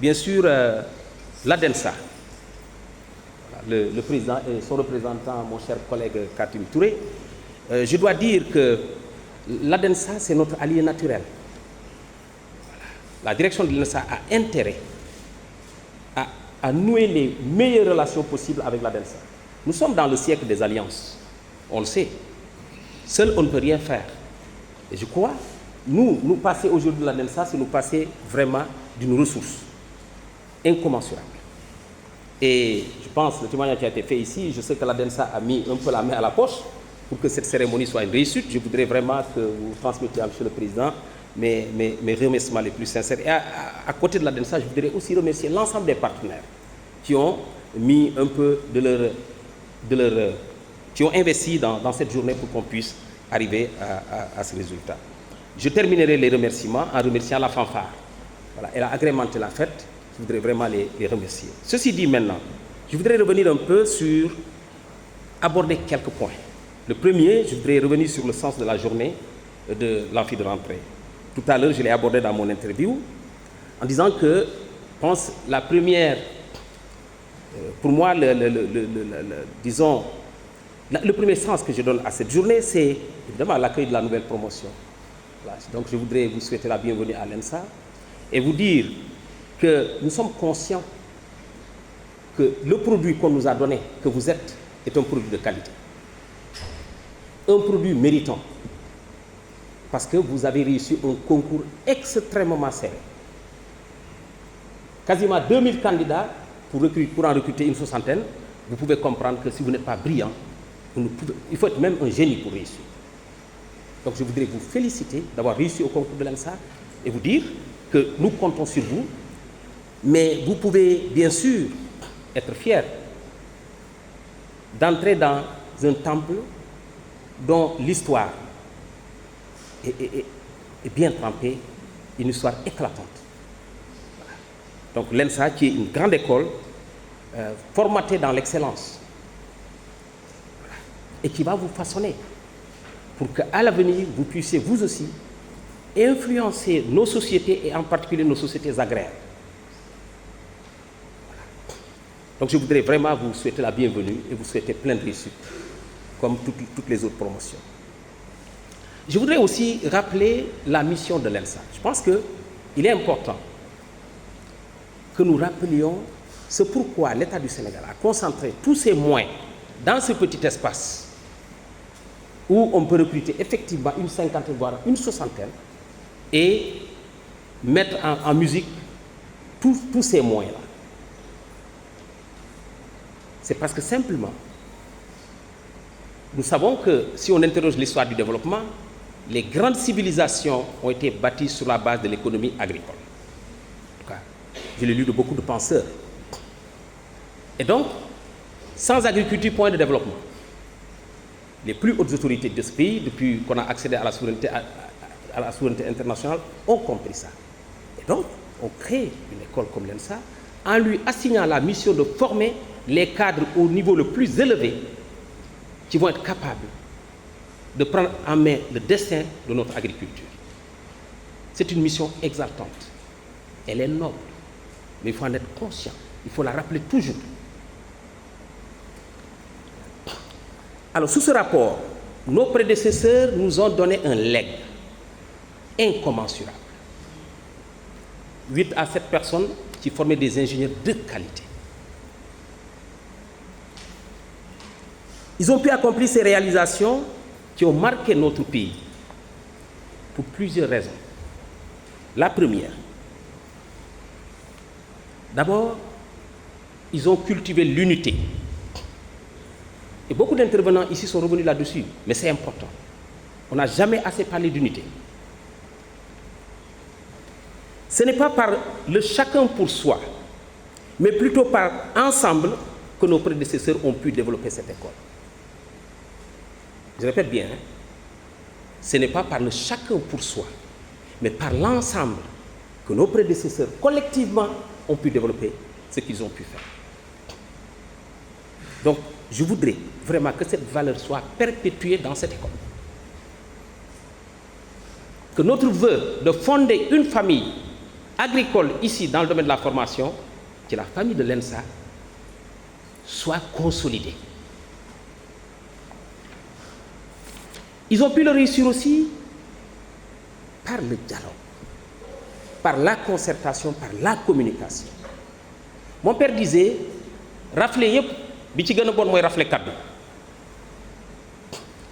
Speaker 10: bien sûr, l'ADENSA, le président et son représentant, mon cher collègue Katim Touré. Je dois dire que l'ADENSA, c'est notre allié naturel. La direction de l'ADENSA a intérêt à nouer les meilleures relations possibles avec l'ADENSA. Nous sommes dans le siècle des alliances, on le sait. Seul, on ne peut rien faire. Et je crois, nous passer aujourd'hui de l'ADENSA, c'est nous passer vraiment d'une ressource incommensurable. Et je pense, le témoignage qui a été fait ici, je sais que l'ADENSA a mis un peu la main à la poche pour que cette cérémonie soit une réussite. Je voudrais vraiment que vous transmettiez à M. le Président mes remerciements les plus sincères. Et à côté de l'ADENSA, je voudrais aussi remercier l'ensemble des partenaires qui ont mis un peu qui ont investi dans cette journée pour qu'on puisse arriver à ce résultat. Je terminerai les remerciements en remerciant la fanfare. Voilà, elle a agrémenté la fête. Je voudrais vraiment les remercier. Ceci dit maintenant, je voudrais revenir un peu aborder quelques points. Le premier, je voudrais revenir sur le sens de la journée de l'amphi de rentrée. Tout à l'heure, je l'ai abordé dans mon interview en disant que, je pense, la première, pour moi, disons, le premier sens que je donne à cette journée, c'est évidemment l'accueil de la nouvelle promotion. Voilà. Donc, je voudrais vous souhaiter la bienvenue à l'ENSA et vous dire que nous sommes conscients que le produit qu'on nous a donné, que vous êtes, est un produit de qualité. Un produit méritant. Parce que vous avez réussi un concours extrêmement serré. Quasiment 2000 candidats pour en recruter une soixantaine. Vous pouvez comprendre que si vous n'êtes pas brillant, il faut être même un génie pour réussir. Donc je voudrais vous féliciter d'avoir réussi au concours de l'ENSA et vous dire que nous comptons sur vous. Mais vous pouvez bien sûr être fiers d'entrer dans un temple dont l'histoire est bien trempée, une histoire éclatante. Voilà. Donc l'ENSA, qui est une grande école formatée dans l'excellence, voilà, et qui va vous façonner pour qu'à l'avenir, vous puissiez vous aussi influencer nos sociétés et en particulier nos sociétés agraires. Voilà. Donc je voudrais vraiment vous souhaiter la bienvenue et vous souhaiter plein de réussite, comme toutes les autres promotions. Je voudrais aussi rappeler la mission de l'ENSA. Je pense qu'il est important que nous rappelions ce pourquoi l'État du Sénégal a concentré tous ses moyens dans ce petit espace où on peut recruter effectivement une cinquantaine, voire une soixantaine, et mettre en musique tous ces moyens-là. C'est parce que simplement, nous savons que si on interroge l'histoire du développement, les grandes civilisations ont été bâties sur la base de l'économie agricole. En tout cas, je l'ai lu de beaucoup de penseurs. Et donc, sans agriculture, point de développement. Les plus hautes autorités de ce pays, depuis qu'on a accédé à la souveraineté internationale, ont compris ça. Et donc, on crée une école comme l'ENSA en lui assignant la mission de former les cadres au niveau le plus élevé qui vont être capables de prendre en main le destin de notre agriculture. C'est une mission exaltante. Elle est noble, mais il faut en être conscient. Il faut la rappeler toujours. Alors, sous ce rapport, nos prédécesseurs nous ont donné un legs incommensurable. 8 à 7 personnes qui formaient des ingénieurs de qualité. Ils ont pu accomplir ces réalisations qui ont marqué notre pays pour plusieurs raisons. La première, d'abord, ils ont cultivé l'unité. Et beaucoup d'intervenants ici sont revenus là-dessus, mais c'est important. On n'a jamais assez parlé d'unité. Ce n'est pas par le chacun pour soi, mais plutôt par ensemble que nos prédécesseurs ont pu développer cette école. Je répète bien, hein? Ce n'est pas par le chacun pour soi, mais par l'ensemble que nos prédécesseurs collectivement ont pu développer ce qu'ils ont pu faire. Donc, je voudrais vraiment que cette valeur soit perpétuée dans cette école. Que notre vœu de fonder une famille agricole ici dans le domaine de la formation, qui est la famille de l'ENSA, soit consolidé. Ils ont pu le réussir aussi par le dialogue, par la concertation, par la communication. Mon père disait, rafle yep, bi ci gëna bon moy rafle kaddu.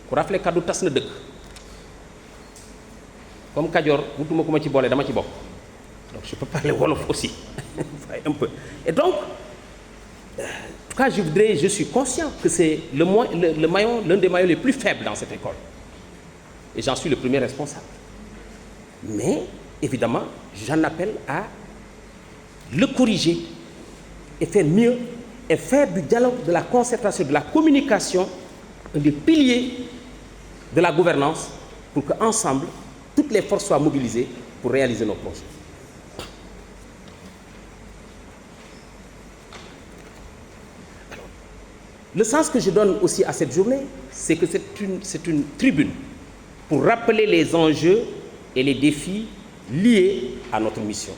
Speaker 10: Ku rafle kaddu tas na dëkk. Comme Kajoor, wutuma ko ma ci bolé dama ci bokk. Donc je peux parler wolof aussi. Un peu. Et donc, en tout cas, je suis conscient que c'est le maillon, l'un des maillons les plus faibles dans cette école. Et j'en suis le premier responsable. Mais, évidemment, j'en appelle à le corriger et faire mieux, et faire du dialogue, de la concertation, de la communication, un des piliers de la gouvernance pour qu'ensemble, toutes les forces soient mobilisées pour réaliser nos projets. Alors, le sens que je donne aussi à cette journée, c'est que c'est une tribune pour rappeler les enjeux et les défis liés à notre mission.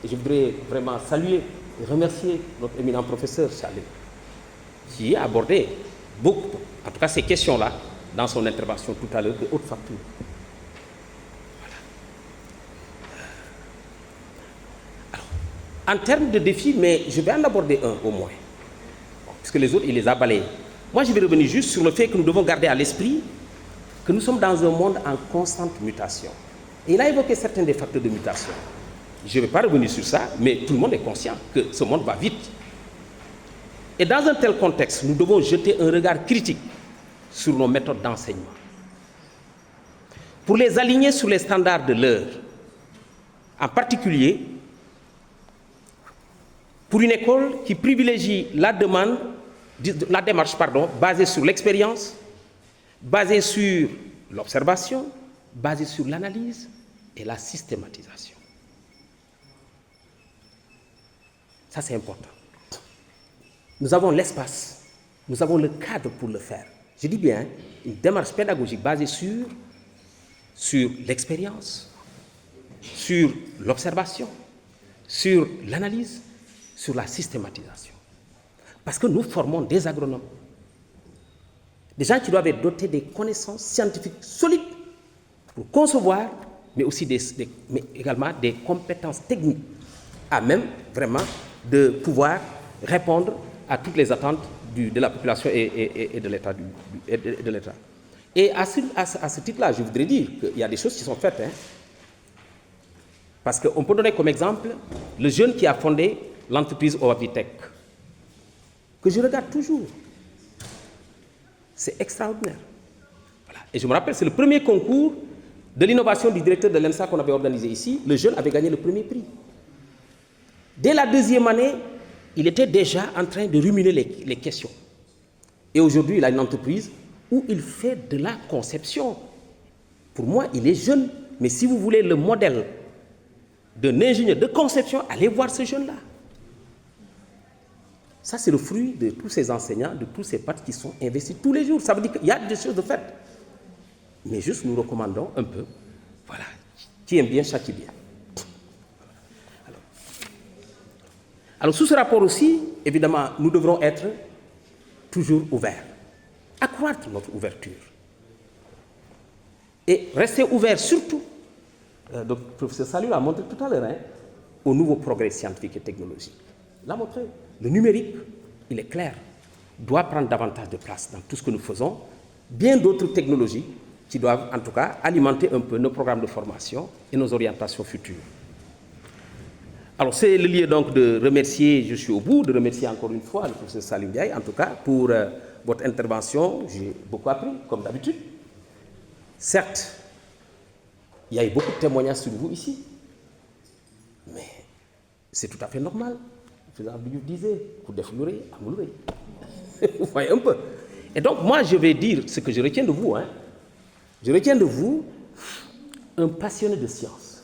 Speaker 10: Et je voudrais vraiment saluer et remercier notre éminent professeur Charles, qui a abordé beaucoup, en tout cas ces questions-là, dans son intervention tout à l'heure de haute facture. En termes de défis, mais je vais en aborder un au moins, puisque les autres, il les a balayés. Moi, je vais revenir juste sur le fait que nous devons garder à l'esprit que nous sommes dans un monde en constante mutation. Et il a évoqué certains des facteurs de mutation. Je ne vais pas revenir sur ça, mais tout le monde est conscient que ce monde va vite. Et dans un tel contexte, nous devons jeter un regard critique sur nos méthodes d'enseignement, pour les aligner sur les standards de l'heure, en particulier pour une école qui privilégie la démarche basée sur l'expérience, basée sur l'observation, basée sur l'analyse et la systématisation. Ça, c'est important. Nous avons l'espace, nous avons le cadre pour le faire. Je dis bien, une démarche pédagogique basée sur l'expérience, sur l'observation, sur l'analyse, sur la systématisation. Parce que nous formons des agronomes, des gens qui doivent être dotés des connaissances scientifiques solides pour concevoir, mais aussi mais également des compétences techniques à même vraiment de pouvoir répondre à toutes les attentes de la population et de l'État. Et à ce titre-là, je voudrais dire qu'il y a des choses qui sont faites. Hein, parce qu'on peut donner comme exemple le jeune qui a fondé l'entreprise Ovavitech, que je regarde toujours. C'est extraordinaire. Voilà. Et je me rappelle, c'est le premier concours de l'innovation du directeur de l'ENSA qu'on avait organisé ici. Le jeune avait gagné le premier prix. Dès la deuxième année, il était déjà en train de ruminer les questions. Et aujourd'hui, il a une entreprise où il fait de la conception. Pour moi, il est jeune, mais si vous voulez le modèle d'un ingénieur de conception, allez voir ce jeune-là. Ça, c'est le fruit de tous ces enseignants, de tous ces patrons qui sont investis tous les jours. Ça veut dire qu'il y a des choses de fait. Mais juste, nous recommandons un peu, voilà, qui aime bien, châtie bien. Alors, sous ce rapport aussi, évidemment, nous devrons être toujours ouverts, accroître notre ouverture. Et rester ouverts surtout, le professeur Salou l'a montré tout à l'heure, hein, aux nouveaux progrès scientifiques et technologiques. Il l'a montré. Le numérique, il est clair, doit prendre davantage de place dans tout ce que nous faisons. Bien d'autres technologies qui doivent en tout cas alimenter un peu nos programmes de formation et nos orientations futures. Alors c'est le lieu donc de remercier, je suis au bout, de remercier encore une fois le professeur Salim Ndiaye, en tout cas pour votre intervention. J'ai beaucoup appris, comme d'habitude. Certes, il y a eu beaucoup de témoignages sur vous ici, c'est tout à fait normal. Le président Abdou Diouf disait, pour déflourer, à Mouloué. Vous voyez un peu. Et donc, moi, je vais dire ce que je retiens de vous. Hein. Je retiens de vous un passionné de science.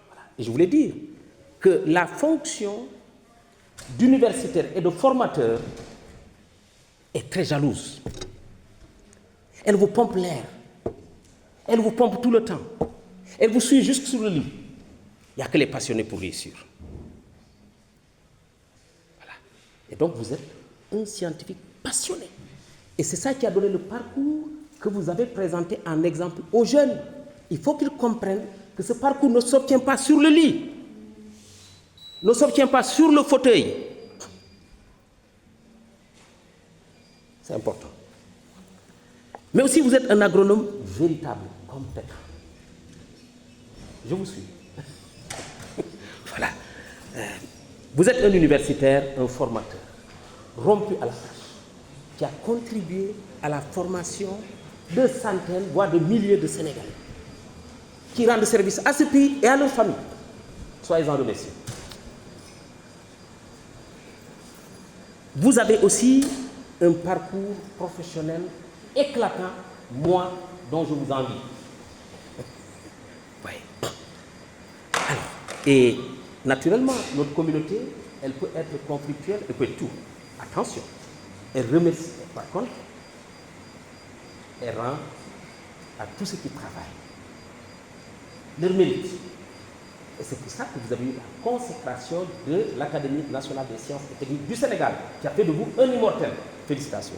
Speaker 10: Voilà. Et je voulais dire que la fonction d'universitaire et de formateur est très jalouse. Elle vous pompe l'air. Elle vous pompe tout le temps. Elle vous suit jusque sur le lit. Il n'y a que les passionnés pour réussir. Voilà. Et donc, vous êtes un scientifique passionné. Et c'est ça qui a donné le parcours que vous avez présenté en exemple aux jeunes. Il faut qu'ils comprennent que ce parcours ne s'obtient pas sur le lit, ne s'obtient pas sur le fauteuil. C'est important. Mais aussi, vous êtes un agronome véritable, compétent. Je vous suis. Voilà. Vous êtes un universitaire, un formateur, rompu à la tâche, qui a contribué à la formation de centaines, voire de milliers de Sénégalais, qui rendent service à ce pays et à leur famille. Soyez-en remerciés. Vous avez aussi un parcours professionnel éclatant, moi, dont je vous envie. Oui. Alors, et naturellement, notre communauté, elle peut être conflictuelle, elle peut être tout. Attention, elle remercie, par contre, elle rend à tous ceux qui travaillent leur mérite. Et c'est pour ça que vous avez eu la consécration de l'Académie nationale des sciences et techniques du Sénégal, qui a fait de vous un immortel. Félicitations.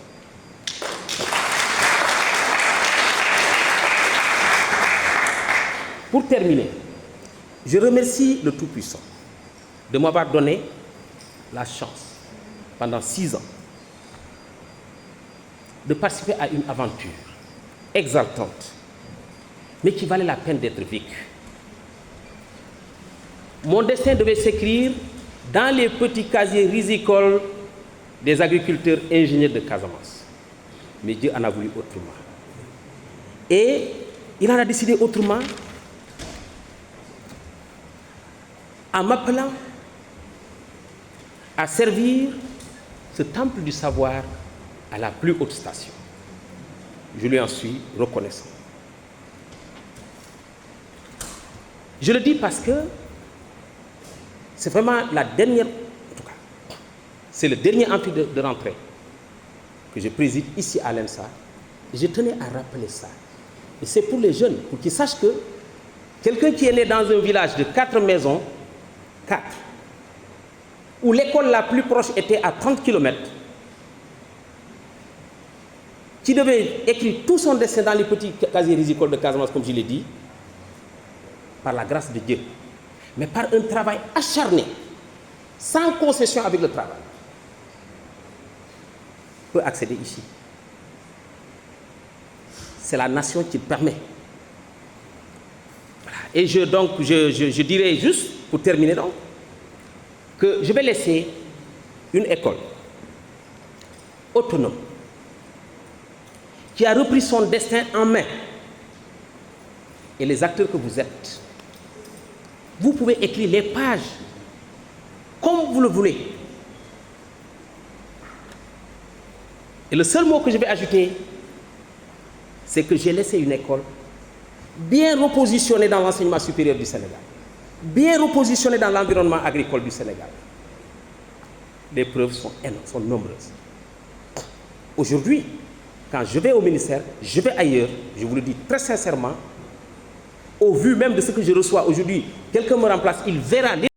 Speaker 10: Pour terminer, je remercie le Tout-Puissant de m'avoir donné la chance, pendant 6 ans, de participer à une aventure exaltante, mais qui valait la peine d'être vécue. Mon destin devait s'écrire dans les petits casiers rizicoles des agriculteurs ingénieurs de Casamance. Mais Dieu en a voulu autrement. Et il en a décidé autrement en m'appelant à servir ce temple du savoir à la plus haute station. Je lui en suis reconnaissant. Je le dis parce que c'est vraiment la dernière, en tout cas, c'est le dernier amphi de rentrée que je préside ici à l'ENSA. Et je tenais à rappeler ça. Et c'est pour les jeunes, pour qu'ils sachent que quelqu'un qui est né dans un village de 4 maisons, 4, où l'école la plus proche était à 30 km, qui devait écrire tout son destin dans les petits casiers rizicoles de Casamance, comme je l'ai dit, par la grâce de Dieu, mais par un travail acharné, sans concession avec le travail, peut accéder ici. C'est la nation qui le permet. Voilà. Et je dirais juste, pour terminer donc, que je vais laisser une école autonome, qui a repris son destin en main. Et les acteurs que vous êtes, vous pouvez écrire les pages comme vous le voulez. Et le seul mot que je vais ajouter, c'est que j'ai laissé une école bien repositionnée dans l'enseignement supérieur du Sénégal, bien repositionnée dans l'environnement agricole du Sénégal. Les preuves sont énormes, sont nombreuses. Aujourd'hui, quand je vais au ministère, je vais ailleurs, je vous le dis très sincèrement, au vu même de ce que je reçois aujourd'hui, quelqu'un me remplace, il verra les